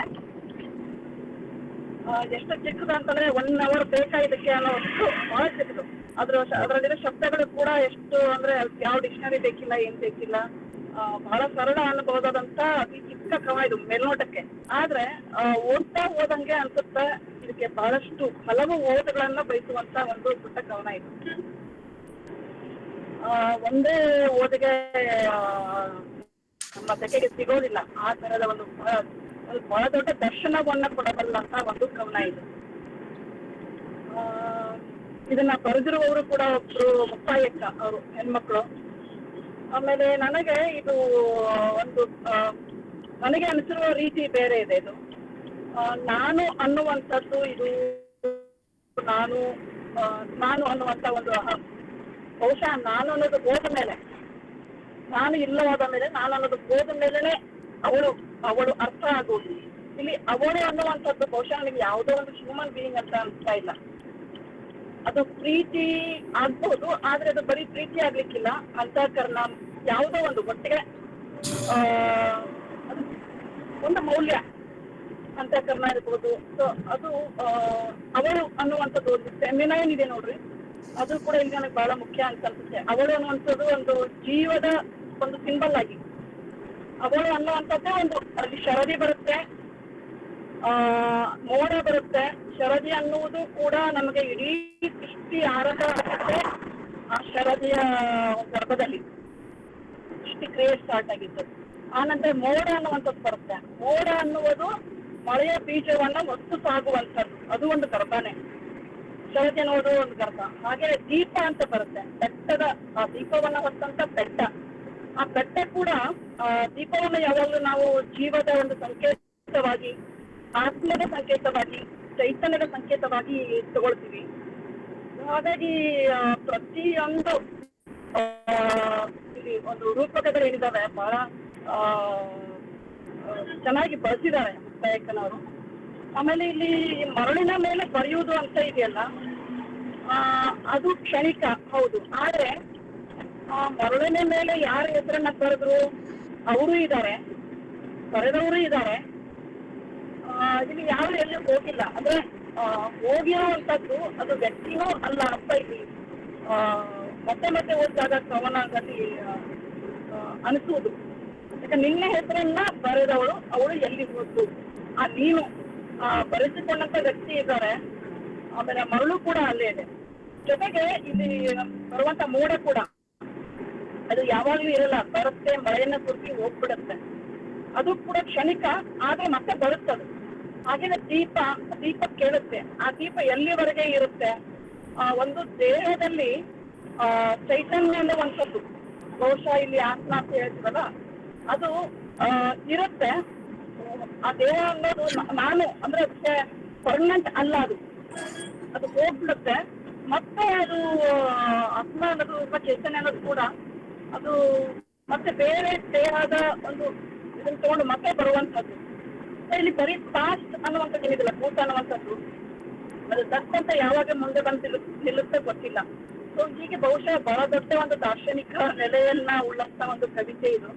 ಎಷ್ಟು ಚಿಕ್ಕದು ಅಂತಂದ್ರೆ 1 hour ಬೇಕಾ ಇದಕ್ಕೆ ಅನ್ನೋಷ್ಟು ಬಹಳ ಚಿಕ್ಕದು. ಅದರಲ್ಲಿರೋ ಶಬ್ದಗಳು ಕೂಡ ಎಷ್ಟು ಅಂದ್ರೆ ಯಾವ ಡಿಕ್ಷನರಿ ಬೇಕಿಲ್ಲ, ಏನ್ ಬೇಕಿಲ್ಲ. ಬಹಳ ಸರಳ ಅನ್ಬಹುದಾದಂತ ಅತಿ ಚಿಕ್ಕ ಕವನ ಇದು ಮೇಲ್ನೋಟಕ್ಕೆ. ಆದ್ರೆ ಓದ್ತಾ ಹೋದಂಗೆ ಅನ್ಸುತ್ತೆ ಇದಕ್ಕೆ ಬಹಳಷ್ಟು ಹಲವು ಓದುಗಳನ್ನ ಬಯಸುವಂತ ಒಂದು ಪುಟ್ಟ ಕವನ ಇದು. ಒಂದೇ ಓದಿಗೆ ನಮ್ಮ ತೆಗೆಗೆ ಸಿಗೋದಿಲ್ಲ ಆ ತರದ ಒಂದು ಬಹಳ ದೊಡ್ಡ ದರ್ಶನವನ್ನ ಕೊಡಬಲ್ಲಂತ ಒಂದು ಕವನ ಇದು. ಇದನ್ನ ಬರೆದಿರುವವರು ಕೂಡ ಒಬ್ರು ಮುಪ್ಪಾಯಕ್ಕ, ಅವರು ಹೆಣ್ಮಕ್ಳು. ಆಮೇಲೆ ನನಗೆ ಇದು ಒಂದು ನನಗೆ ಅನಿಸಿರುವ ರೀತಿ ಬೇರೆ ಇದೆ. ಇದು ನಾನು ಅನ್ನುವಂಥದ್ದು, ಇದು ನಾನು ನಾನು ಅನ್ನುವಂತ ಒಂದು ಬಹುಶಃ ನಾನು ಅನ್ನೋದು ಹೋದ ಮೇಲೆ, ನಾನು ಇಲ್ಲವಾದ ಮೇಲೆ, ನಾನು ಅನ್ನೋದು ಹೋದ ಮೇಲೆನೆ ಅವಳು ಅರ್ಥ ಆಗೋದು. ಇಲ್ಲಿ ಅವಳು ಅನ್ನುವಂಥದ್ದು ಬಹುಶಃ ನನಗೆ ಯಾವುದೋ ಒಂದು ಹ್ಯೂಮನ್ ಬೀಯಿಂಗ್ ಅಂತ ಅನ್ಸ್ತಾ ಇಲ್ಲ. ಅದು ಪ್ರೀತಿ ಆಗ್ಬಹುದು, ಆದ್ರೆ ಅದು ಬರೀ ಪ್ರೀತಿ ಆಗ್ಲಿಕ್ಕಿಲ್ಲ, ಅಂತಃಕರಣ ಯಾವುದೋ ಒಂದು ಒಟ್ಟಿಗೆ ಒಂದು ಮೌಲ್ಯ ಅಂತಃಕರಣ ಇರ್ಬೋದು. ಸೊ ಅದು ಅವಳು ಅನ್ನುವಂಥದ್ದು ಒಂದು ಫೆಮಿನೈನ್ ಇದೆ ನೋಡ್ರಿ, ಅದು ಕೂಡ ಇಲ್ಲಿ ನನಗೆ ಬಹಳ ಮುಖ್ಯ ಅಂತ ಅನ್ಸುತ್ತೆ. ಅವಳು ಅನ್ನುವಂಥದ್ದು ಒಂದು ಜೀವದ ಒಂದು ಸಿಂಬಲ್ ಆಗಿ, ಅವಳು ಅನ್ನುವಂಥದ್ದೇ ಒಂದು, ಅಲ್ಲಿ ಶರದಿ ಬರುತ್ತೆ, ಮೋಡ ಬರುತ್ತೆ. ಶರದಿ ಅನ್ನುವುದು ಕೂಡ ನಮಗೆ ಇಡೀ ಸೃಷ್ಟಿ ಆರಂಭ ಆಗುತ್ತೆ ಆ ಶರದಿಯ ಗರ್ಭದಲ್ಲಿ, ಸೃಷ್ಟಿ ಕ್ರಿಯೇಟ್ ಸ್ಟಾರ್ಟ್ ಆಗಿದ್ದು. ಆನಂತರ ಮೋಡ ಅನ್ನುವಂಥದ್ದು ಬರುತ್ತೆ. ಮೋಡ ಅನ್ನುವುದು ಮಳೆಯ ಬೀಜವನ್ನ ಹೊತ್ತು ಸಾಗುವಂಥದ್ದು, ಅದು ಒಂದು ಗರ್ಭನೇ. ಶರದಿ ಅನ್ನೋದು ಒಂದು ಗರ್ಭ. ಹಾಗೆ ದೀಪ ಅಂತ ಬರುತ್ತೆ, ಬೆಟ್ಟದ ಆ ದೀಪವನ್ನ ಹೊತ್ತಂತ ಬೆಟ್ಟ. ಆ ಬೆಟ್ಟ ಕೂಡ ದೀಪವನ್ನು ಯಾವಾಗಲೂ ನಾವು ಜೀವದ ಒಂದು ಸಂಕೇತವಾಗಿ, ಆತ್ಮದ ಸಂಕೇತವಾಗಿ, ಚೈತನ್ಯದ ಸಂಕೇತವಾಗಿ ತಗೊಳ್ತೀವಿ. ಹಾಗಾಗಿ ಪ್ರತಿಯೊಂದು ಇಲ್ಲಿ ಒಂದು ರೂಪಕಗಳೇನಿದ್ದಾವೆ ಬಹಳ ಚೆನ್ನಾಗಿ ಬಳಸಿದ್ದಾರೆ ಮುಕ್ತಾಯಕ್ಕನವರು. ಆಮೇಲೆ ಇಲ್ಲಿ ಮರಳಿನ ಮೇಲೆ ಬರೆಯುವುದು ಅಂತ ಇದೆಯಲ್ಲ, ಅದು ಕ್ಷಣಿಕ ಹೌದು. ಆದ್ರೆ ಮರಳಿನ ಮೇಲೆ ಯಾರ ಹೆಸರನ್ನ ಬರೆದ್ರು ಅವರು ಇದ್ದಾರೆ, ಬರೆದವರು ಇದ್ದಾರೆ. ಇಲ್ಲಿ ಯಾರು ಎಲ್ಲಿ ಹೋಗಿಲ್ಲ, ಅಂದ್ರೆ ಹೋಗಿರುವಂತದ್ದು ಅದು ವ್ಯಕ್ತಿನೂ ಅಲ್ಲ ಅಂತ ಇಲ್ಲಿ ಮತ್ತೆ ಮತ್ತೆ ಓದಿದಾಗ ಕವನದಲ್ಲಿ ಅನಿಸುವುದು. ಯಾಕಂದ್ರೆ ನಿನ್ನ ಹೆಸರನ್ನ ಬರೆದವಳು ಅವಳು ಎಲ್ಲಿ ಹೋದ್ರು, ನೀನು ಬರೆಸಿಕೊಂಡಂತ ವ್ಯಕ್ತಿ ಇದ್ದಾರೆ. ಆಮೇಲೆ ಮರಳು ಕೂಡ ಅಲ್ಲೇ ಇದೆ. ಜೊತೆಗೆ ಇಲ್ಲಿ ಬರುವಂತ ಮೋಡ ಕೂಡ ಅದು ಯಾವಾಗ್ಲೂ ಇರಲ್ಲ, ಬರುತ್ತೆ, ಮಳೆಯನ್ನ ಸುರಿಸಿ ಹೋಗ್ಬಿಡುತ್ತೆ. ಅದು ಕೂಡ ಕ್ಷಣಿಕ, ಆದ್ರೆ ಮತ್ತೆ ಬರುತ್ತದು. ಹಾಗೇನೆ ದೀಪ ಕೇಳುತ್ತೆ. ಆ ದೀಪ ಎಲ್ಲಿವರೆಗೆ ಇರುತ್ತೆ? ಒಂದು ದೇಹದಲ್ಲಿ ಚೈತನ್ಯ ಅನ್ನುವಂಥದ್ದು, ಬಹುಶಃ ಇಲ್ಲಿ ಆತ್ಮ ಅಂತ ಹೇಳ್ತೀವಲ್ಲ, ಅದು ಇರುತ್ತೆ. ಆ ದೇಹ ಅನ್ನೋದು ನಾನು ಅಂದ್ರೆ ಅದಕ್ಕೆ ಪರ್ಮನೆಂಟ್ ಅಲ್ಲ, ಅದು ಹೋಗ್ಬಿಡುತ್ತೆ. ಮತ್ತೆ ಅದು ಆತ್ಮ ಅನ್ನೋದು ಚೈತನ್ಯ ಅನ್ನೋದು ಕೂಡ ಅದು ಮತ್ತೆ ಬೇರೆ ದೇಹದ ಒಂದು ಇದನ್ನ ತಗೊಂಡು ಮತ್ತೆ ಬರುವಂಥದ್ದು. ಇಲ್ಲಿ ಬರೀ ಪಾಸ್ಟ್ ಅನ್ನುವಂಥದ್ದು ಏನಿದಿಲ್ಲ, ಭೂತ ಅನ್ನುವಂಥದ್ದು ಅದು ತಕ್ಕಂತ ಯಾವಾಗ ಮುಂದೆ ಬಂದು ನಿಲ್ಲುತ್ತೆ ಗೊತ್ತಿಲ್ಲ. ಸೊ ಹೀಗೆ ಬಹುಶಃ ಬಹಳ ದೊಡ್ಡ ಒಂದು ದಾರ್ಶನಿಕ ನೆಲೆಯನ್ನ ಉಳ್ಳಂತ ಒಂದು ಕವಿತೆ ಇದು.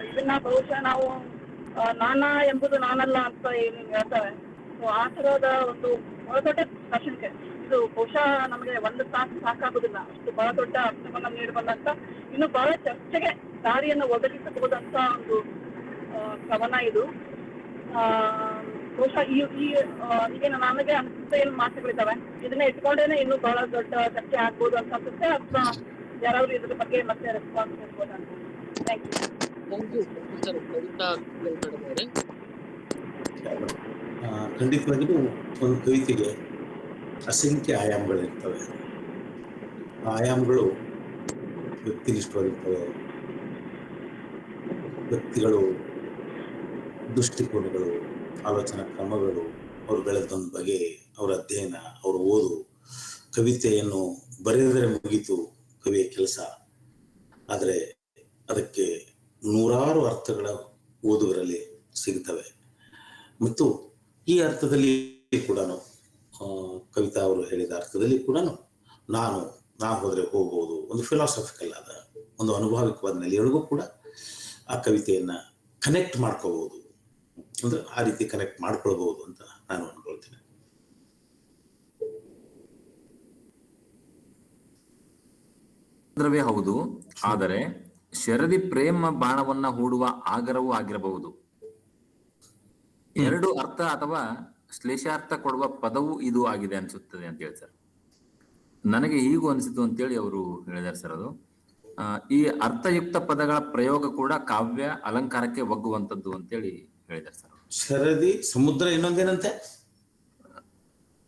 ಇದನ್ನ ಬಹುಶಃ ನಾವು ನಾನಾ ಎಂಬುದು ನಾನಲ್ಲ ಅಂತ ಏನು ಹೇಳ್ತಾರೆ. ಸೊ ಆ ತರಹದ ಒಂದು ಬಹಳ ದೊಡ್ಡ ದಾರ್ಶನಿಕ ಇದು. ಬಹುಶಃ ನಮಗೆ ಒಂದು ತಾಸು ಸಾಕಾಗುದಿಲ್ಲ, ಅಷ್ಟು ಬಹಳ ದೊಡ್ಡ ಅರ್ಥವನ್ನ ನೀಡಬಲ್ಲಂತ, ಇನ್ನು ಬಹಳ ಚರ್ಚೆಗೆ ದಾರಿಯನ್ನು ಒದಗಿಸಬಹುದಂತ ಒಂದು ಕವನ ಇದು. ಬಹುಶಃ ಈಗೇನು ನನಗೆ ಅನಿಸುತ್ತೆ ಏನು ಮಾತುಗಳಿದ್ದಾವೆ, ಇದನ್ನ ಇಟ್ಕೊಂಡೇನೆ ಇನ್ನೂ ಬಹಳ ದೊಡ್ಡ ಚರ್ಚೆ ಆಗ್ಬೋದು ಅಂತ ಅನ್ಸುತ್ತೆ. ಅಥವಾ ಯಾರಾದ್ರೂ ಇದ್ರ ಬಗ್ಗೆ ಮತ್ತೆ ರೆಸ್ಪಾನ್ಸ್ ಕೊಡ್ಬೋದು ಅಂತ. Thank you. ಖಂಡಿತವಾಗಿಯೂ ಒಂದು ಕವಿತೆಗೆ ಅಸಂಖ್ಯ ಆಯಾಮಗಳಿರ್ತವೆ. ಆ ಆಯಾಮಗಳು ವ್ಯಕ್ತಿನಿಷ್ಠವಾಗಿರ್ತವೆ. ವ್ಯಕ್ತಿಗಳು, ದೃಷ್ಟಿಕೋನಗಳು, ಆಲೋಚನಾ ಕ್ರಮಗಳು, ಅವರು ಬೆಳೆದೊಂದು ಬಗೆ, ಅವರ ಅಧ್ಯಯನ, ಅವರ ಓದು. ಕವಿತೆಯನ್ನು ಬರೆದರೆ ಮುಗಿತು ಕವಿಯ ಕೆಲಸ, ಆದರೆ ಅದಕ್ಕೆ ನೂರಾರು ಅರ್ಥಗಳ ಓದುಗರಲ್ಲಿ ಸಿಗ್ತವೆ. ಮತ್ತು ಈ ಅರ್ಥದಲ್ಲಿ ಕೂಡ ಕವಿತಾ ಅವರು ಹೇಳಿದ ಅರ್ಥದಲ್ಲಿ ಕೂಡ ನಾ ಹೋದರೆ ಹೋಗ್ಬೋದು, ಒಂದು ಫಿಲಾಸಫಿಕಲ್ ಆದ ಒಂದು ಅನುಭಾವಿಕವಾದ ನೆಲೆಯೊಳಗೂ ಕೂಡ ಆ ಕವಿತೆಯನ್ನ ಕನೆಕ್ಟ್ ಮಾಡ್ಕೋಬಹುದು. ಅಂದ್ರೆ ಆ ರೀತಿ ಕನೆಕ್ಟ್ ಮಾಡ್ಕೊಳ್ಬಹುದು ಅಂತ ನಾನು ಅನ್ಕೊಳ್ತೀನಿ. ದ್ರವ್ಯ ಹೌದು, ಆದರೆ ಶರದಿ ಪ್ರೇಮ ಬಾಣವನ್ನ ಹೂಡುವ ಆಗರವೂ ಆಗಿರಬಹುದು. ಎರಡು ಅರ್ಥ ಅಥವಾ ಶ್ಲೇಷಾರ್ಥ ಕೊಡುವ ಪದವೂ ಇದು ಆಗಿದೆ ಅನ್ಸುತ್ತದೆ ಅಂತ ಹೇಳಿ ಸರ್. ನನಗೆ ಹೀಗೂ ಅನಿಸಿತು ಅಂತೇಳಿ ಅವರು ಹೇಳಿದಾರೆ ಸರ್. ಅದು ಈ ಅರ್ಥಯುಕ್ತ ಪದಗಳ ಪ್ರಯೋಗ ಕೂಡ ಕಾವ್ಯ ಅಲಂಕಾರಕ್ಕೆ ಒಗ್ಗುವಂತದ್ದು ಅಂತೇಳಿ ಹೇಳಿದಾರೆ ಸರ್. ಶರದಿ ಸಮುದ್ರ, ಇನ್ನೊಂದೇನಂತೆ?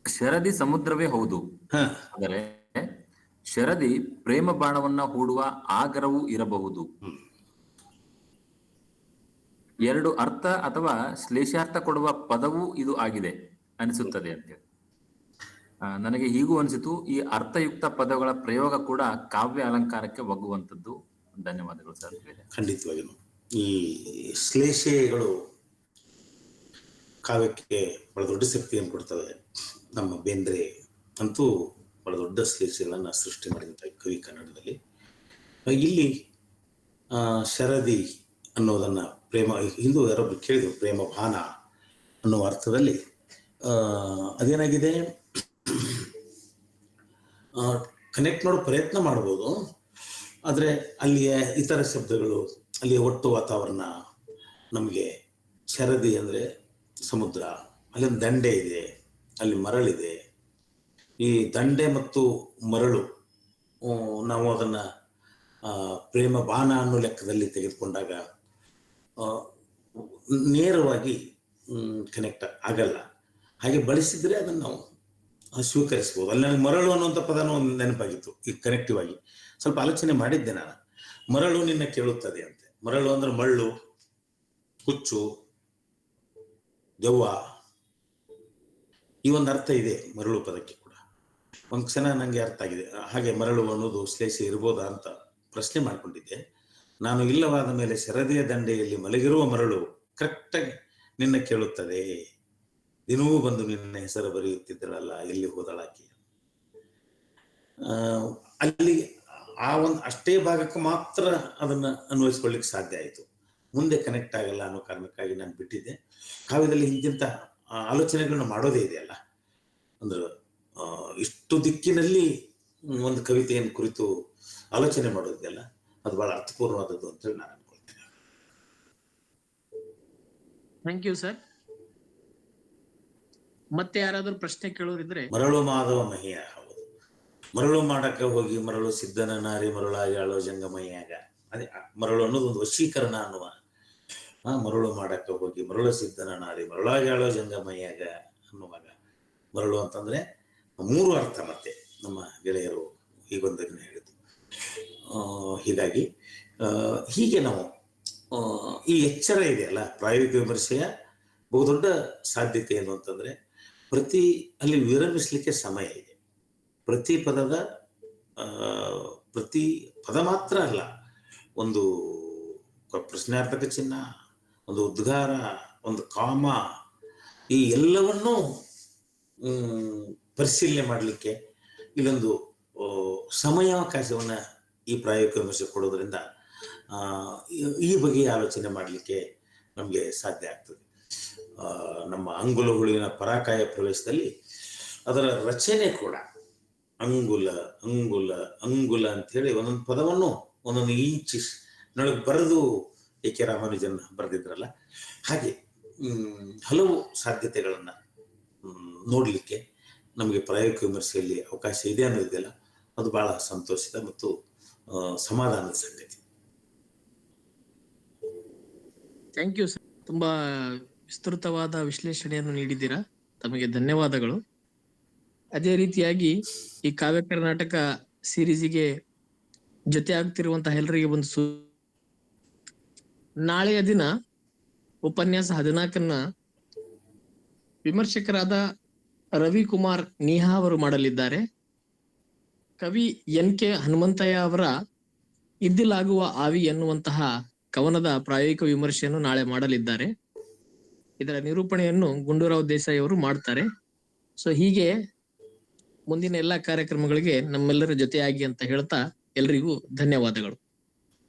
ಶರದಿ ಸಮುದ್ರವೇ ಹೌದು, ಆದರೆ ಶರದಿ ಪ್ರೇಮ ಬಾಣವನ್ನ ಹೂಡುವ ಆಗರವೂ ಇರಬಹುದು. ಎರಡು ಅರ್ಥ ಅಥವಾ ಶ್ಲೇಷಾರ್ಥ ಕೊಡುವ ಪದವೂ ಇದು ಆಗಿದೆ ಅನಿಸುತ್ತದೆ ಅಂತೇಳಿ. ನನಗೆ ಹೀಗೂ ಅನಿಸಿತು, ಈ ಅರ್ಥಯುಕ್ತ ಪದಗಳ ಪ್ರಯೋಗ ಕೂಡ ಕಾವ್ಯ ಅಲಂಕಾರಕ್ಕೆ ಒಗ್ಗುವಂಥದ್ದು. ಧನ್ಯವಾದಗಳು ಸರ್. ಖಂಡಿತವಾಗಿ ಈ ಶ್ಲೇಷೆಗಳು ಕಾವ್ಯಕ್ಕೆ ಬಹಳ ದೊಡ್ಡ ಶಕ್ತಿಯನ್ನು ಕೊಡ್ತವೆ. ನಮ್ಮ ಬೇಂದ್ರೆ ಅಂತೂ ಬಹಳ ದೊಡ್ಡ ಶ್ಲೇಷೆಗಳನ್ನ ಸೃಷ್ಟಿ ಮಾಡಿದಂಥ ಕವಿ ಕನ್ನಡದಲ್ಲಿ. ಇಲ್ಲಿ ಶರದಿ ಅನ್ನೋದನ್ನ ಪ್ರೇಮ, ಹಿಂದೂ ಯಾರೊಬ್ರು ಕೇಳಿದ್ರು, ಪ್ರೇಮ ಭಾನ ಅನ್ನೋ ಅರ್ಥದಲ್ಲಿ ಅದೇನಾಗಿದೆ, ಕನೆಕ್ಟ್ ಮಾಡೋ ಪ್ರಯತ್ನ ಮಾಡ್ಬೋದು, ಆದರೆ ಅಲ್ಲಿಯ ಇತರ ಶಬ್ದಗಳು, ಅಲ್ಲಿಯ ಒಟ್ಟು ವಾತಾವರಣ ನಮಗೆ, ಶರದಿ ಅಂದರೆ ಸಮುದ್ರ, ಅಲ್ಲೊಂದು ದಂಡೆ ಇದೆ, ಅಲ್ಲಿ ಮರಳಿದೆ. ಈ ದಂಡೆ ಮತ್ತು ಮರಳು ನಾವು ಅದನ್ನ ಪ್ರೇಮ ಬಾಣ ಅನ್ನೋ ಲೆಕ್ಕದಲ್ಲಿ ತೆಗೆದುಕೊಂಡಾಗ ನೇರವಾಗಿ ಕನೆಕ್ಟ್ ಆಗಲ್ಲ. ಹಾಗೆ ಬಳಸಿದ್ರೆ ಅದನ್ನು ನಾವು ಸ್ವೀಕರಿಸ್ಬೋದು. ಅಲ್ಲಿ ನನಗೆ ಮರಳು ಅನ್ನುವಂಥ ಪದನೂ ಒಂದು ನೆನಪಾಗಿತ್ತು ಈಗ ಕನೆಕ್ಟಿವ್ ಆಗಿ. ಸ್ವಲ್ಪ ಆಲೋಚನೆ ಮಾಡಿದ್ದೆ ನಾನು. ಮರಳು ನಿನ್ನ ಕೇಳುತ್ತದೆ ಅಂತೆ. ಮರಳು ಅಂದ್ರೆ ಮಳ್ಳು, ಹುಚ್ಚು, ದೆವ್ವ, ಈ ಒಂದು ಅರ್ಥ ಇದೆ ಮರಳು ಪದಕ್ಕೆ ಕೂಡ. ಒಂದು ಕ್ಷಣ ನನಗೆ ಅರ್ಥ ಆಗಿದೆ. ಹಾಗೆ ಮರಳು ಅನ್ನೋದು ಶ್ಲೇಷೆ ಇರ್ಬೋದಾ ಅಂತ ಪ್ರಶ್ನೆ ಮಾಡ್ಕೊಂಡಿದ್ದೆ. ನಾನು ಇಲ್ಲವಾದ ಮೇಲೆ ಶರದಿಯ ದಂಡೆಯಲ್ಲಿ ಮಲಗಿರುವ ಮರಳು ಕರೆಕ್ಟಾಗಿ ನಿನ್ನ ಕೇಳುತ್ತದೆ. ದಿನವೂ ಬಂದು ನಿನ್ನ ಹೆಸರು ಬರೆಯುತ್ತಿದ್ದಳಲ್ಲ, ಎಲ್ಲಿ ಹೋದಳಾಕಿ. ಅಲ್ಲಿ ಆ ಒಂದು ಅಷ್ಟೇ ಭಾಗಕ್ಕೆ ಮಾತ್ರ ಅದನ್ನ ಅನ್ವಯಿಸ್ಕೊಳ್ಳಿಕ್ಕೆ ಸಾಧ್ಯ ಆಯಿತು. ಮುಂದೆ ಕನೆಕ್ಟ್ ಆಗಲ್ಲ ಅನ್ನೋ ಕಾರಣಕ್ಕಾಗಿ ನಾನು ಬಿಟ್ಟಿದ್ದೆ. ಕಾವ್ಯದಲ್ಲಿ ಹಿಂದಿಂತ ಆಲೋಚನೆಗಳನ್ನ ಮಾಡೋದೇ ಇದೆಯಲ್ಲ, ಅಂದ್ರೆ ಇಷ್ಟು ದಿಕ್ಕಿನಲ್ಲಿ ಒಂದು ಕವಿತೆಯನ್ನು ಕುರಿತು ಆಲೋಚನೆ ಮಾಡೋದಿದೆಯಲ್ಲ, ಅದು ಬಹಳ ಅರ್ಥಪೂರ್ಣವಾದದ್ದು ಅಂತೇಳಿ ನಾನು ಅನ್ಕೊಳ್ತೇನೆ. Thank you sir. ಮತ್ತೆ ಯಾರಾದ್ರೂ ಪ್ರಶ್ನೆ ಕೇಳೋರಿದ್ರೆ? ಮರಳು ಮಾಧವ ಮಹಿಯ, ಹೌದು, ಮರಳು ಮಾಡಕ್ಕೆ ಹೋಗಿ ಮರಳು ಸಿದ್ಧನ ನಾರಿ ಮರಳಾಗಿ ಆಳೋ ಜಂಗಮಯ್ಯಾಗ. ಅದೇ ಮರಳು ಅನ್ನೋದು ಒಂದು ವಶೀಕರಣ ಅನ್ನುವ. ಮರಳು ಮಾಡಕ್ಕೆ ಹೋಗಿ ಮರಳು ಸಿದ್ಧನ ನಾರಿ ಮರಳಾಗಿ ಆಳೋ ಜಂಗಮಯ್ಯಾಗ ಅನ್ನುವಾಗ ಮರಳು ಅಂತಂದ್ರೆ 3 ಅರ್ಥ ಮತ್ತೆ ನಮ್ಮ ಗೆಳೆಯರು ಹೀಗೊಂದನ್ನು ಹೇಳಿದ್ರು. ಹೀಗಾಗಿ ಹೀಗೆ ನಾವು ಈ ಎಚ್ಚರ ಇದೆಯಲ್ಲ, ಪ್ರಾಯೋಗಿಕ ವಿಮರ್ಶೆಯ ಬಹುದೊಡ್ಡ ಸಾಧ್ಯತೆ ಏನು ಅಂತಂದ್ರೆ, ಅಲ್ಲಿ ವಿರಮಿಸ್ಲಿಕ್ಕೆ ಸಮಯ ಇದೆ. ಪ್ರತಿ ಪದ ಮಾತ್ರ ಅಲ್ಲ, ಒಂದು ಪ್ರಶ್ನಾರ್ಥಕ ಚಿಹ್ನ, ಒಂದು ಉದ್ಗಾರ, ಒಂದು ಕಾಮ, ಈ ಎಲ್ಲವನ್ನೂ ಪರಿಶೀಲನೆ ಮಾಡಲಿಕ್ಕೆ ಇಲ್ಲೊಂದು ಸಮಯಾವಕಾಶವನ್ನ ಈ ಪ್ರಾಯೋಗಿಕ ವಿಮರ್ಶೆ ಕೊಡೋದ್ರಿಂದ ಈ ಬಗೆಯ ಆಲೋಚನೆ ಮಾಡಲಿಕ್ಕೆ ನಮಗೆ ಸಾಧ್ಯ ಆಗ್ತದೆ. ನಮ್ಮ ಅಂಗುಲ ಹುಳುವಿನ ಪರಾಕಾಯ ಪ್ರವೇಶದಲ್ಲಿ ಅದರ ರಚನೆ ಕೂಡ ಅಂಗುಲ ಅಂಗುಲ ಅಂಗುಲ ಅಂತ ಹೇಳಿ ಒಂದೊಂದು ಪದವನ್ನು ಒಂದೊಂದು ನೊಳಗೆ ಬರೆದು ಎ.ಕೆ. ರಾಮಾನುಜನ್ ಬರೆದಿದ್ರಲ್ಲ, ಹಾಗೆ ಹಲವು ಸಾಧ್ಯತೆಗಳನ್ನ ನೋಡ್ಲಿಕ್ಕೆ ನಮಗೆ ಪ್ರಾಯೋಗಿಕ ವಿಮರ್ಶೆಯಲ್ಲಿ ಅವಕಾಶ ಇದೆ ಅನ್ನೋದಿದೆಯಲ್ಲ, ಅದು ಬಹಳ ಸಂತೋಷದ ಮತ್ತು ಸಮಾಧಾನದ ಸಂಗತಿ. Thank you sir. ತುಂಬಾ ವಿಸ್ತೃತವಾದ ವಿಶ್ಲೇಷಣೆಯನ್ನು ನೀಡಿದ್ದೀರಾ, ತಮಗೆ ಧನ್ಯವಾದಗಳು. ಅದೇ ರೀತಿಯಾಗಿ ಈ ಕಾವ್ಯ ಕರ್ನಾಟಕ ಸೀರೀಸಿಗೆ ಜೊತೆ ಆಗ್ತಿರುವಂತಹ ಎಲ್ಲರಿಗೆ ಒಂದು ನಾಳೆಯ ದಿನ ಉಪನ್ಯಾಸ 14ನ್ನ ವಿಮರ್ಶಕರಾದ ರವಿಕುಮಾರ್ ನೀಹಾ ಅವರು ಮಾಡಲಿದ್ದಾರೆ. ಕವಿ ಎನ್.ಕೆ. ಹನುಮಂತಯ್ಯ ಅವರ ಇದ್ದಿಲಾಗುವ ಆವಿ ಎನ್ನುವಂತಹ ಕವನದ ಪ್ರಾಯೋಗಿಕ ವಿಮರ್ಶೆಯನ್ನು ನಾಳೆ ಮಾಡಲಿದ್ದಾರೆ. ಇದರ ನಿರೂಪಣೆಯನ್ನು ಗುಂಡೂರಾವ್ ದೇಸಾಯಿ ಅವರು ಮಾಡ್ತಾರೆ. ಸೊ ಹೀಗೆ ಮುಂದಿನ ಎಲ್ಲಾ ಕಾರ್ಯಕ್ರಮಗಳಿಗೆ ನಮ್ಮೆಲ್ಲರ ಜೊತೆಯಾಗಿ ಅಂತ ಹೇಳ್ತಾ ಎಲ್ರಿಗೂ ಧನ್ಯವಾದಗಳು.